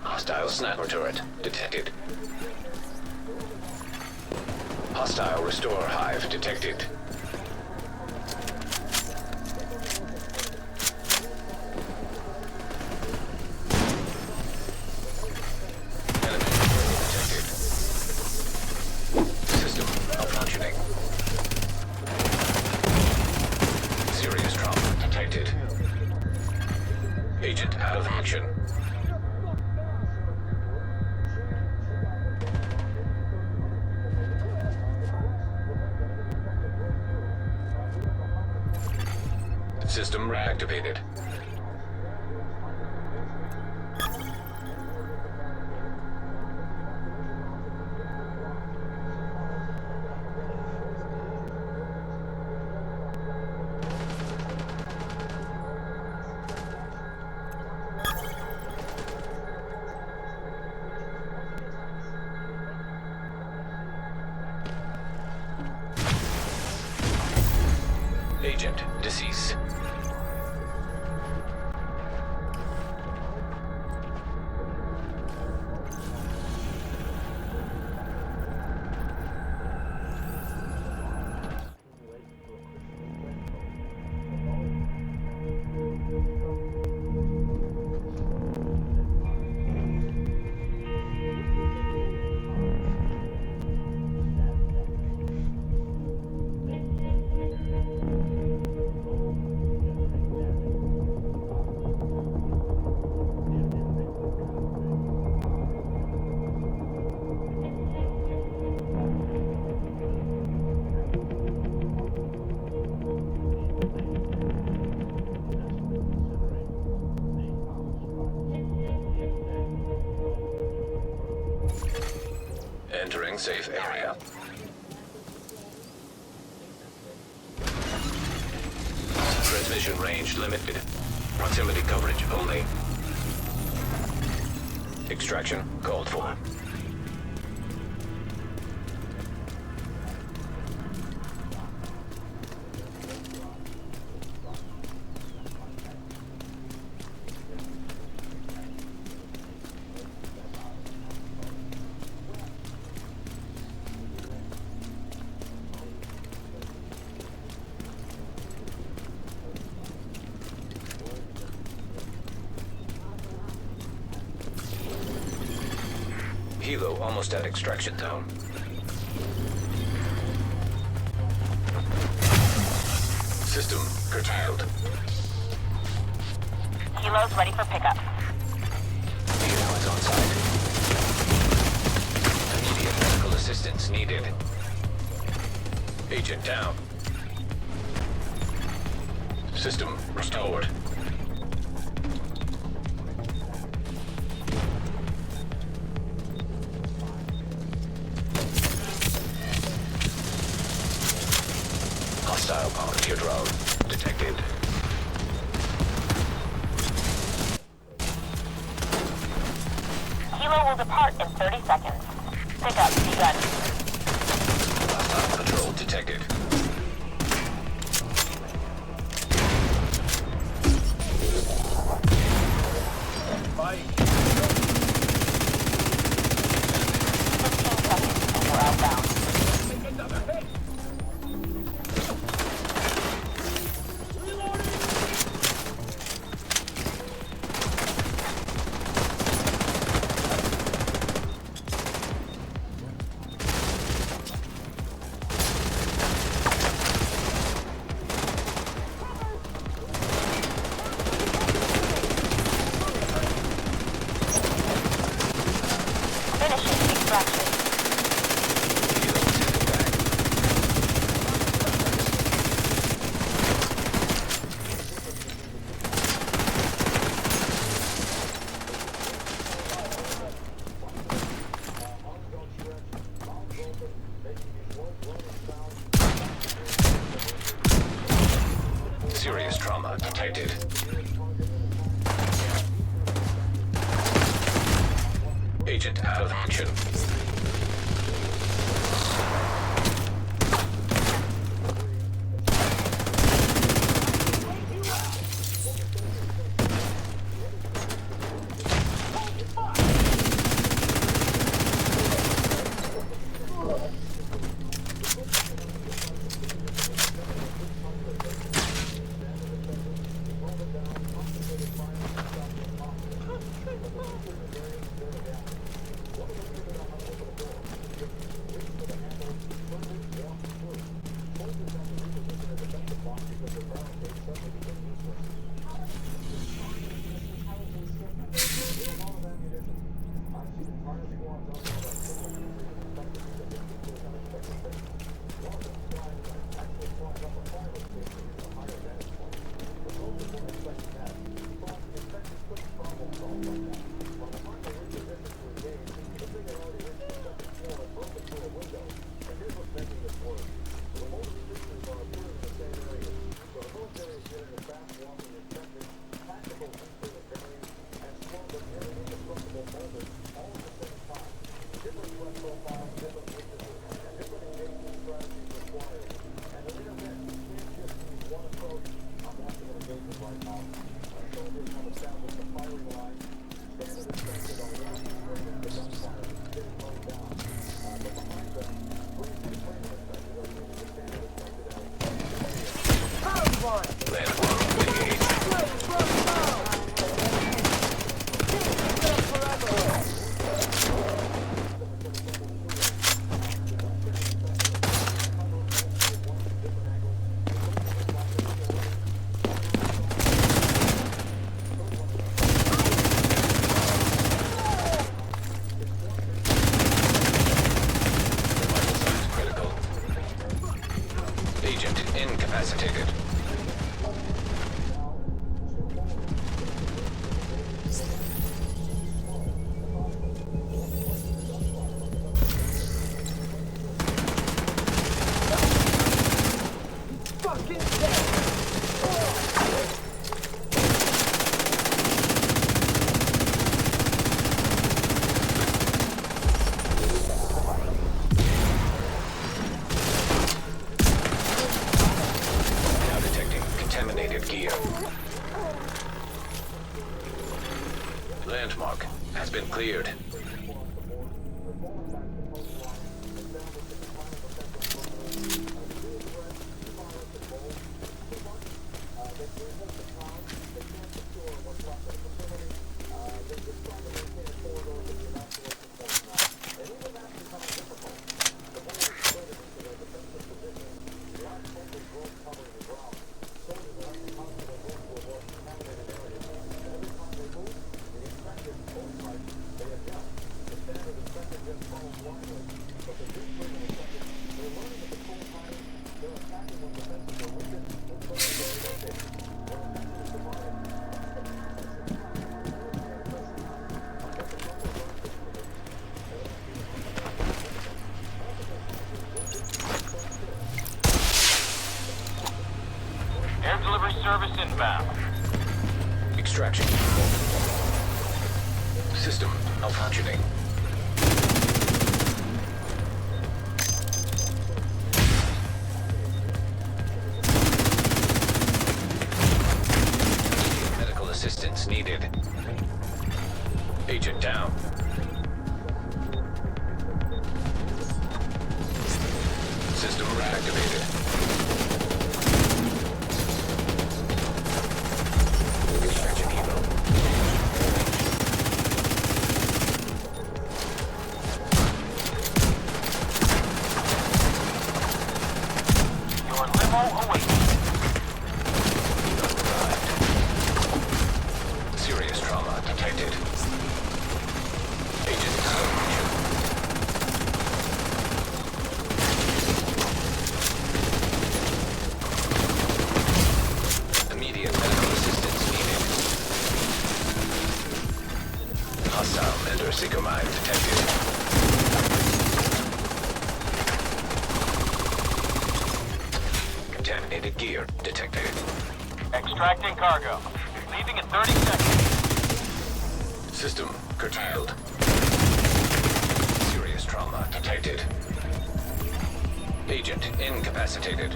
Hostile sniper turret detected. Hostile restore hive detected. Enemy detected. System malfunctioning. Serious trauma detected. Agent out of action. System reactivated. Agent deceased. Entering safe area. Transmission range limited. Proximity coverage only. Extraction called for. Helo almost at extraction zone. System curtailed. Helo's ready for pickup. Helo is on site. Immediate medical assistance needed. Agent down. System restored. Hostile volunteer drone detected. Helo will depart in 30 seconds. Pickup begun. Hostile patrol detected. Bye. 15 seconds and we're outbound. detected. Agent out of action. Incapacitated. Fucking dead! Gear. Landmark has been cleared. Air delivery service inbound. Extraction. System malfunctioning. Medical assistance needed. Agent down. System reactivated. Extraction eval. Your limo awaits. Serious trauma detected. Agent out of mission. Immediate medical assistance needed. Hostile Ender-Seeker mine detected. Contaminated gear detected. Extraction Extracting cargo. Leaving in 30 seconds. System curtailed. Serious trauma detected. Agent incapacitated.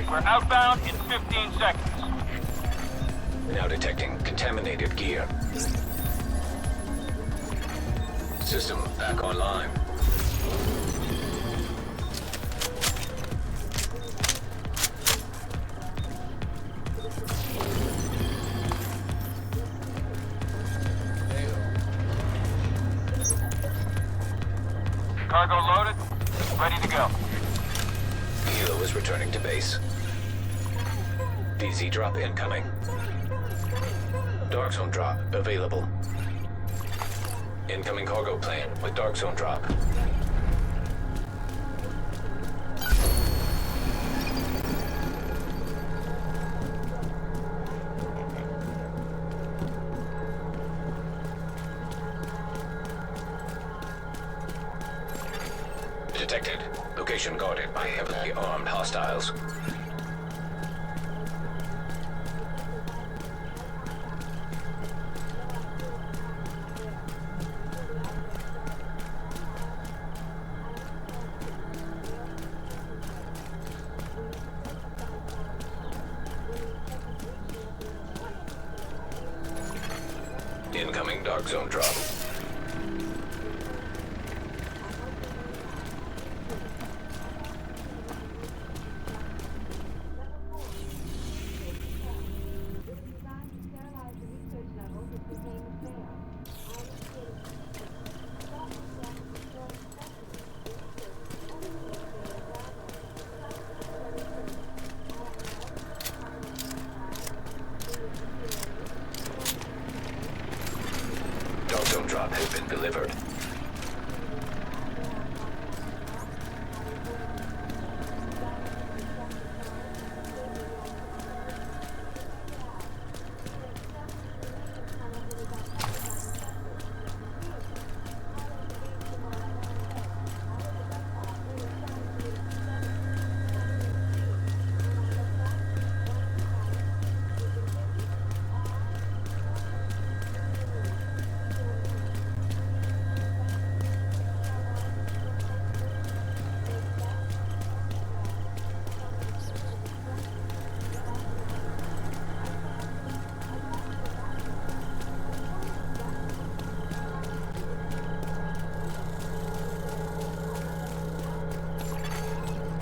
We're outbound in 15 seconds. Now detecting contaminated gear. System back online. Cargo loaded. Ready to go. Helo is returning to base. DZ drop incoming. Dark zone drop available. Incoming cargo plane with dark zone drop. Detected. Location guarded by heavily armed hostiles. Incoming dark zone drop. Dark zone drop has been delivered.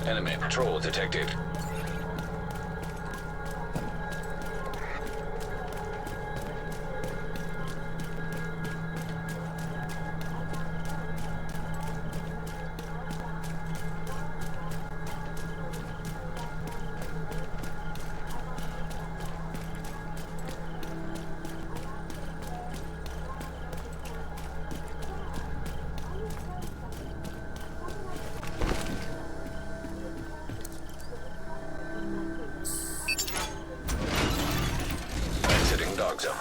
Enemy patrol detected. Exiting dark zone.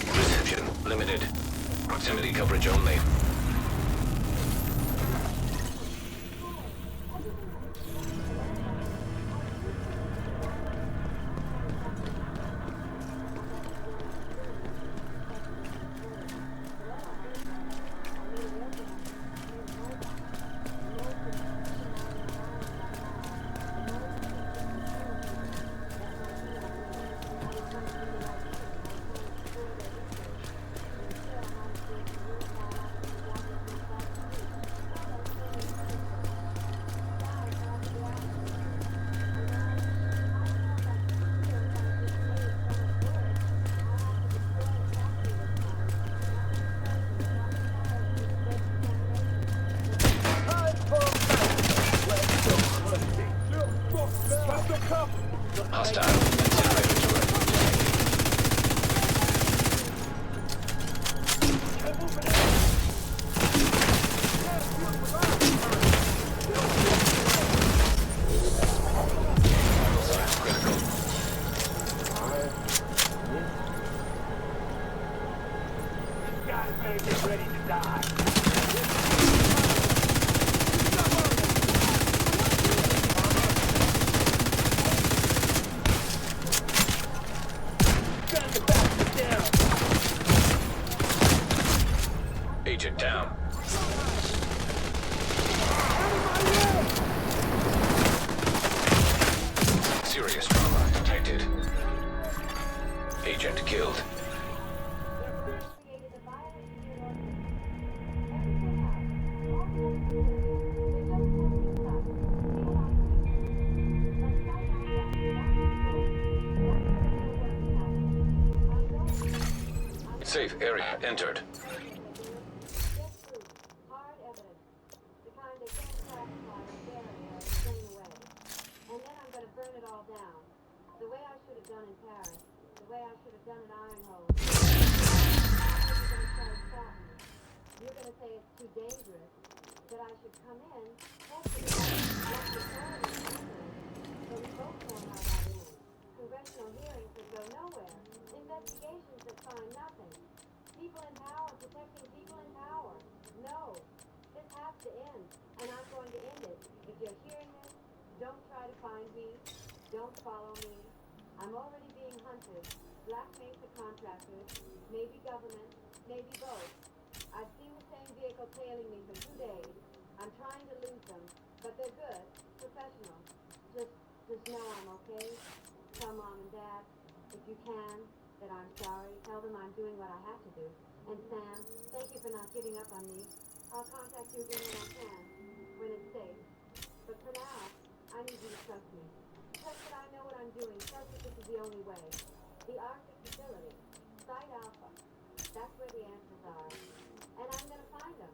Reception limited. Proximity coverage only. better get ready to die. Agent down. Serious trauma detected. Agent killed. Safe area entered. Hard evidence. The kind they can't classify or bury or explain away. And then I'm going to burn it all down. The way I should have done in Paris. The way I should have done in Ironhole. You're going to say it's too dangerous. That I should come in, test it out, let the authorities handle it. But we both know how that ends. Congressional hearings that go nowhere. Investigations that find nothing. People in power protecting people in power. No. This has to end. And I'm going to end it. If you're hearing this, don't try to find me. Don't follow me. I'm already being hunted. Black Mesa contractors, maybe government, maybe both. I've seen the same vehicle tailing me for 2 days. I'm trying to lose them, but they're good, professional. Just know I'm okay. Tell Mom and Dad, if you can, that I'm sorry. Tell them I'm doing what I have to do. And Sam, thank you for not giving up on me. I'll contact you again when I can, when it's safe. But for now, I need you to trust me. Trust that I know what I'm doing. Trust that this is the only way. The Arctic facility, Site Alpha. That's where the answers are. And I'm gonna find them.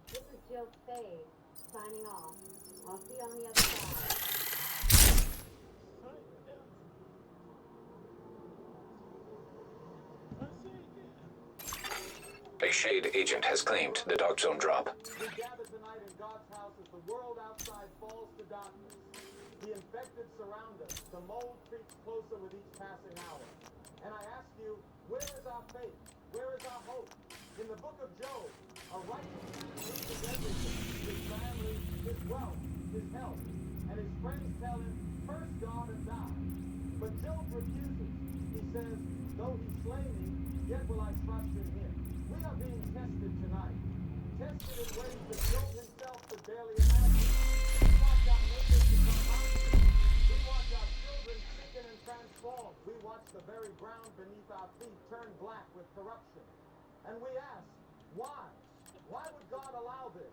This is Jill Spade, signing off. I'll see you on the other side. A Shade agent has claimed the Dark Zone drop. We gather tonight in God's house as the world outside falls to darkness. The infected surround us. The mold creeps closer with each passing hour. And I ask you, where is our faith? Where is our hope? In the book of Job, a righteous man loses everything. His family, his wealth, his health. And his friends tell him, curse God and die. But Job refuses. He says, though he slay me, yet will I trust in him. We are being tested tonight. Tested in ways that Job himself could barely imagine. We watch our neighbors become monsters. We watch our children sicken and transform. We watch the very ground beneath our feet turn black with corruption. And we ask, why? Why would God allow this?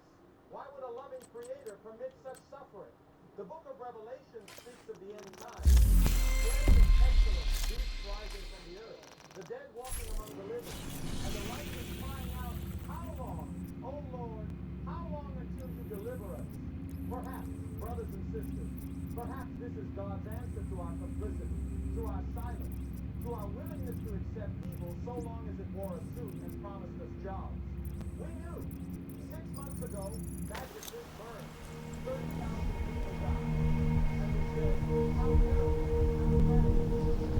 Why would a loving creator permit such suffering? The book of Revelation speaks of the end times. Flames of pestilence, beasts rising from the earth, the dead walking among the living, and the righteous crying out, how long, O Lord, how long until you deliver us? Perhaps, brothers and sisters, perhaps this is God's answer to our complicity, to our silence, to our willingness to accept evil so long as it wore a suit and promised us jobs. We knew. 6 months ago, mattresses burned. 30,000 people died. And we said, how terrible, how terrible.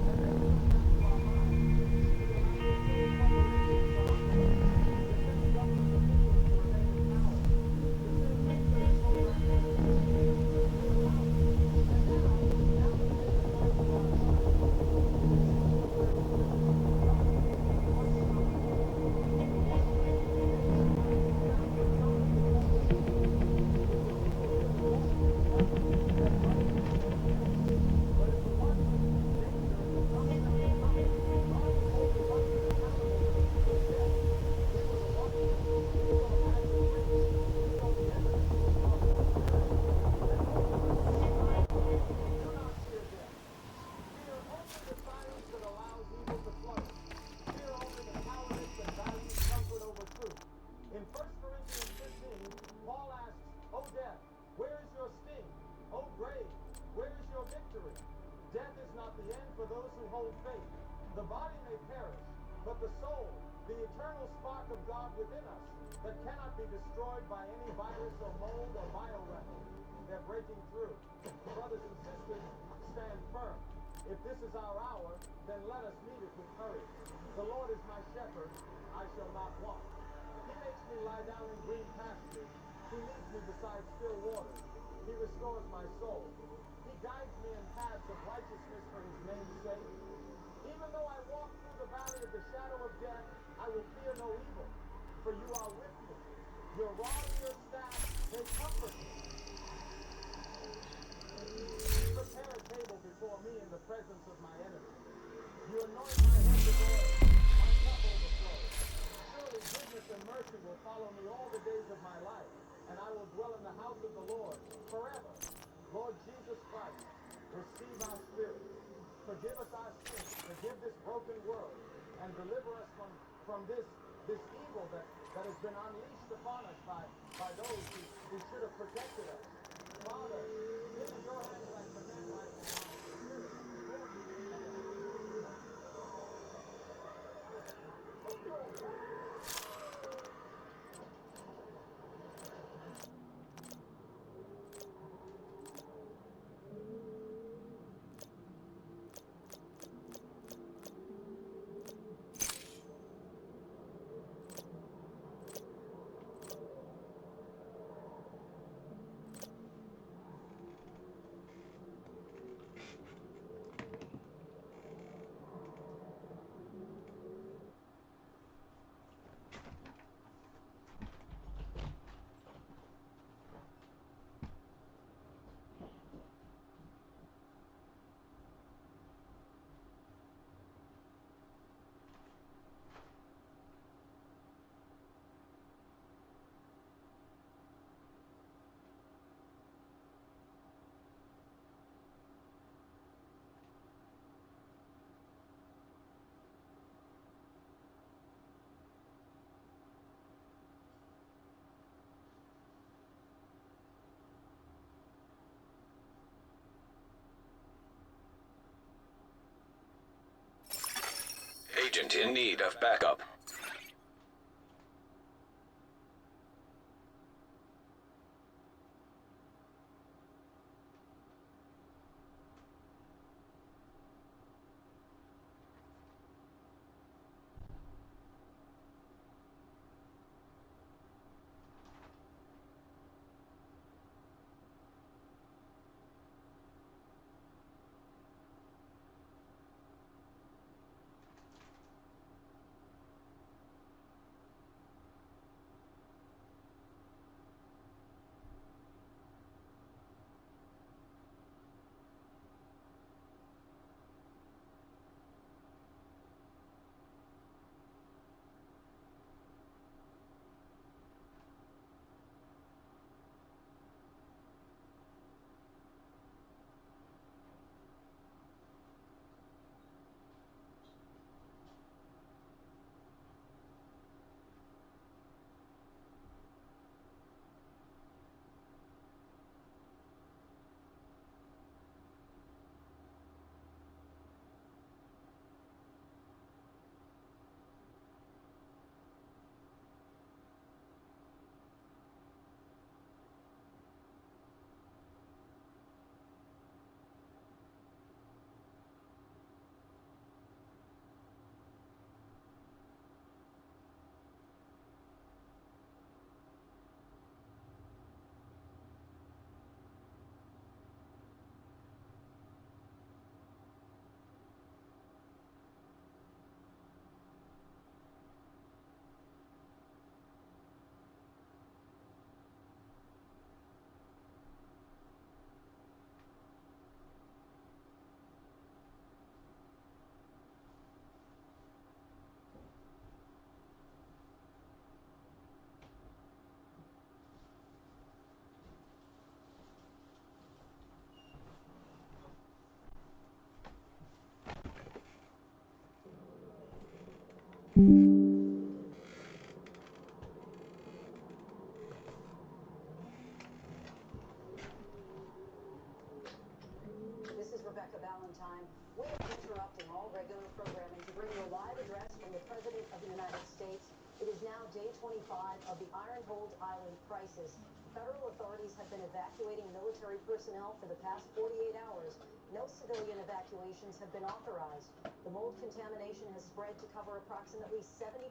And then it comes back to our minds. To the amount of state corporations to operate. The same government officials to remain in power. The same research programs to continue. We allowed it. And now we take it back to our minds. We see the very system of government working on the In 1 Corinthians 15, Paul asks, O death, where is your sting? O grave, where is your victory? Death is not the end for those who hold faith. The body may perish, but the soul, the eternal spark of God within us, that cannot be destroyed by any virus or mold or bioweapon, they're breaking through. Brothers and sisters, stand firm. If this is our hour, then let us meet it with courage. The Lord is my shepherd, I shall not want. me lie down in green pastures. He leads me beside still waters. He restores my soul. He guides me in paths of righteousness for his name's sake. Even though I walk through the valley of the shadow of death, I will fear no evil, for you are with me. Your rod and your staff, they comfort me. You prepare a table before me in the presence of my enemies. You anoint my head with oil. My cup overflows. Surely goodness and mercy will follow me all the days of my life, and I will dwell in the house of the Lord forever. Lord Jesus Christ, receive our spirit. Forgive us our sins. Forgive this broken world, and deliver us from this evil that has been unleashed upon us by those who should have protected us. Father, into your hands I commend my spirit. Lord, Agent in need of backup. This is Rebecca Valentine. We are interrupting all regular programming to bring you a live address from the President of the United States. It is now day 25 of the Iron Hold Island crisis. Federal authorities have been evacuating military personnel for the past 48 hours. No civilian evacuations have been authorized. The mold contamination has spread to cover approximately 70%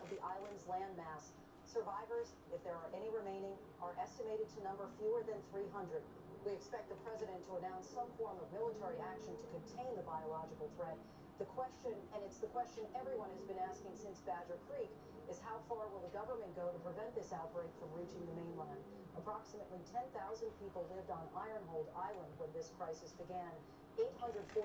of the island's landmass. Survivors, if there are any remaining, are estimated to number fewer than 300. We expect the president to announce some form of military action to contain the biological threat. The question, and it's the question everyone has been asking since Badger Creek, is how far will the government go to prevent this outbreak from reaching the mainland? Approximately 10,000 people lived on Ironhold Island when this crisis began. 847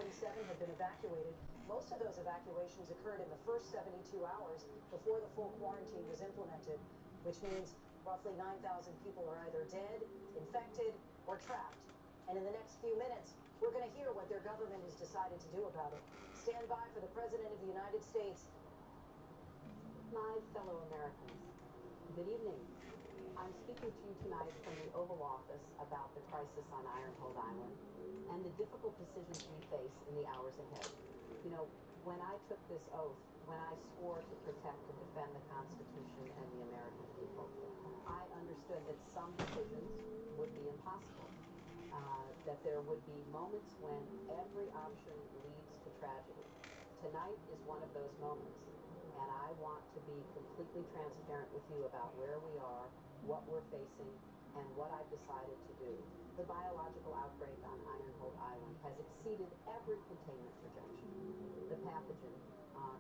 have been evacuated. Most of those evacuations occurred in the first 72 hours before the full quarantine was implemented, which means roughly 9,000 people are either dead, infected, or trapped. And in the next few minutes, we're going to hear what their government has decided to do about it. Stand by for the President of the United States. My fellow Americans, good evening. I'm speaking to you tonight from the Oval Office about the crisis on Ironhold Island and the difficult decisions we face in the hours ahead. You know, when I took this oath, when I swore to protect and defend the Constitution and the American people, I understood that some decisions would be impossible, that there would be moments when every option leads to tragedy. Tonight is one of those moments, and I want to be completely transparent with you about where we are, what we're facing, and what I've decided to do. The biological outbreak on Ironhold Island has exceeded every containment projection. The pathogen,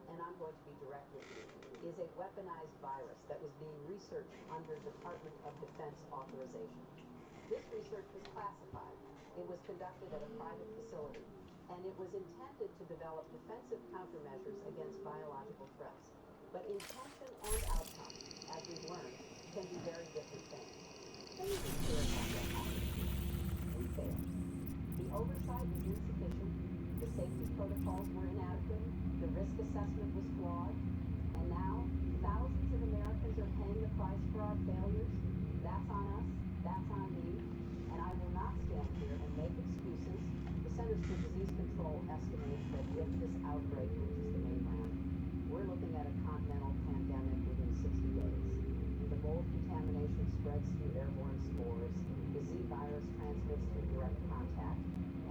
and I'm going to be direct with you, is a weaponized virus that was being researched under Department of Defense authorization. This research was classified. It was conducted at a private facility, and it was intended to develop defensive countermeasures against biological threats. But intention and outcome, as we've learned, can be very different things. Let me be clear about what happened. We failed. The oversight was insufficient, the safety protocols were inadequate, the risk assessment was flawed, and now thousands of Americans are paying the price for our failures. That's on us, that's on me, and I will not stand here and make excuses. The Centers for Disease Control estimates that if this outbreak reaches the mainland, we're looking at a continental pandemic within 60 days. The mold contamination spreads through airborne spores, the Z virus transmits through direct contact,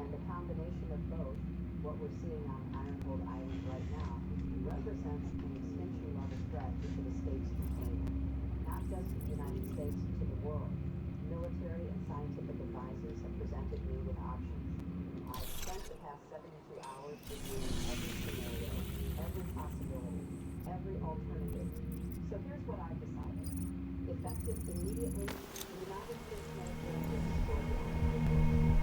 and the combination of both, what we're seeing on Ironhold Island right now, represents an extinction-level threat if it escapes containment, not just to the United States, to the world. Military and scientific advisors have presented me with options. I've spent the past 72 hours reviewing every scenario, every possibility, every alternative. So here's what I've decided. Effective immediately, the United States military will destroy the island.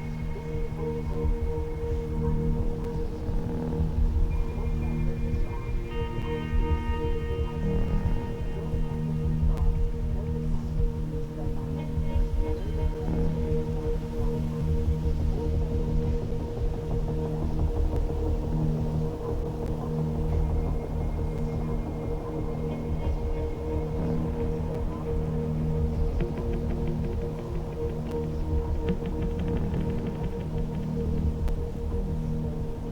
This is the only way to protect Ironhold Island. Once that bridge is gone, the island will be completely isolated. No pathogen cross, no contamination will spread by land. And in the defense will start to slow down. Full federal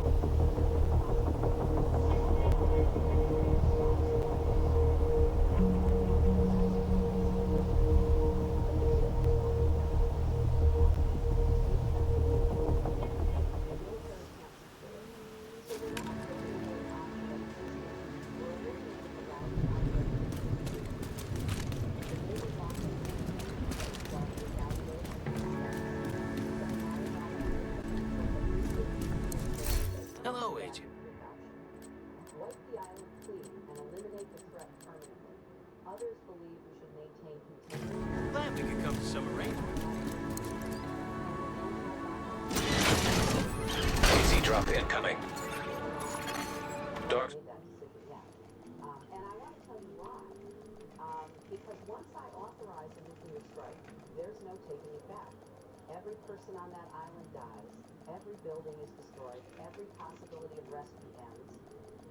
testing will be effective. Hello, Agent. Wipe the island clean and eliminate the threat permanently. Others believe we should maintain containment. Glad we could come to some arrangement. Easy drop incoming. Doors. Made that decision yet. And I want to tell you why. Because once I authorize a nuclear strike, there's no taking it back. Every person on that island dies. Every building is destroyed. Every possibility of rescue ends.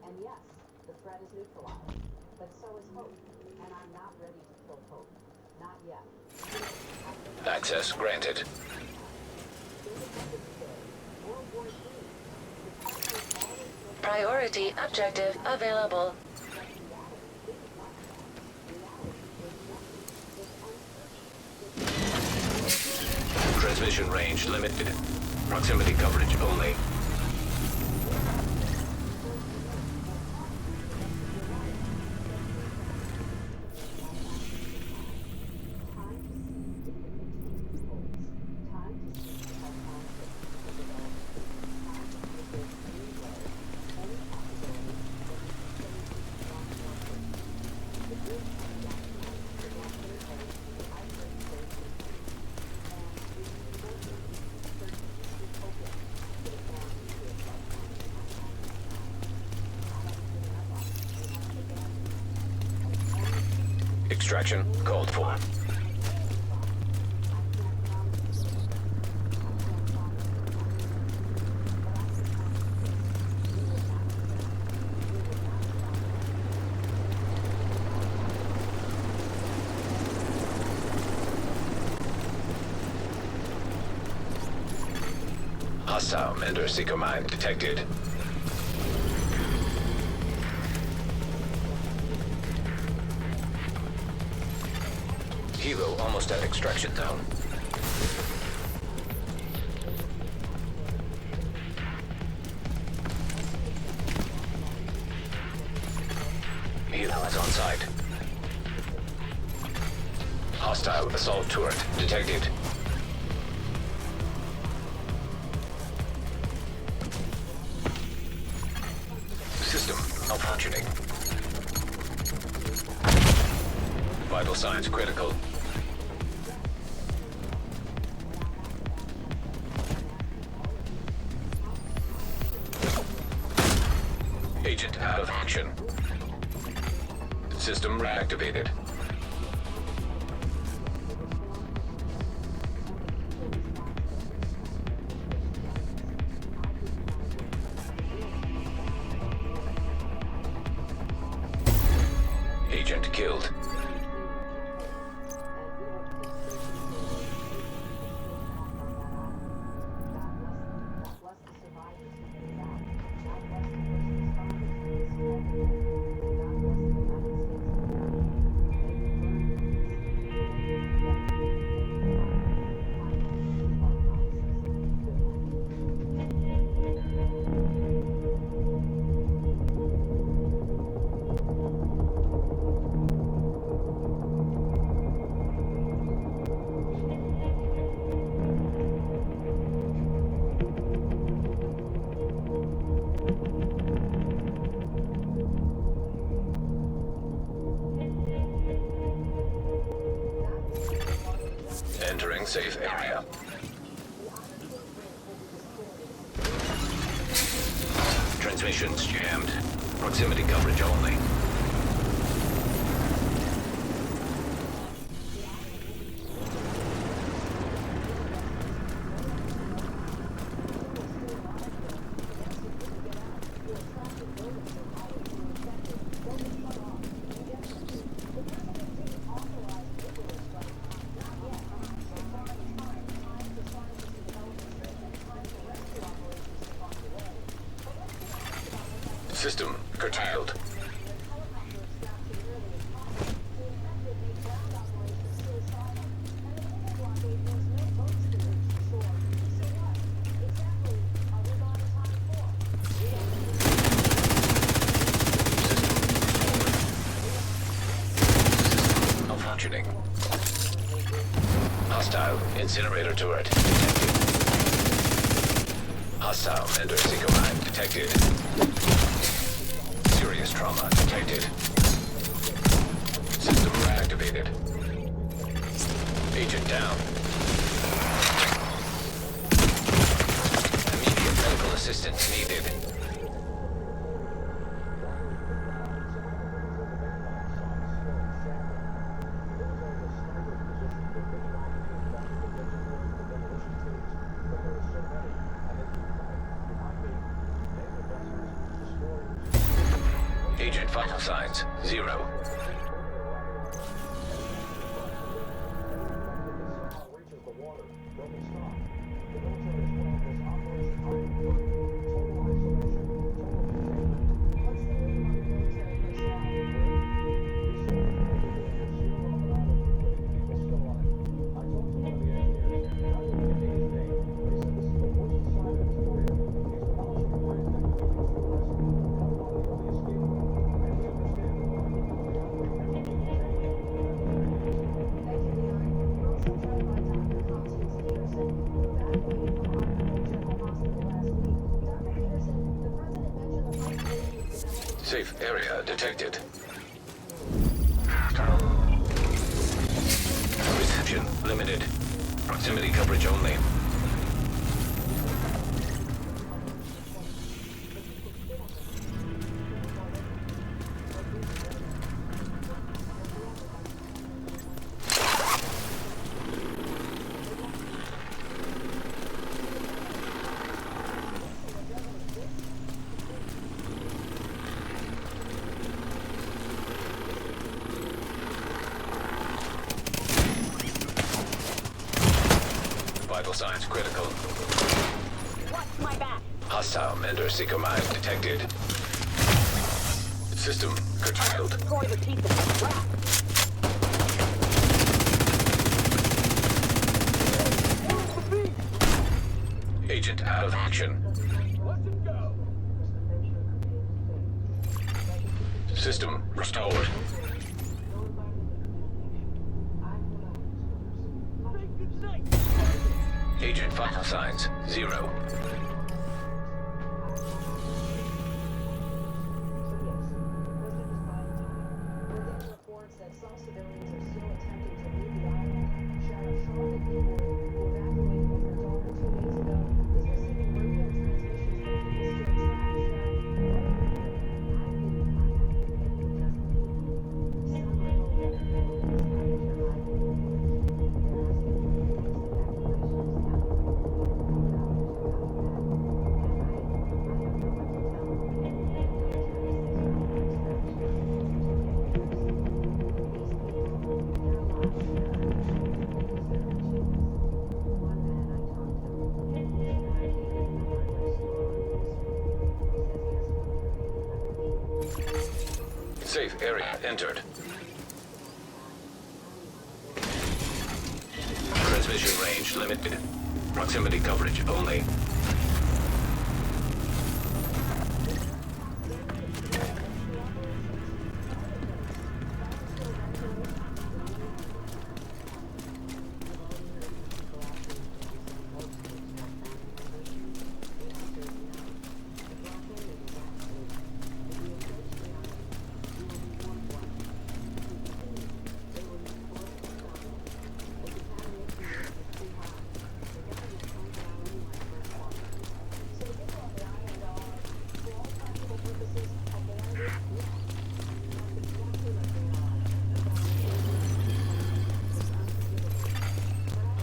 And yes, the threat is neutralized. But so is hope. And I'm not ready to kill hope. Not yet. Access granted. World War III. Priority objective available. Transmission range limited. Proximity coverage only. Extraction called for. Hostile Mender Seeker mine detected. Helo almost at extraction zone. Helo is on site. Hostile assault turret detected. System malfunctioning. Vital signs critical. Agent out of action. System reactivated. Agent killed. Entering safe area. Transmissions jammed. Proximity coverage only. System curtailed. System malfunctioning. Hostile incinerator turret detected. Hostile Mender Seeker mine detected. Serious trauma detected. System reactivated. Agent down. Immediate medical assistance needed. Agent vital signs 0. Safe area detected. Reception limited. Proximity coverage only. Vital signs critical. Watch my back. Hostile Mender Seeker mine detected. System curtailed. Destroy the piece of crap. Agent out of action. System restored. Agent vital signs 0. Reports that some civilians are still attempting to leave the island. Charlotte Gable, who evacuated with her daughter 2 days ago, is receiving radio transmissions from people still Safe area entered. Transmission range limited. Proximity coverage only.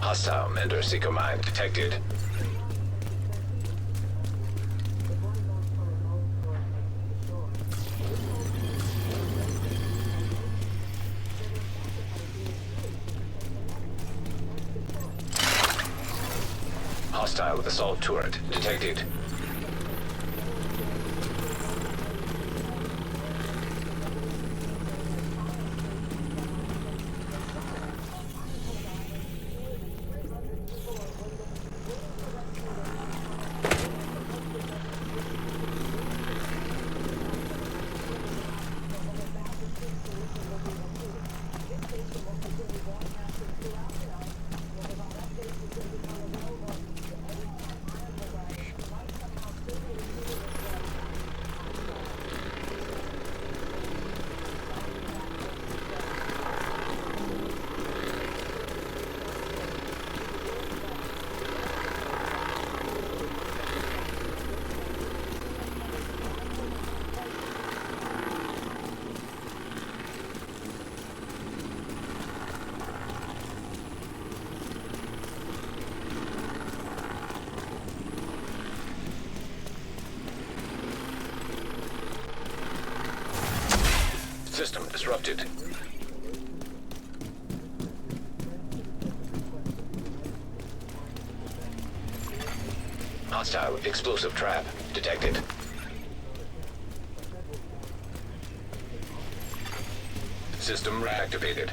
Hostile Mender Seeker mine detected. Hostile assault turret detected. System disrupted. Hostile explosive trap detected. System reactivated.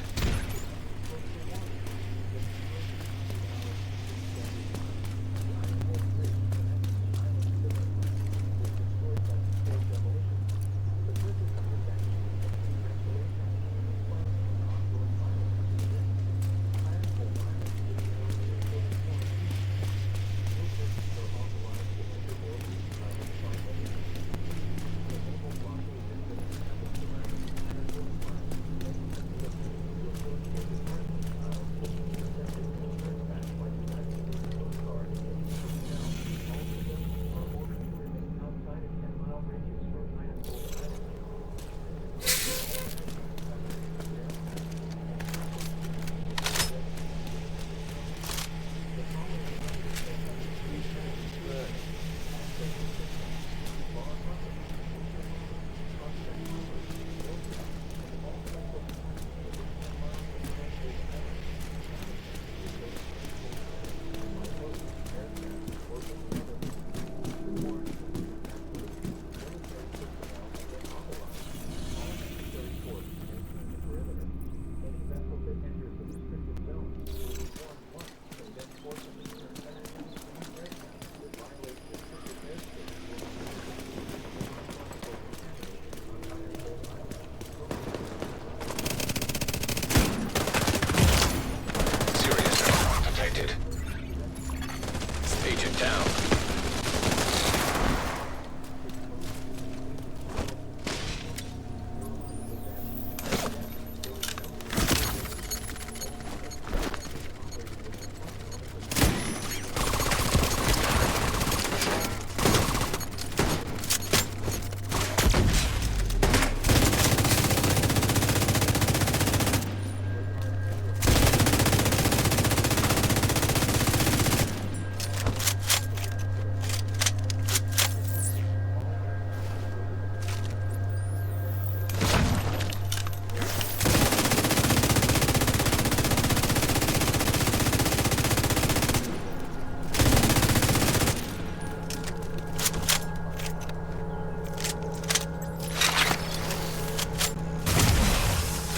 down.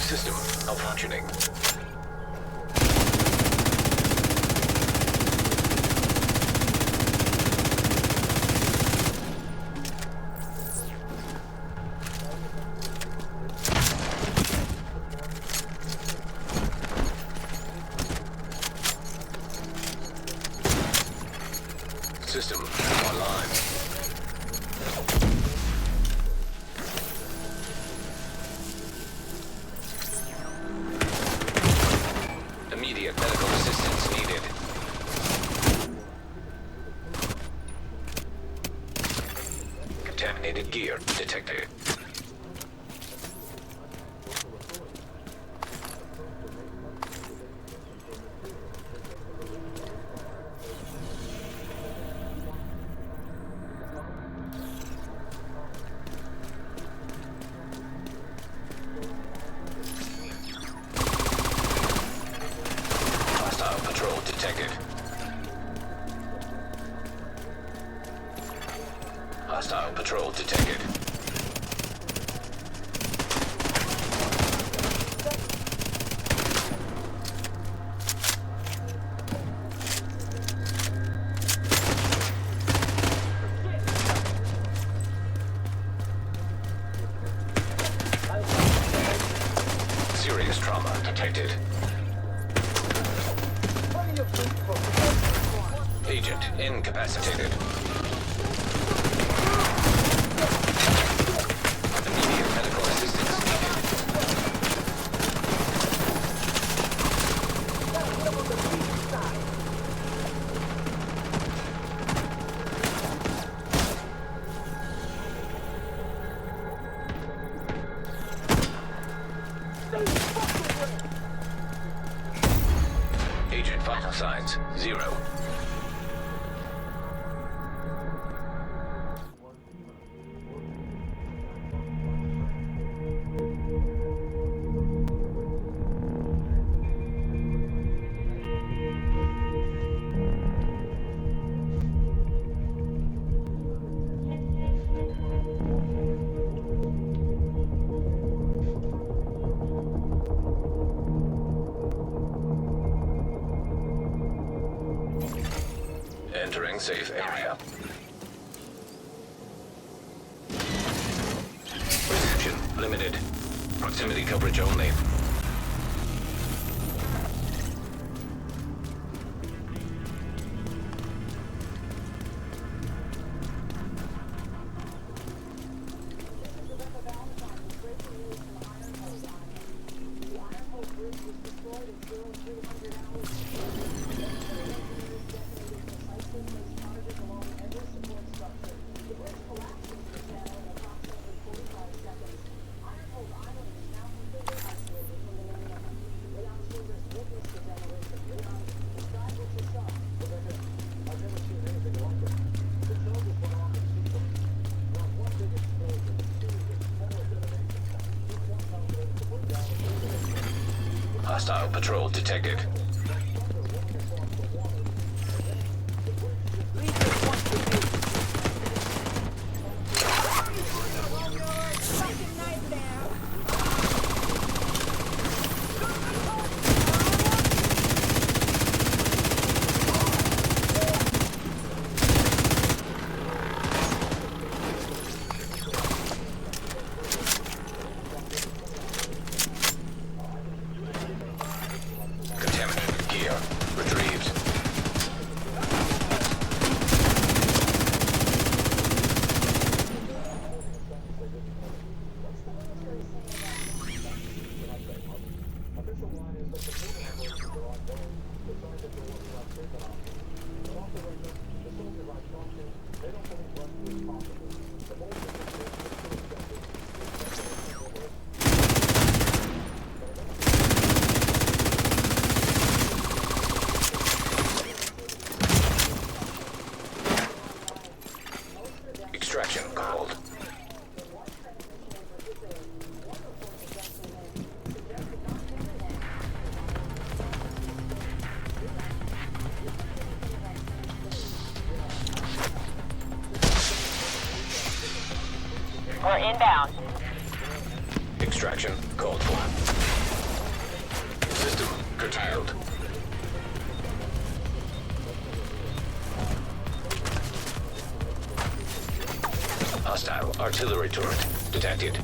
System malfunctioning. System online. Immediate medical assistance needed. Contaminated gear detected. Hostile patrol detected. Hostile patrol detected. Serious trauma detected. Agent incapacitated. Immediate medical assistance needed. Agent vital signs 0. Entering safe area. Reception limited. Proximity coverage only. Hostile patrol detected. Extraction called. We're inbound. Extraction called for. System curtailed. Hostile artillery turret detected.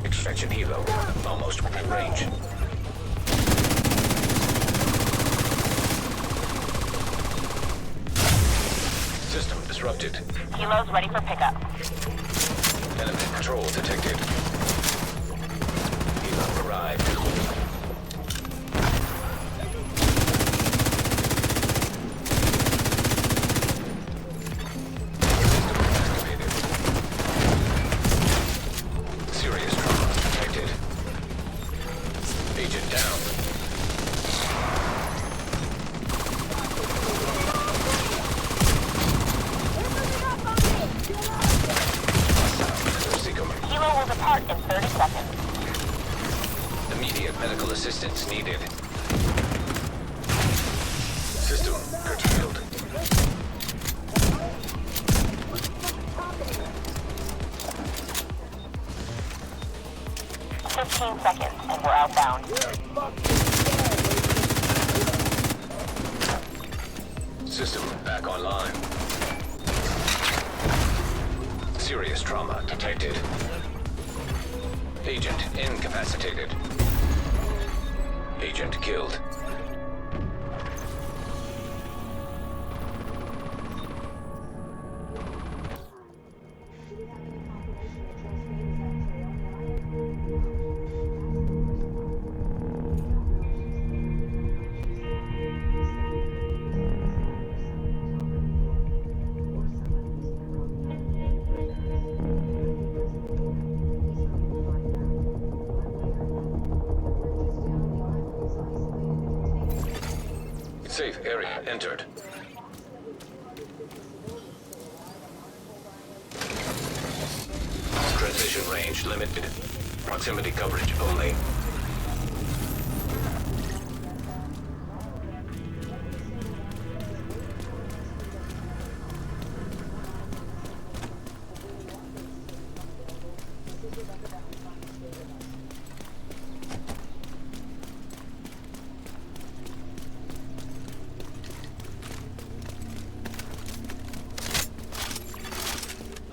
Extraction helo almost within range. System disrupted. Helo's ready for pickup. Enemy patrol detected. Helo arrived. Activated. Serious trauma detected. Agent down. Helo will depart in 30 seconds. Immediate medical assistance needed. System curtailed. Fifteen seconds, and we're outbound. System back online. Serious trauma detected. Agent incapacitated. Agent killed. Safe area entered. Transmission range limited. Proximity coverage only.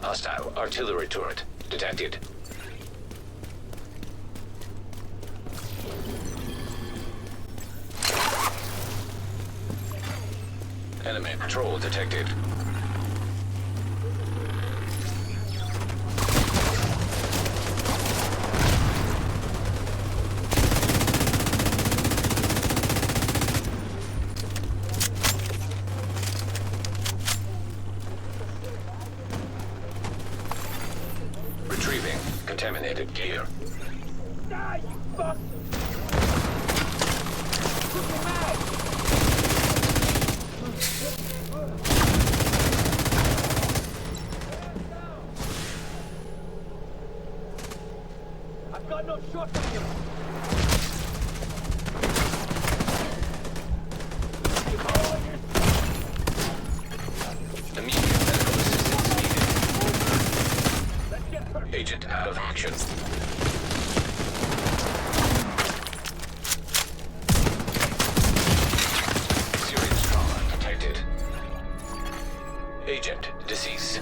Hostile artillery turret detected. Enemy patrol detected. Retrieving contaminated gear. Die, you fuck! I've got no shot on you. Immediate medical assistance needed. Agent out of action. Serious trauma detected. Agent deceased.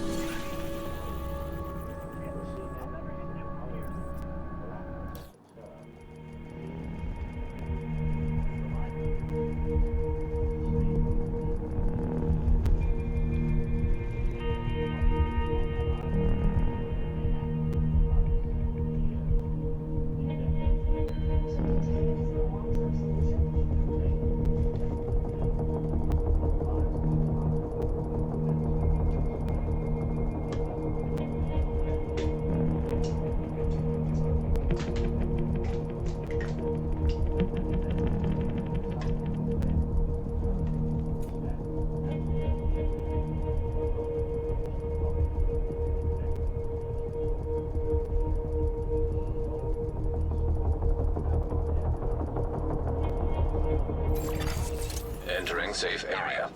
Marking safe area.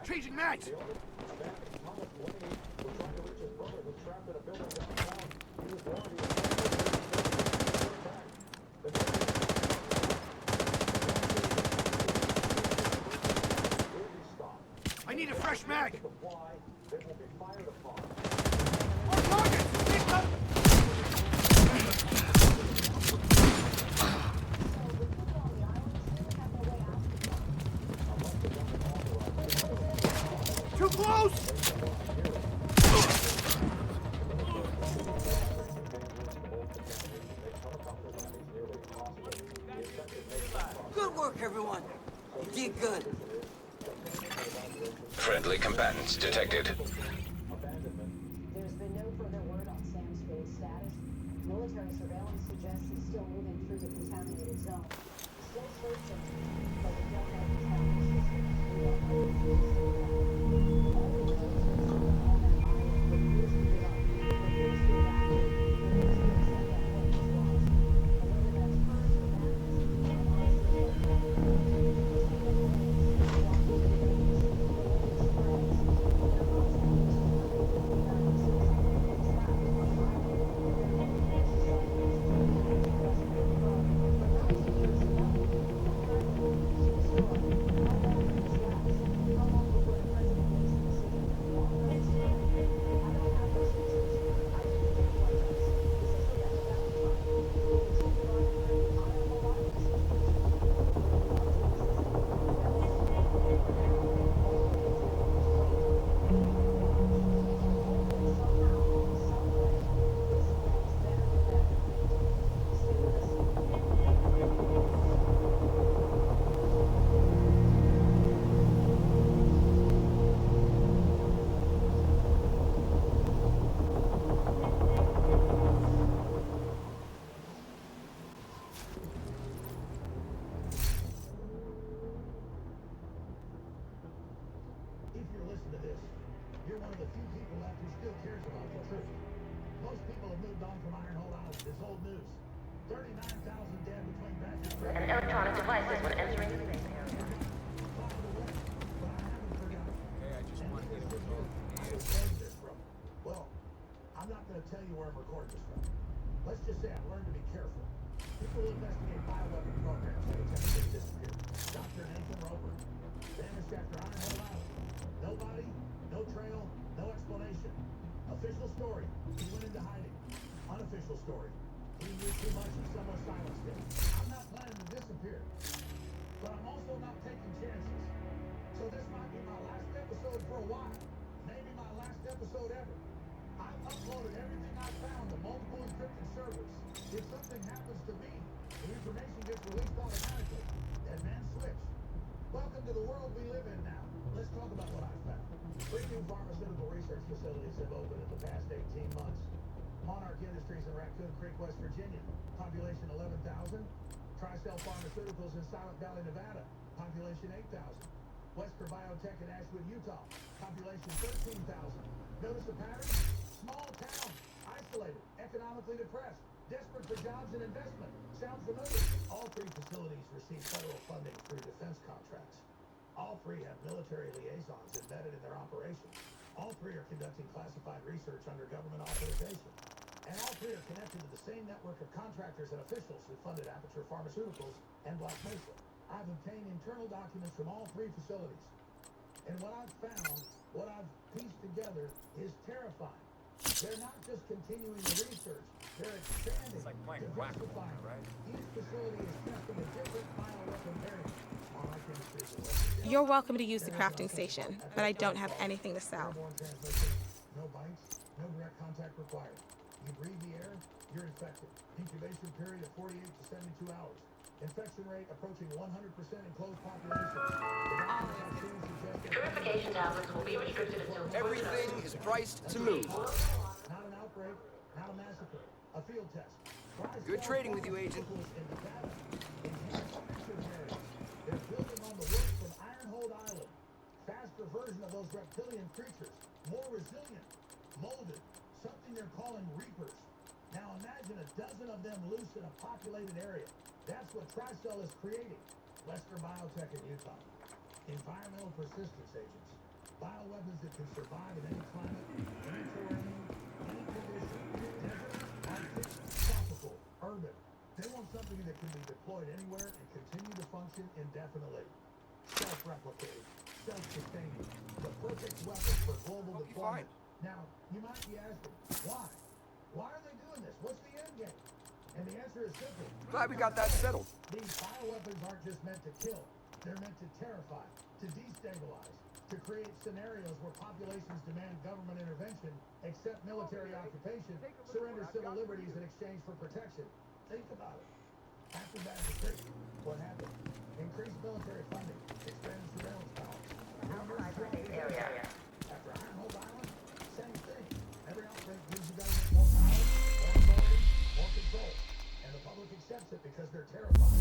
Changing mags! I need a fresh mag! More targets! Hit them! Too close! Good work, everyone. You did good. Friendly combatants detected. There's been no further word on Sam's base status. Military surveillance suggests he's still moving through the contaminated zone. Still searching, but we don't know his health system. We don't know if he's still alive. All we know is that someone on that island refused to give up, refused to evacuate, refused to accept that what was lost. And whether that's courage or madness, I honestly don't know. Taking things, walking through things, holding springs, their moms had used to work in 1996, trapped on an island where their local care society was treating them as the rest of the world for 19 years and nothing. Apparently, to the story, how long will this last? How long before the president makes the decision that we all know is coming? I don't have those answers. I think the big one does. This is Rebecca Valentine. We continue on a very honorable life situation. Where we are to exist in the rebellion. For now, all we can do is wait and watch. And hope that somehow, some way, this lands better than that defeat. Stay with us. If you're listening to this, you're one of the few people left who still cares about the truth. Most people have moved on from Iron Hole Island. It's old news. 39,000 dead between Patrick And electronic devices when entering the base area. Well, I'm not going to tell you where I'm recording this from. Let's just say I've learned to be careful. People who investigate bioweapon programs have a tendency to disappear. Dr. Nathan Roper, vanished after Iron Hole Island. No body, no trail, no explanation. Official story, he went into hiding. Unofficial story, he knew too much and someone silenced him. I'm not planning to disappear, but I'm also not taking chances. So this might be my last episode for a while. Maybe my last episode ever. I've uploaded everything I found to multiple encrypted servers. If something happens to me, the information gets released automatically. Dead man switch. Welcome to the world we live in now. Let's talk about what I found. 3 new pharmaceutical research facilities have opened in the past 18 months. Monarch Industries in Raccoon Creek, West Virginia. Population 11,000. Tristel Pharmaceuticals in Silent Valley, Nevada. Population 8,000. Wesker Biotech in Ashwood, Utah. Population 13,000. Notice a pattern? Small town, isolated, economically depressed, desperate for jobs and investment. Sound familiar? All three facilities receive federal funding through defense contracts. All three have military liaisons embedded in their operations. All three are conducting classified research under government authorization. And all three are connected to the same network of contractors and officials who funded Aperture Pharmaceuticals and Black Mesa. I've obtained internal documents from all three facilities. And what I've found, what I've pieced together, is terrifying. They're not just continuing the research, they're expanding, diversifying. Right? Each facility is testing a different bioweapon variant. You're welcome to use the crafting station, but I don't have anything to sell. No bites, no direct contact required. You breathe the air, you're infected. Incubation period of 48 to 72 hours. Infection rate approaching 100% in closed populations. Purification tablets will be restricted until Everything is priced to move. Not an outbreak, not a massacre. A field test. Good trading with you, Agent. They're building on the work from Ironhold Island. Faster version of those reptilian creatures. More resilient. Molded. Something they're calling Reapers. Now imagine a dozen of them loose in a populated area. That's what Tristel is creating. Wesker Biotech in Utah. Environmental persistence agents. Bioweapons that can survive in any climate, any terrain, any condition. Desert, Arctic, tropical, urban. They want something that can be deployed anywhere and continue to function indefinitely. Self-replicating, self-sustaining. The perfect weapon for global deployment. Now, you might be asking, why? Why are they doing this? What's the end game? And the answer is simple. Glad we got that settled. These bioweapons aren't just meant to kill. They're meant to terrify, to destabilize, to create scenarios where populations demand government intervention, accept military occupation, surrender civil liberties in exchange for protection. Think about it. After Badger Creek, what happened? Increased military funding, expanded surveillance powers. After Ironhold Island, same thing. Every outbreak gives the government more power, more authority, more control. And the public accepts it because they're terrified.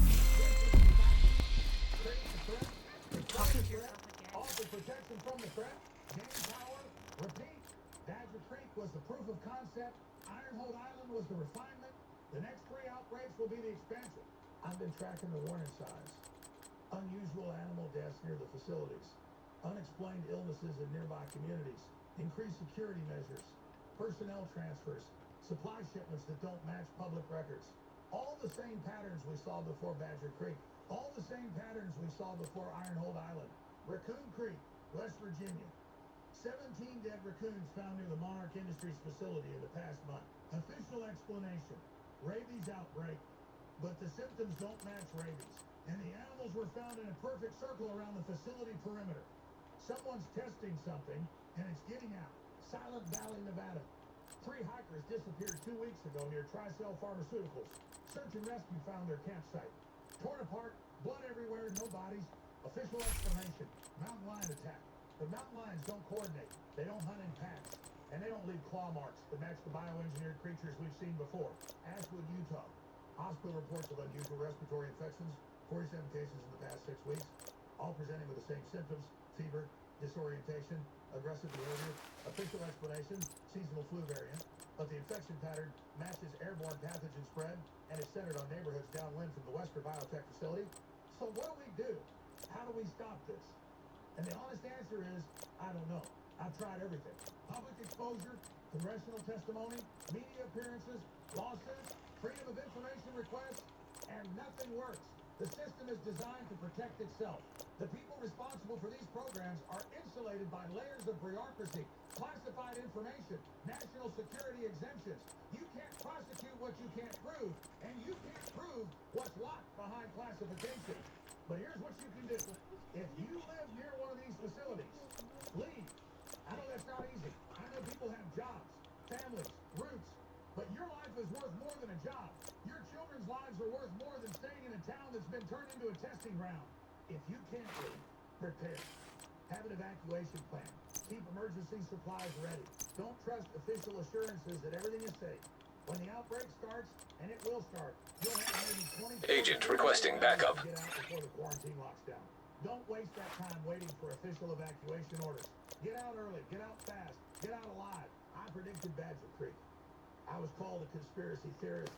Create the threat, control the threat, offer protection from the threat, gain power, repeat. Badger Creek was the proof of concept. Ironhold Island was the refinement. The next 3 outbreaks will be the expansion. I've been tracking the warning signs. Unusual animal deaths near the facilities. Unexplained illnesses in nearby communities. Increased security measures. Personnel transfers. Supply shipments that don't match public records. All the same patterns we saw before Badger Creek. All the same patterns we saw before Ironhold Island. Raccoon Creek, West Virginia. 17 dead raccoons found near the Monarch Industries facility in the past month. Official explanation. Rabies outbreak, but the symptoms don't match rabies. And the animals were found in a perfect circle around the facility perimeter. Someone's testing something, and it's getting out. Silent Valley, Nevada. 3 hikers disappeared 2 weeks ago near Tristel Pharmaceuticals. Search and rescue found their campsite. Torn apart, blood everywhere, no bodies. Official explanation. Mountain lion attack. But mountain lions don't coordinate. They don't hunt in packs. And they don't leave claw marks that match the bioengineered creatures we've seen before. Ashwood, Utah. Hospital reports of unusual respiratory infections. 47 cases in the past 6 weeks. All presenting with the same symptoms. Fever, disorientation, aggressive behavior. Official explanation, seasonal flu variant. But the infection pattern matches airborne pathogen spread and is centered on neighborhoods downwind from the Wesker Biotech facility. So what do we do? How do we stop this? And the honest answer is, I don't know. I've tried everything. Public exposure, congressional testimony, media appearances, lawsuits, freedom of information requests, and nothing works. The system is designed to protect itself. The people responsible for these programs are insulated by layers of bureaucracy, classified information, national security exemptions. You can't prosecute what you can't prove, and you can't prove what's locked behind classification. But here's what you can do. If you live near one of these facilities, leave. I know that's not easy. I know people have jobs, families, roots, but your life is worth more than a job. Your children's lives are worth more than staying in a town that's been turned into a testing ground. If you can't leave, prepare. Have an evacuation plan. Keep emergency supplies ready. Don't trust official assurances that everything is safe. When the outbreak starts, and it will start, you'll have maybe 24 Agent requesting backup. to get out before the quarantine locks down. Don't waste that time waiting for official evacuation orders. Get out early, get out fast, get out alive. I predicted Badger Creek. I was called a conspiracy theorist.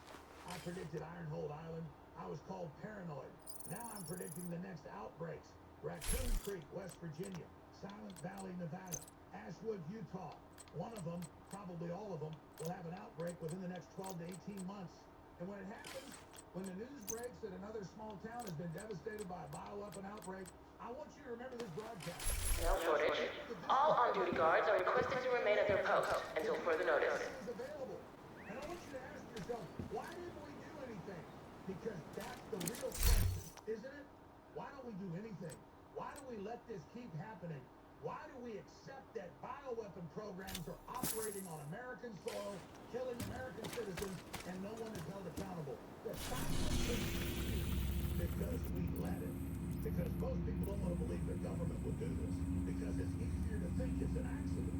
I predicted Ironhold Island. I was called paranoid. Now I'm predicting the next outbreaks. Raccoon Creek, West Virginia. Silent Valley, Nevada. Ashwood, Utah. One of them, probably all of them, will have an outbreak within the next 12 to 18 months. And when it happens, when the news breaks that another small town has been devastated by a bioweapon outbreak, I want you to remember this broadcast. No shortage. All on-duty guards are requested to remain at their post until further notice. Is available. And I want you to ask yourself, why didn't we do anything? Because that's the real question, isn't it? Why don't we do anything? Why do we let this keep happening? Why do we accept that bioweapon programs are operating on American soil, killing American citizens, and no one is held accountable? The silence is because we let it. Because most people don't want to believe the government would do this. Because it's easier to think it's an accident,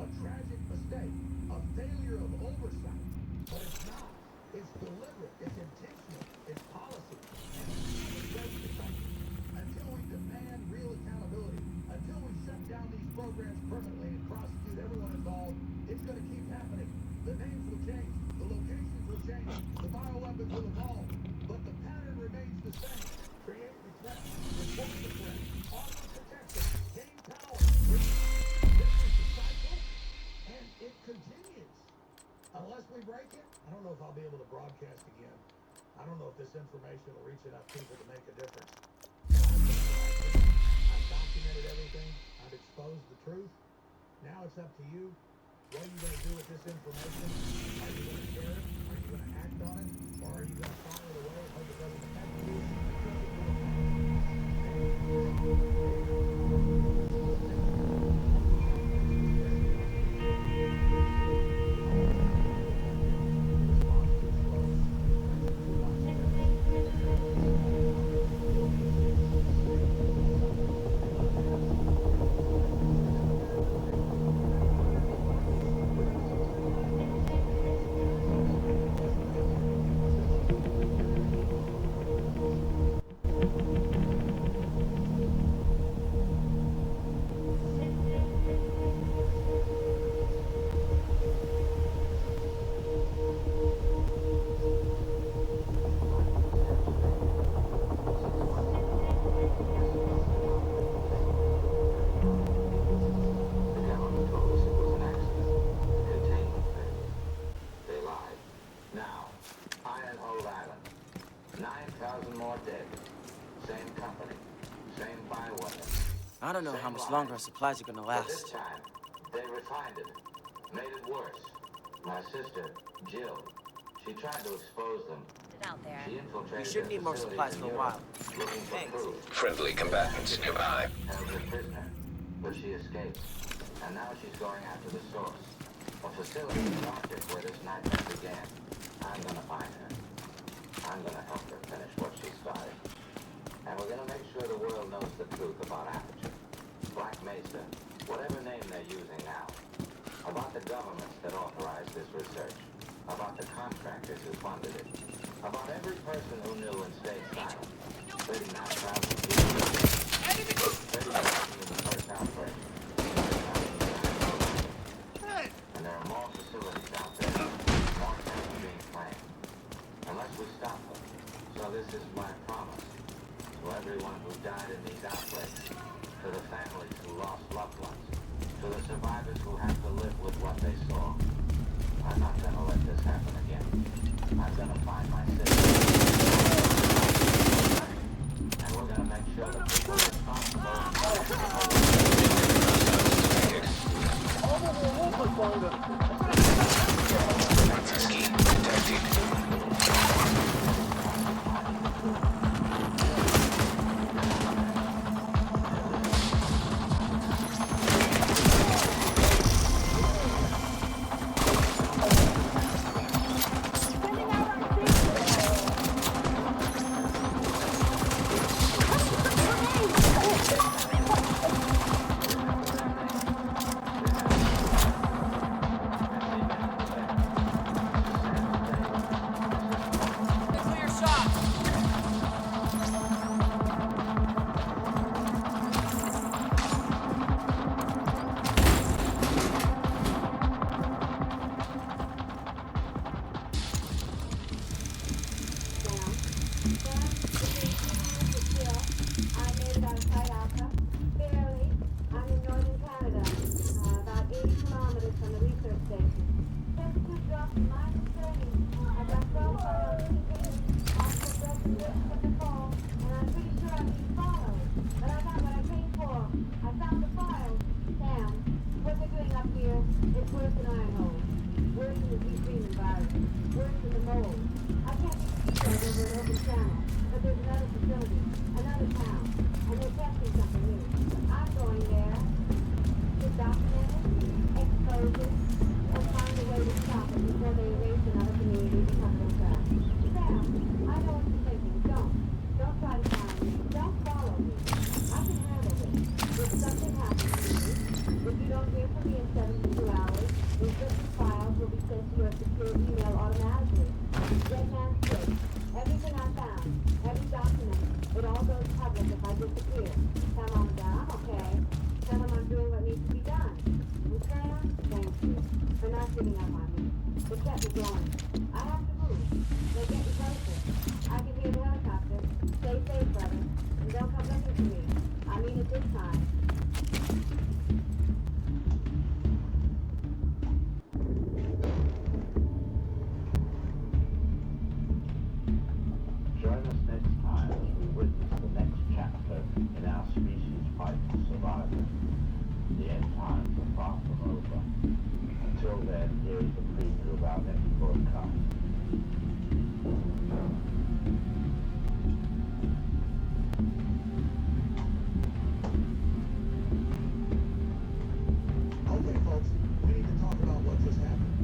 a tragic mistake, a failure of oversight. But it's not. It's deliberate. It's intentional. It's policy. And it's break the cycle. Until we demand real accountability, until we shut down these programs permanently and prosecute everyone involved, it's going to keep happening. The names will change. The locations will change. The bioweapons will evolve. But the pattern remains the same. Create the threat. Report the threat. Offer protection. Gain power. This is the cycle, and it continues. Unless we break it, I don't know if I'll be able to broadcast again. I don't know if this information will reach enough people to make a difference. I've documented everything. I've exposed the truth. Now it's up to you. What are you going to do with this information? Are you going to share it? Are you going to act on it? Or are you going to file it away and hope it doesn't affect you? I don't know how much longer our supplies are gonna last. This time, they refined it, made it worse. My sister, Jill, she tried to expose them. Get out there. She infiltrated We should need more supplies for a while. Thanks. Friendly combatants nearby. Held her prisoner, but she escaped. And now she's going after the source. A facility in the Arctic where this nightmare began. I'm gonna find her. I'm gonna help her finish what she started. And we're gonna make sure the world knows the truth about Aperture, Black Mesa, whatever name they're using now. About the governments that authorized this research. About the contractors who funded it. About every person who knew and stayed silent. 39,000 people. 30,000 in the first outbreak. 30,000. And there are more facilities out there. More tests being planned. Unless we stop them. So this is my promise. To everyone who died in these outbreaks, to the families who lost loved ones, to the survivors who have to live with what they saw. I'm not gonna let this happen again. I'm gonna find my sister. And we're gonna make sure the people another town, and they're testing something new. I'm going there to document it, expose it, and find a way to stop it before they erase another community because of that. Sam, I know what you're thinking. Don't try to find me. Don't follow me. I can handle this. If something happens to me, if you don't hear from me in 72 hours, encrypted files will be sent to your secure email automatically. Dead man's safe. Everything I found, every document, it all goes public if I disappear. Tell Mom and Dad I'm okay. Tell them I'm doing what needs to be done. And Sam, thank you for not giving up on me. It kept me going. I have to move. They're getting closer. I can hear the helicopter. Stay safe, brother. And don't come looking for me. I mean it this time. Join us next time as we witness the next chapter in our species' fight for survival. The end times are far from over. Until then, here is a preview of our next broadcast. Okay, folks, we need to talk about what just happened.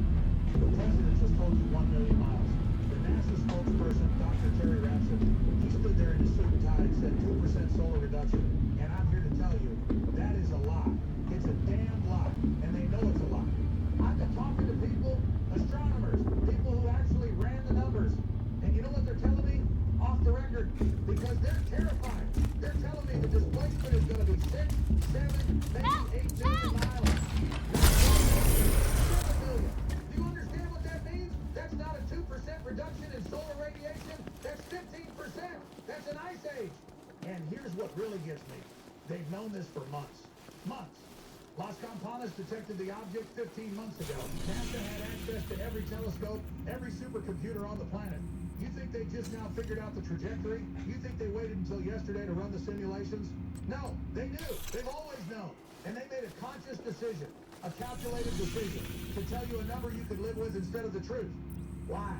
The president just told you 1 million miles. The NASA spokesperson, Dr. Terry Ratchet, he stood there in his suit and tie and said 2% solar reduction. And I'm here to tell you, that is a lie. It's a damn lie. And they know it's a lie. I've been talking to people, astronomers, people who actually ran the numbers. And you know what they're telling me? Off the record. Because they're terrified. They're telling me the displacement is going to be 6, 7, maybe 8 million miles. 7 million. Do you understand what that means? That's not a 2% reduction in solar radiation. That's 15%. That's an ice age. And here's what really gets me. They've known this for months. Months. Las Campanas detected the object 15 months ago. NASA had access to every telescope, every supercomputer on the planet. You think they just now figured out the trajectory? You think they waited until yesterday to run the simulations? No, they knew. They've always known. And they made a conscious decision, a calculated decision, to tell you a number you could live with instead of the truth. Why?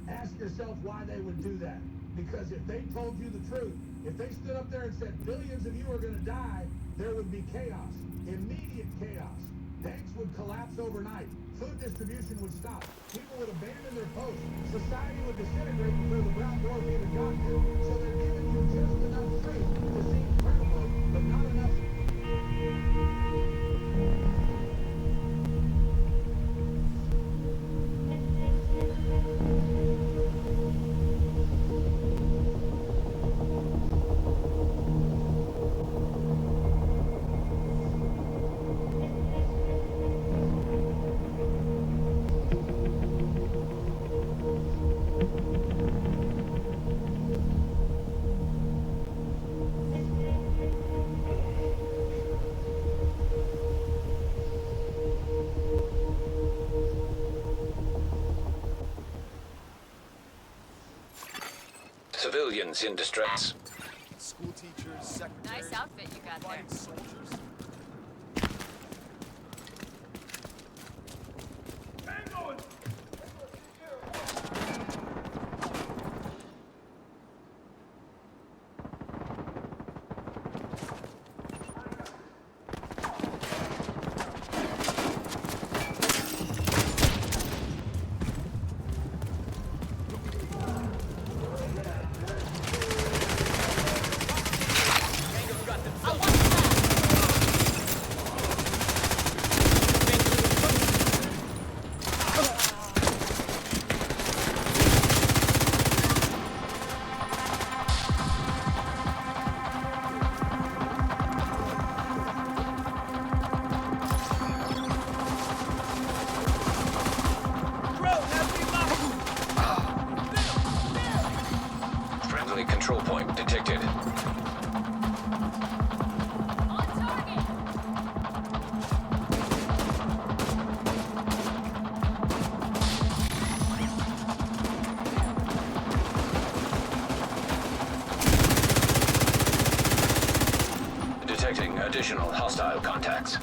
Ask yourself why they would do that. Because if they told you the truth, if they stood up there and said billions of you are going to die, there would be chaos. Immediate chaos. Banks would collapse overnight. Food distribution would stop. People would abandon their posts. Society would disintegrate before the brown dwarf even got here. So they're giving you just enough truth to seem credible, but not enough. Civilians in distress. School teachers, secretaries, Nice outfit you got there. fighting soldiers. Friendly control point detected. Detecting additional hostile contacts.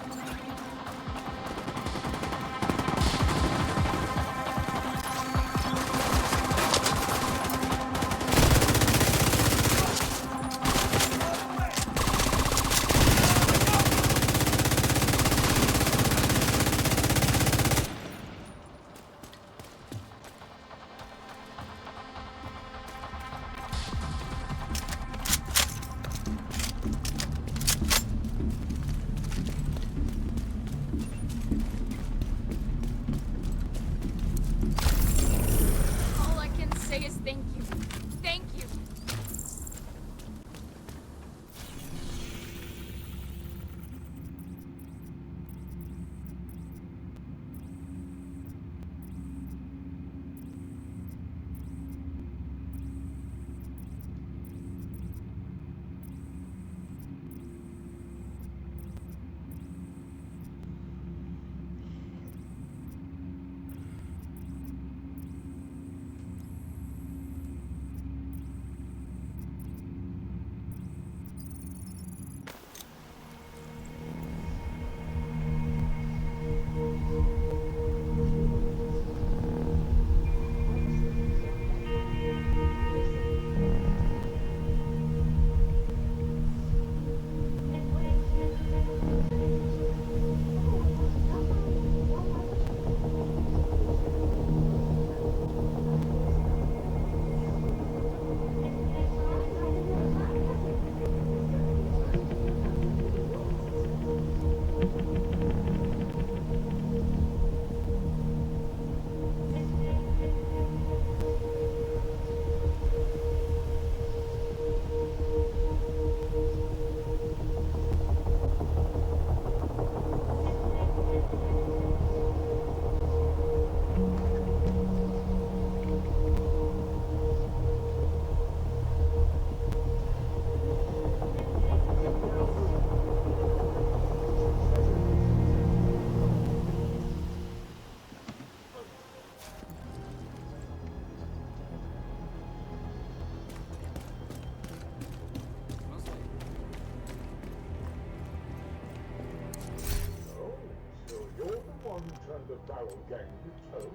the barrel gang you told?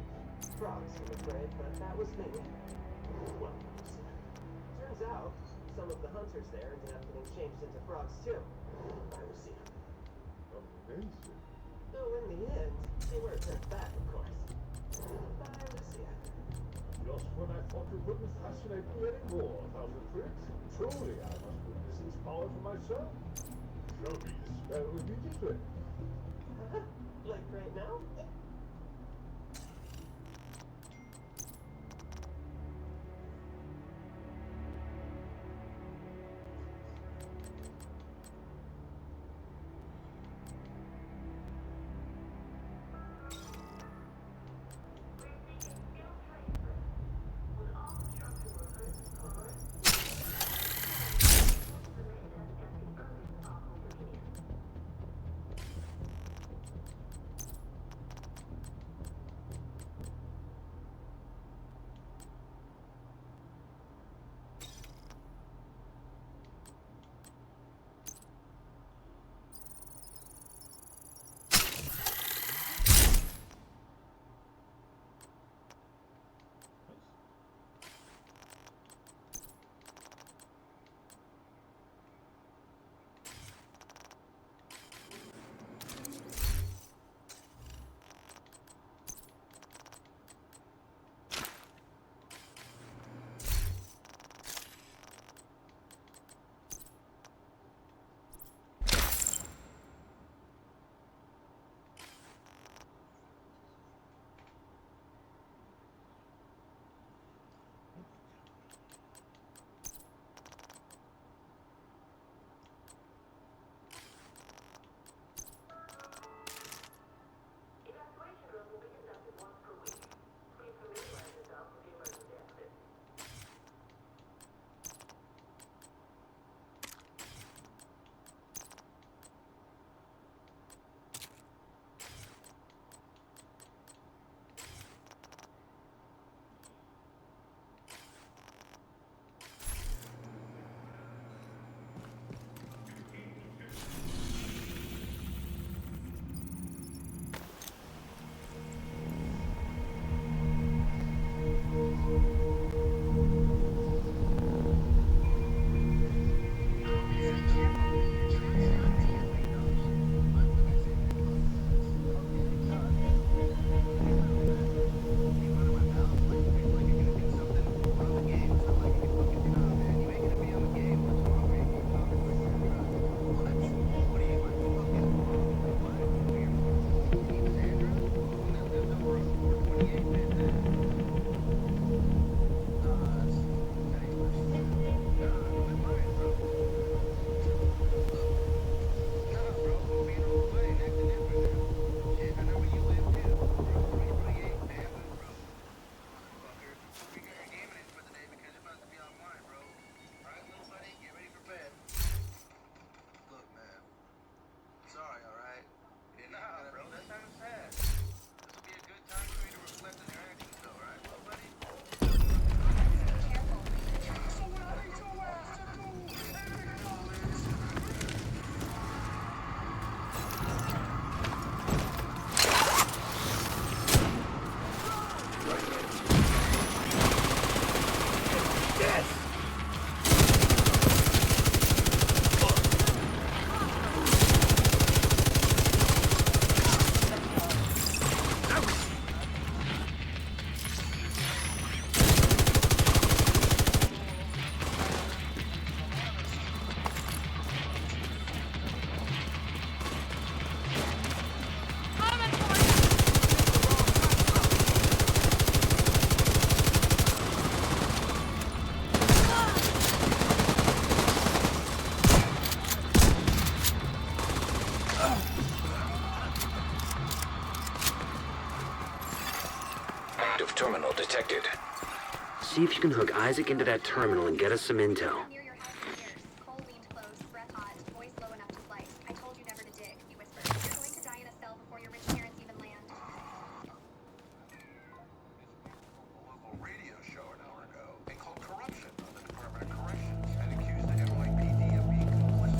Frogs, I'm afraid, but that was me. Well, Turns out, some of the hunters there ended up getting changed into frogs too. I was seeing. amazing. Though in the end, they were turned back, of course. But I was seeing. Just when I thought you couldn't fascinate me anymore, Thousand Tricks. Truly, I must witness its power for myself. Show me the spell immediately. Like right now? Terminal detected. See if you can hook Isaac into that terminal and get us some intel.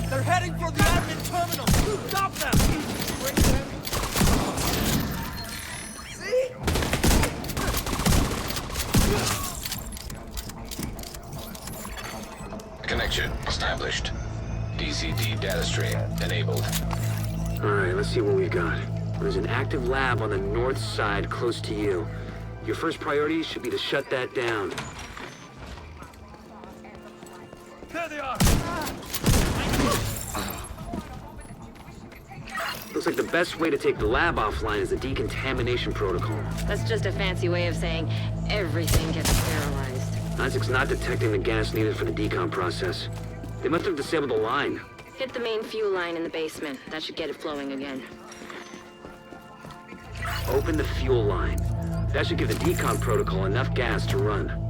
They're heading for the admin terminal! Stop them! established. DCD data stream enabled. Alright, let's see what we've got. There's an active lab on the north side close to you. Your first priority should be to shut that down. There they are! Looks like the best way to take the lab offline is the decontamination protocol. That's just a fancy way of saying everything gets sterilized. Isaac's not detecting the gas needed for the decom process. They must have disabled the line. Hit the main fuel line in the basement. That should get it flowing again. Open the fuel line. That should give the decom protocol enough gas to run.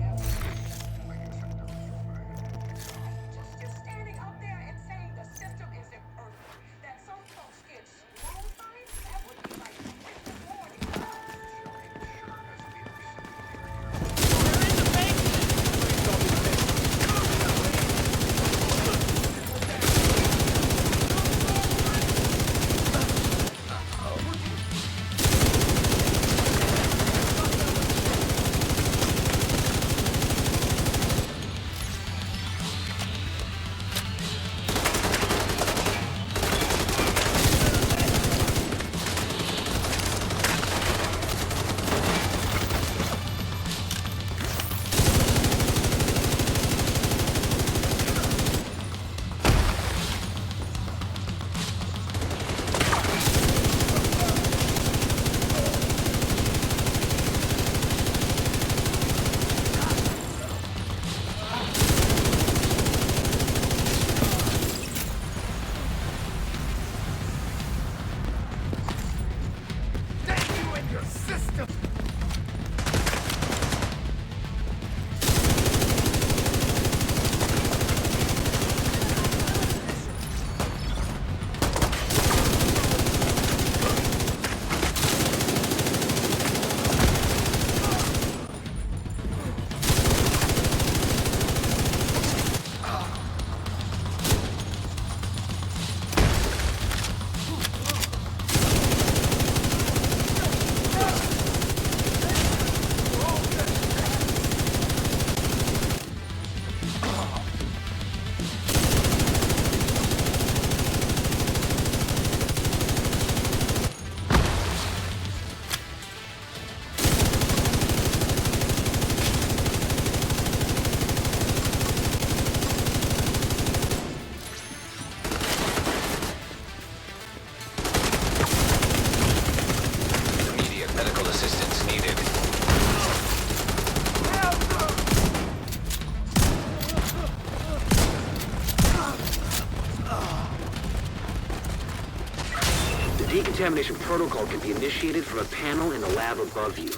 Decontamination protocol can be initiated from a panel in the lab above you.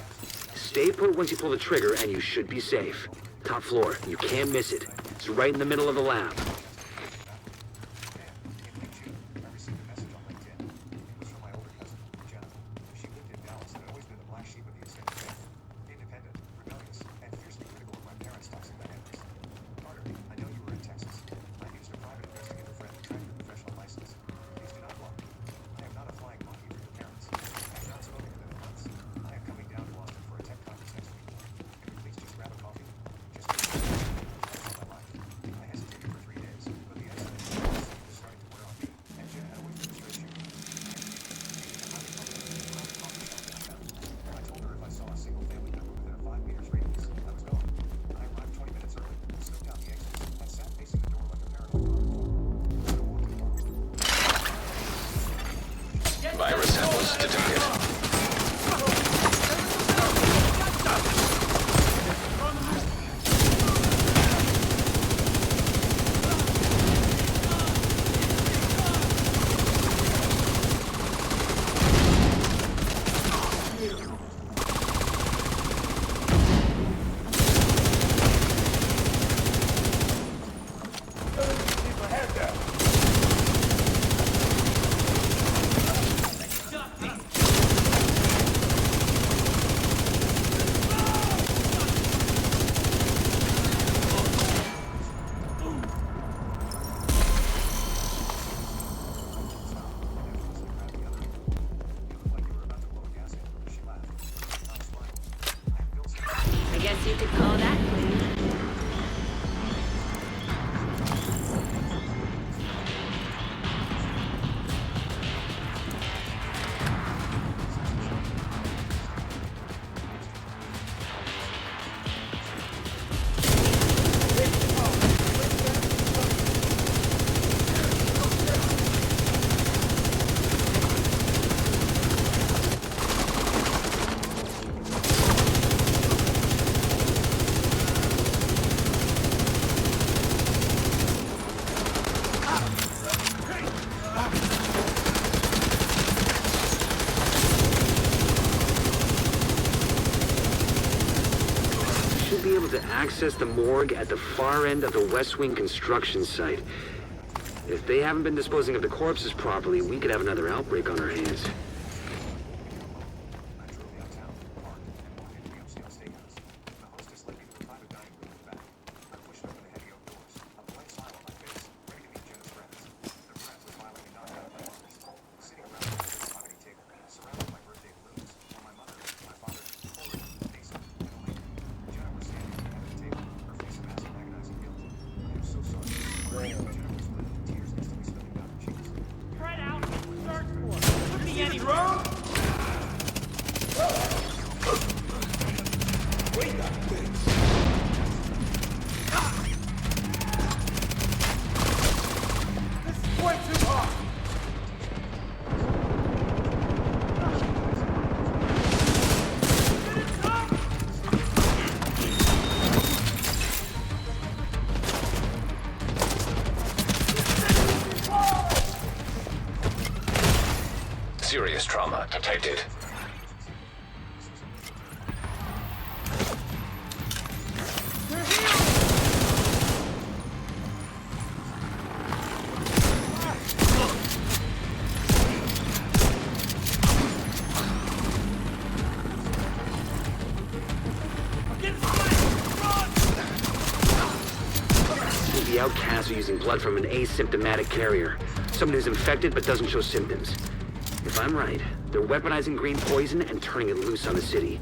Stay put once you pull the trigger and you should be safe. Top floor, you can't miss it. It's right in the middle of the lab. Virus samples detected. access the morgue at the far end of the West Wing construction site. If they haven't been disposing of the corpses properly, we could have another outbreak on our hands. Spread out and search for it. Could be any room. Wait that thing. This is way too hard. Serious trauma detected. The outcasts are using blood from an asymptomatic carrier. Someone who's infected but doesn't show symptoms. If I'm right, they're weaponizing green poison and turning it loose on the city.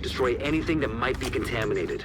Destroy anything that might be contaminated.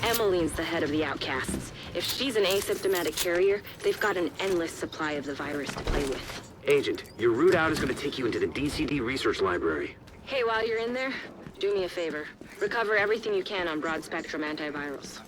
Emmeline's the head of the Outcasts. If she's an asymptomatic carrier, they've got an endless supply of the virus to play with. Agent, your route out is going to take you into the DCD research library. Hey, while you're in there, do me a favor. Recover everything you can on broad-spectrum antivirals.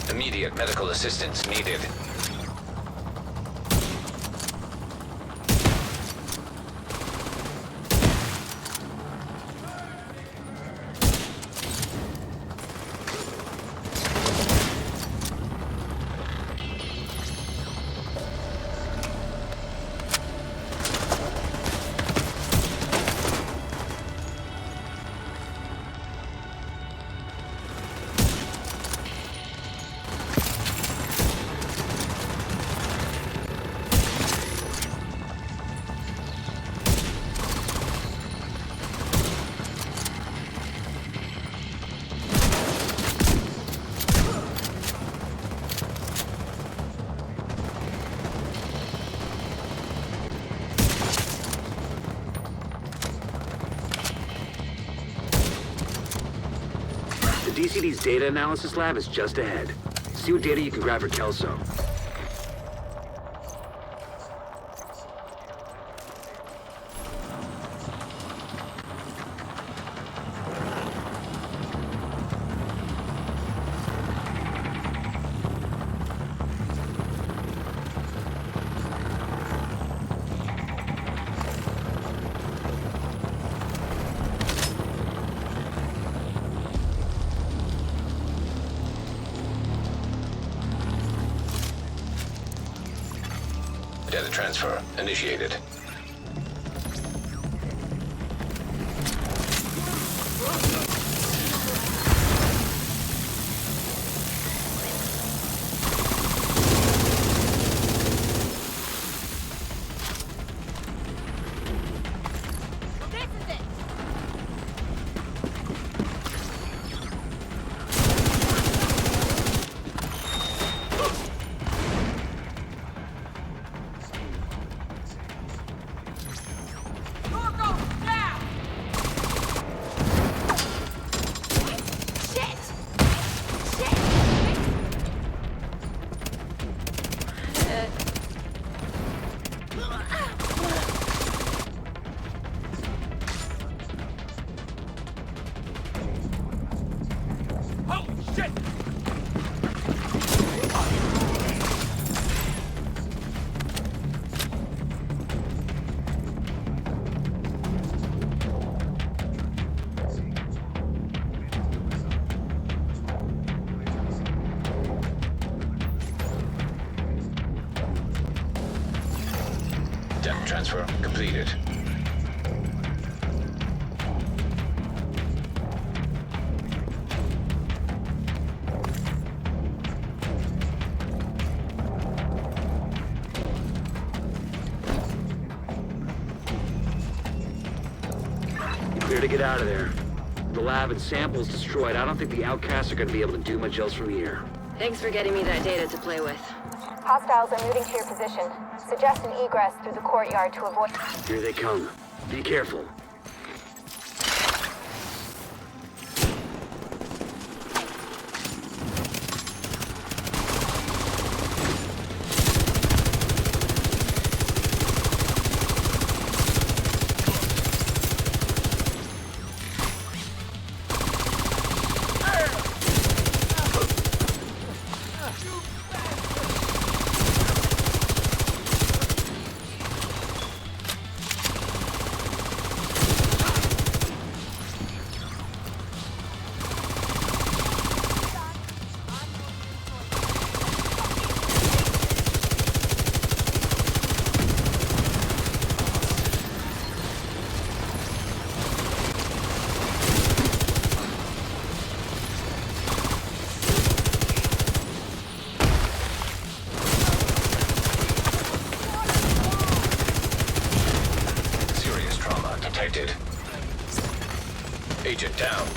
Immediate medical assistance needed. The DCD's data analysis lab is just ahead. See what data you can grab for Kelso. Data transfer initiated. Data transfer completed. Clear to get out of there. The lab and samples destroyed. I don't think the outcasts are gonna be able to do much else from here. Thanks for getting me that data to play with. Hostiles are moving to your position. Suggest an egress through the courtyard to avoid... Here they come. Be careful. Agent down.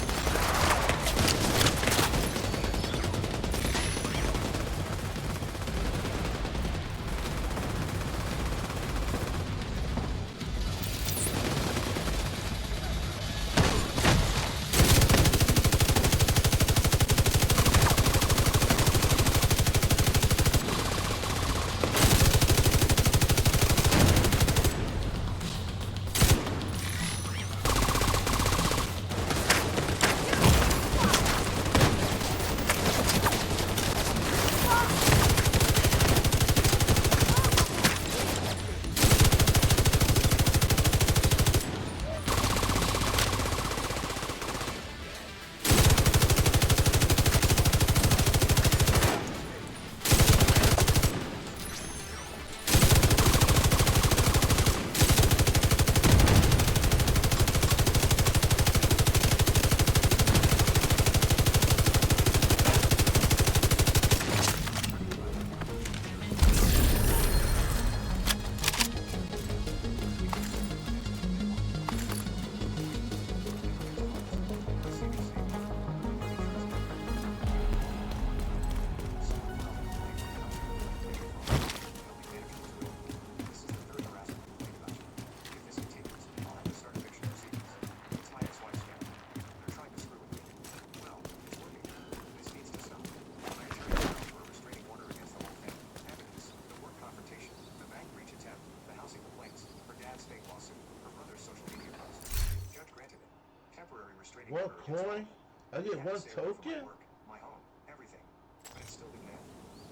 What coin? I get one token? My home, everything. But it's still demanded.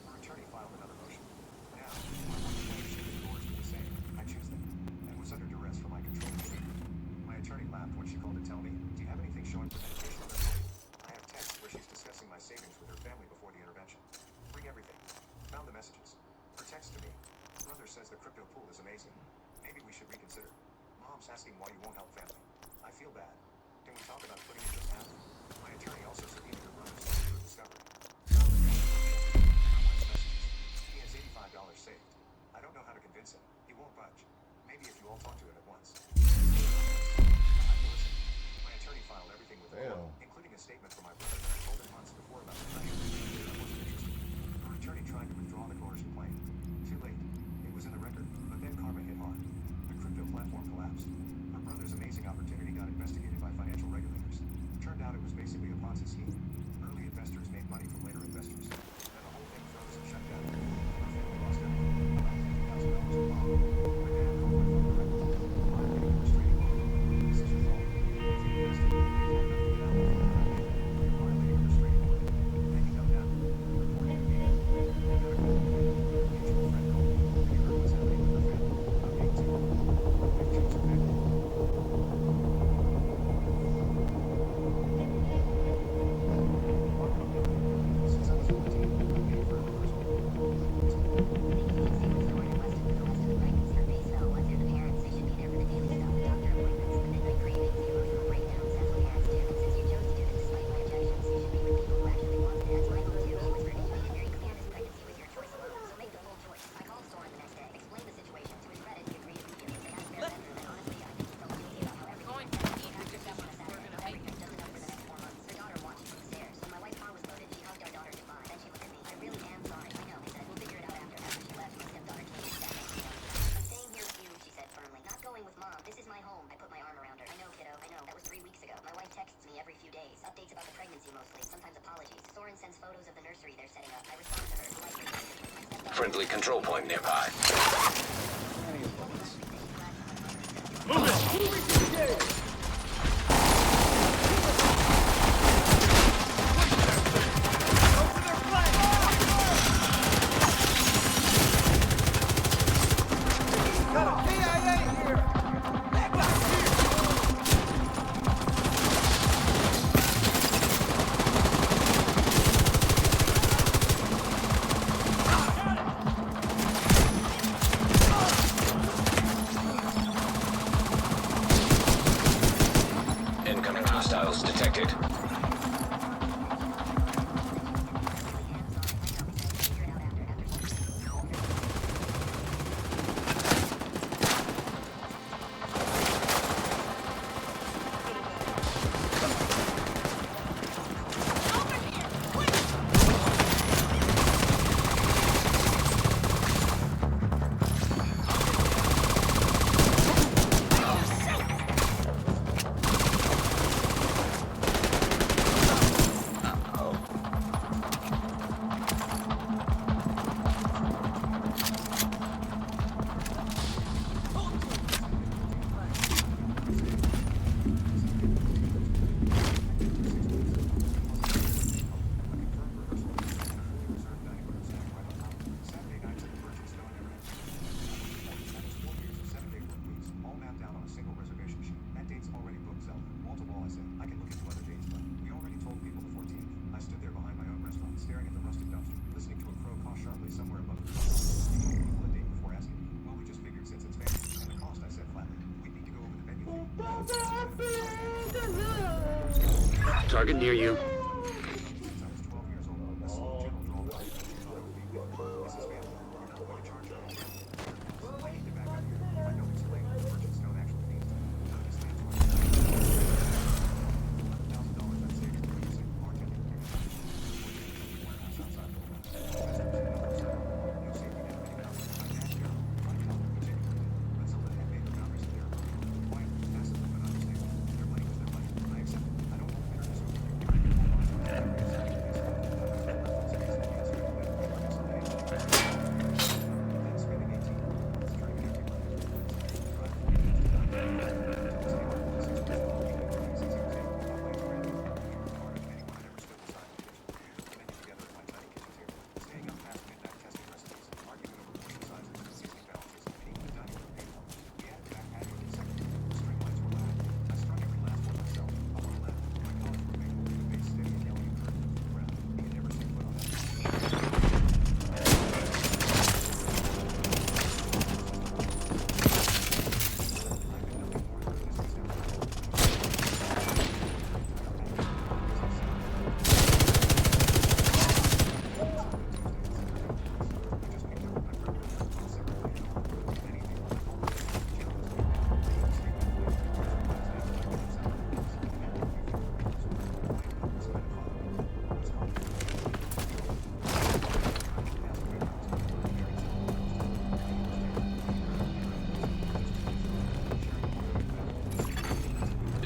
Our attorney filed another motion. Now, the doors were the same. I choose them. And was under duress for my control behavior. My attorney laughed when she called to tell me, do you have anything showing premeditation on their phone? I have texts where she's discussing my savings with her family before the intervention. Bring everything. Found the messages. Her text to me. Brother says the crypto pool is amazing. Maybe we should reconsider. Mom's asking why you won't help family. I feel bad. Can we talk about putting it just half? My attorney also subpoenaed her brother's phone for discovery. He has $85 saved. I don't know how to convince him. He won't budge. Maybe if you all talk to him at once. My attorney filed everything with the court. Updates about the pregnancy mostly, sometimes apologies. Soren sends photos of the nursery they're setting up. I respond to her, politely. Friendly control point nearby. Move it! Incoming hostiles detected. Target near you.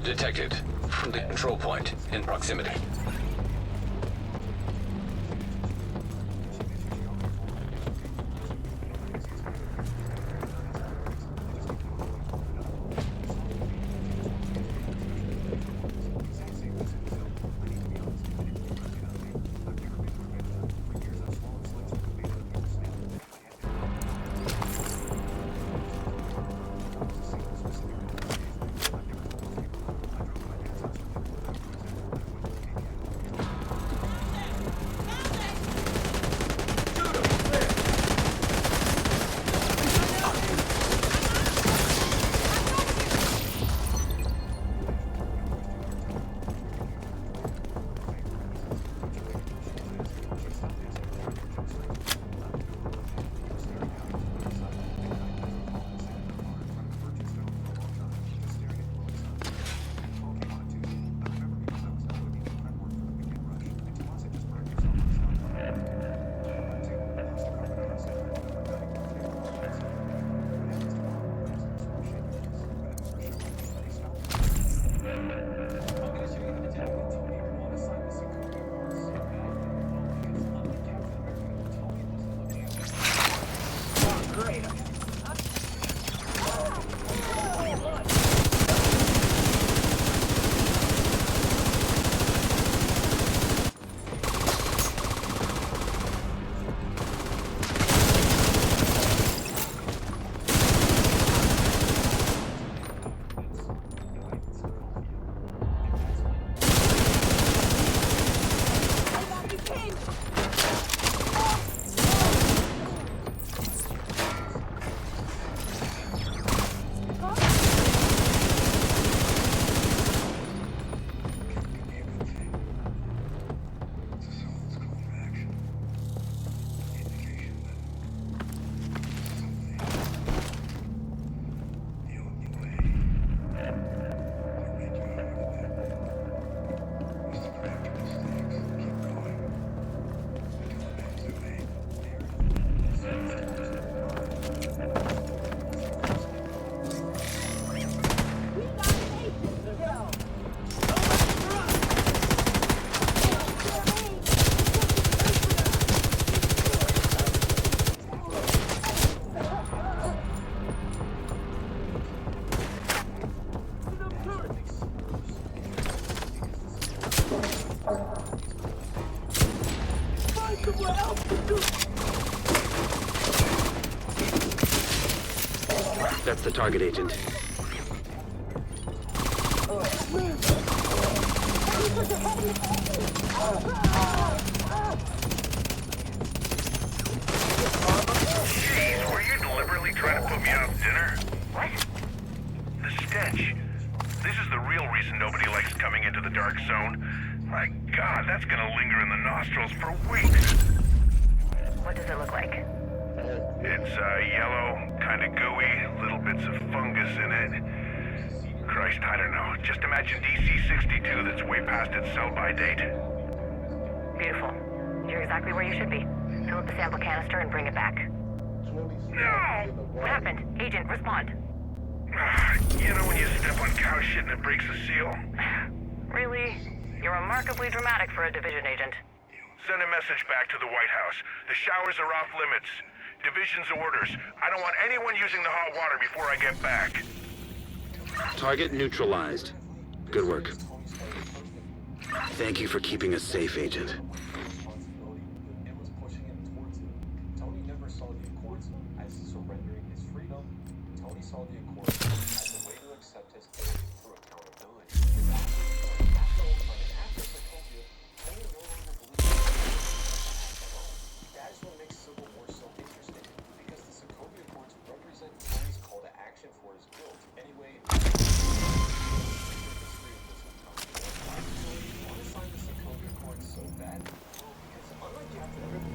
Detected. From the control point in proximity. the target, Agent. Jeez, were you deliberately trying to put me out dinner? What? The stench. This is the real reason nobody likes coming into the dark zone. My God, that's gonna linger in the nostrils for weeks. What does it look like? It's yellow, kind of gooey, little bits of fungus in it. Christ, I don't know. Just imagine DC-62 that's way past its sell-by date. Beautiful. You're exactly where you should be. Fill up the sample canister and bring it back. No! What happened? Agent, respond. You know when you step on cow shit and it breaks the seal? Really? You're remarkably dramatic for a division agent. Send a message back to the White House. The showers are off limits. Division's orders. I don't want anyone using the hot water before I get back. Target neutralized. Good work. Thank you for keeping us safe, Agent. And was pushing him towards it. Tony never saw the Accords as surrendering his freedom. Tony saw the Accords as a way to accept his fate through accountability. After Sokovia, Tony no longer believed that is what makes Civil War so interesting, because the Sokovia Accords represent Tony's call to action for his guilt. Anyway, so bad? Well, because unlike Captain Britain,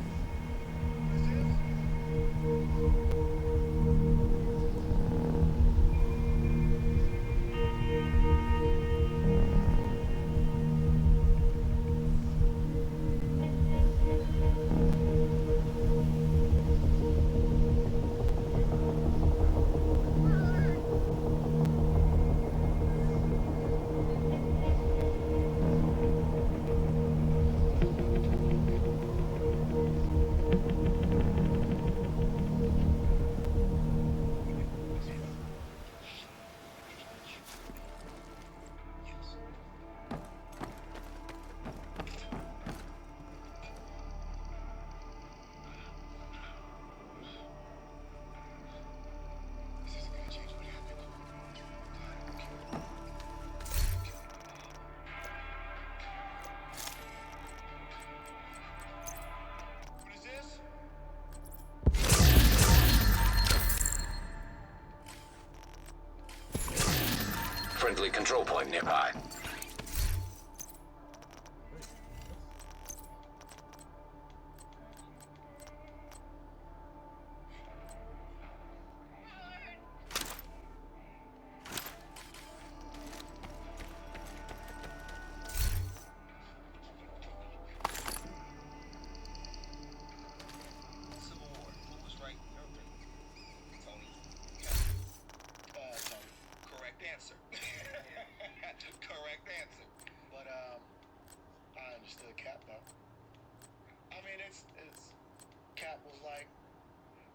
Friendly control point nearby. Correct answer. But I understood Cap though. I mean, it's Cap was like,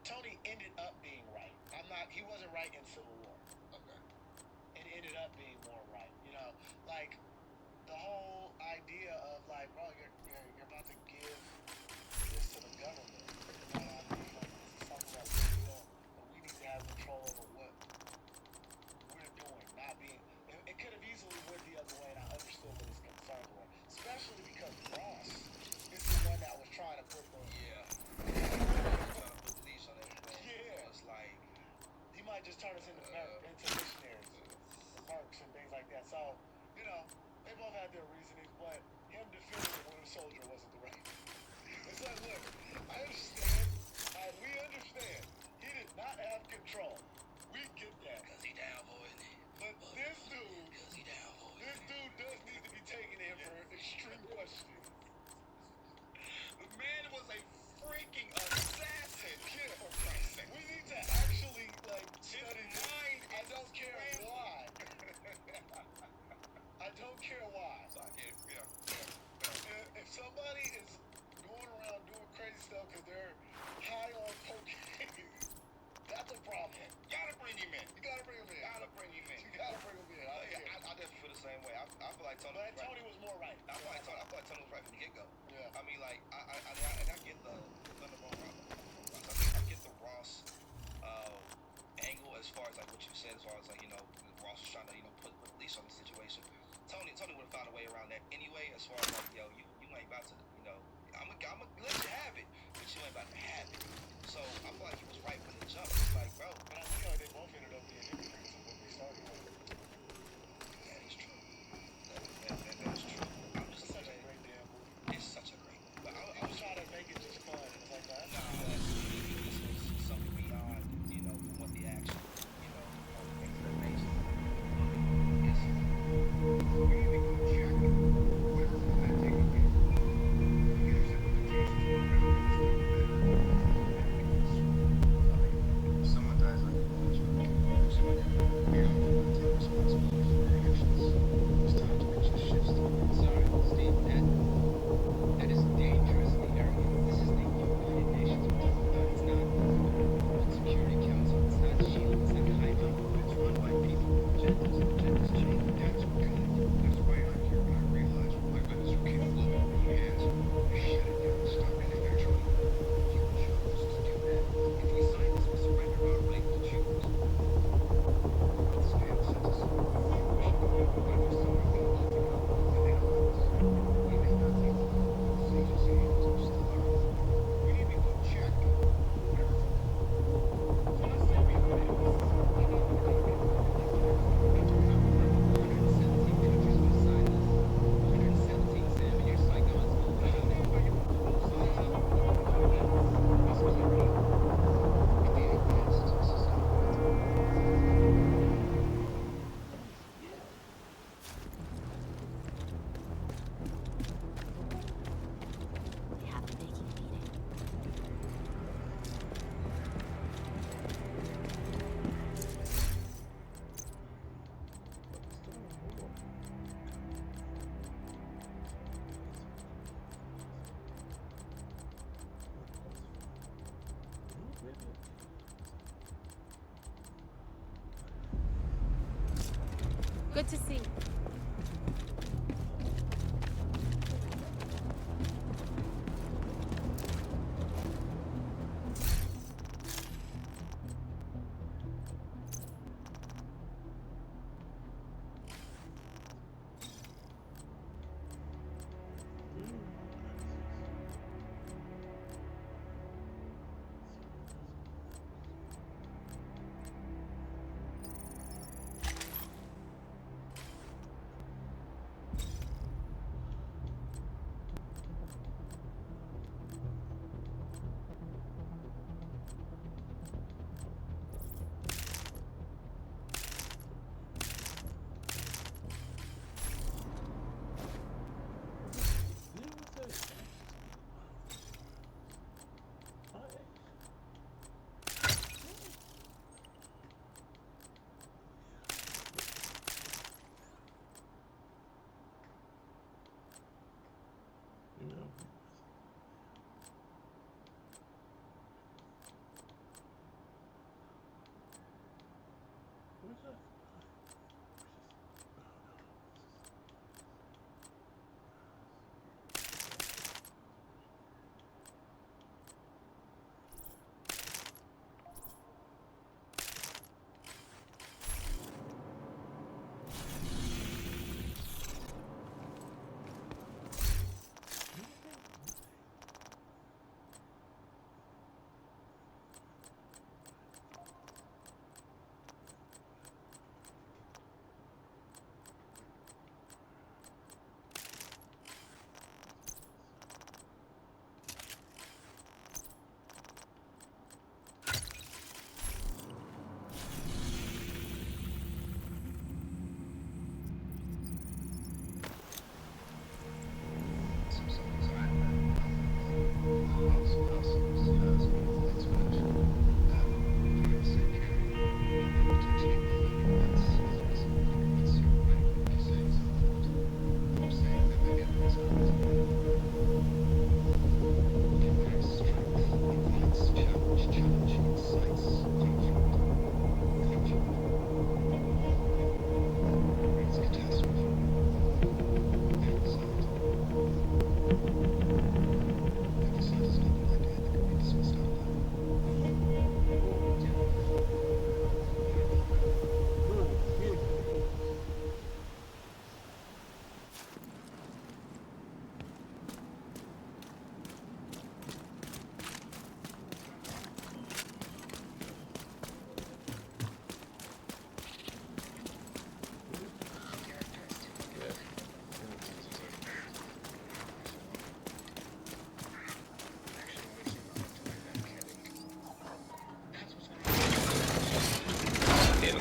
Tony ended up being right. He wasn't right in Civil War. Okay. It ended up being more right. You know, like the whole idea of like, bro, you're about to give this to the government. You know what I mean? Like, this is something that's real, but we need to have control over what we're doing, not being. It could have easily went the other way, and I understood what his concerns were, especially because Ross is the one that was trying to put the leash on everything. Yeah, it's like he might just turn us into missionaries, and mercs and things like that. So you know, they both had their reasonings, but him defending the Winter Soldier wasn't the right. It's like, look, I understand. We understand. He did not have control. We get that. Cause he down for it. But this dude does need to be taken in for extreme questioning. The man was a freaking assassin. Yeah. We need to actually study his mind. I don't care why. I don't care why. If somebody is going around doing crazy stuff because they're high on cocaine, that's a problem. You gotta bring him in. I just feel the same way. I feel like Tony. But Tony was more right. I feel like Tony was right from the get-go. Yeah. I mean, like, I get the I get the Ross angle as as far as like what you said, as far as like, you know, Ross was trying to, you know, put leash on the situation. Tony would have found a way around that anyway, as far as like, yo, you ain't about to, you know, I'm gonna let you have it, but you ain't about to have it. So I feel like he was right from the jump. It's like, bro, But I feel like they both ended up being hypocrites of what they started with. that is true. That is true. I'm just It's such a saying, great damn movie. it's such a great movie. But I was trying to make it just fun, and it's like, nah, this was something beyond, you know, from what the action, you know, expectations. Yes. Someone dies like a vulture. We all want to take responsibility for our actions. It's time to make some shifts. Sorry, Steve, that is dangerous in the area. This is the United Nations we're talking about. It's not the Security Council. It's not SHIELD. It's not Hydra. It's run by people with agendas. Agendas change. That's good. That's why I'm here. When I realized my goodness, we can't blow it with your hands. We shut it down. Stop manufacturing. You chose to do that. If we sign this, we surrender our right to choose. Let's stand census. We should go. What if there's somewhere we need to go? And they don't let us? We may not take the law into this agency hands. We're still ours. We need to go check. Whatever. So let's say we have an embassy. We need to go in. We do have a level. 117 countries will sign this. 117, Sam, and you're psycho as hell. I don't know why you want to lose size of it. What we need is clarity. If the atheists society. They have a making meeting. Good to see you.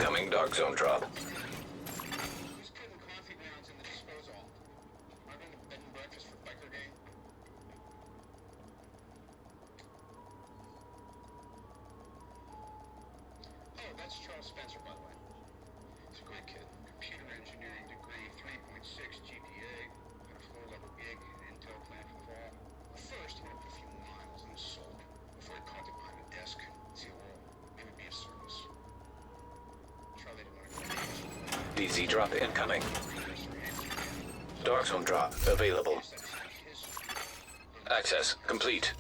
Incoming dark zone drop. Who's putting coffee grounds in the disposal? Am I going to bed and breakfast for biker gang? Oh, that's Charles Spencer, by the way. He's a great kid. Computer engineering degree, 3.6 GPA, got a floor-level gig, Intel plan for the fall. But first, he went up a few miles and sold. Before he caught it behind the desk, COO, it would be a service. Charlie didn't want to go. DZ drop incoming. Dark zone drop available. Access complete.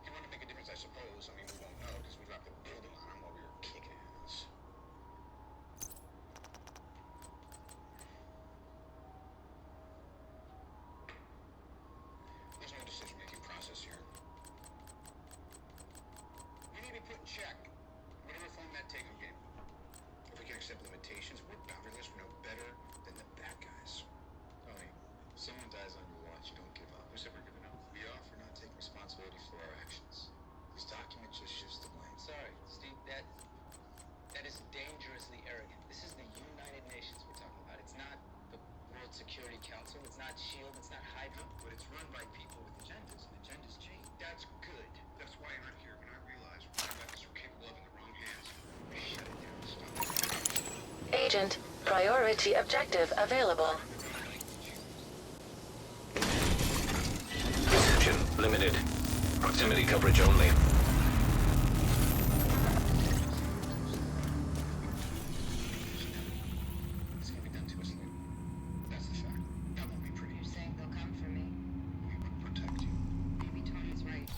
He wanted to make a difference, I suppose. I mean, we won't know because we dropped the building on him while we were kicking ass. There's no decision-making process here. We need to be put in check. Whatever form that takes, okay? If we can accept limitations, we're boundaryless. We're no better than the bad guys. Tony, if someone dies on your watch, you don't give up. Who said we're giving up? We are for not taking responsibility for our actions. This document just shifts the blame. Sorry, Steve, that is dangerously arrogant. This is the United Nations we're talking about. It's not the World Security Council. It's not SHIELD. It's not Hydra. But it's run by people with agendas, and agendas change. That's good. That's why I'm here. When I realize what weapons are capable of in the wrong hands, we shut it down and stop it. Agent, priority objective available. Reception limited. Proximity coverage only. It's gonna be done to us later. That's the fact. That won't be pretty. You're saying they'll come for me? We would protect you. Maybe Tony's right.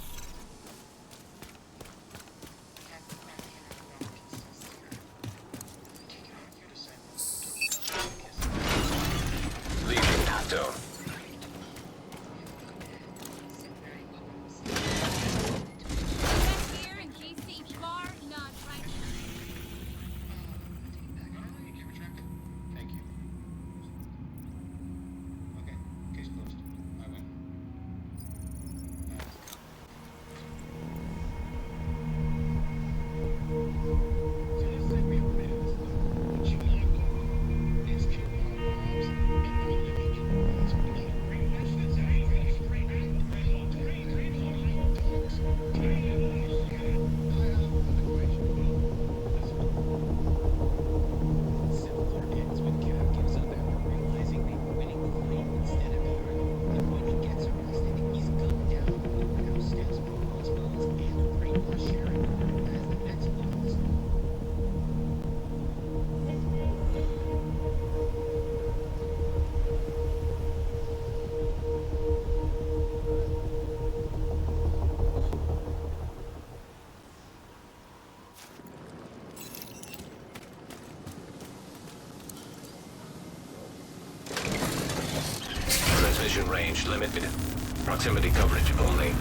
That's the plan and the world consists here. We take it on you to say. Leaving zone. Here in DC far, not right. Thank you. Okay, case closed. I win. Transmission range limited. Proximity coverage only.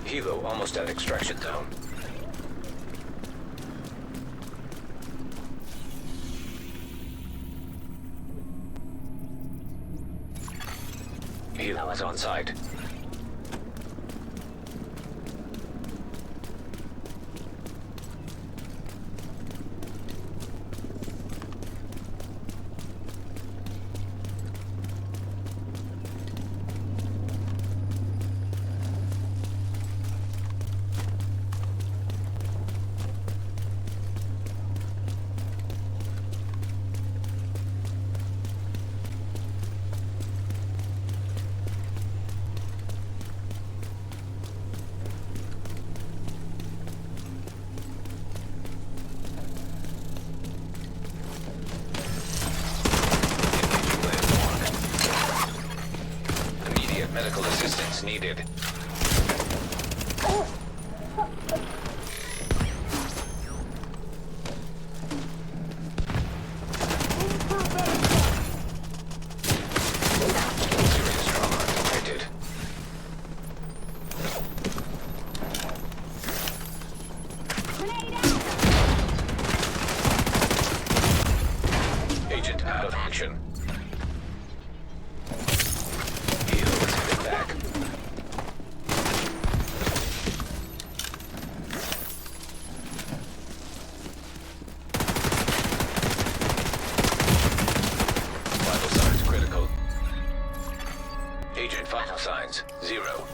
Helo almost at extraction zone. Helo is on site. Medical assistance needed. Serious trauma detected. Agent Agent vital signs, 0.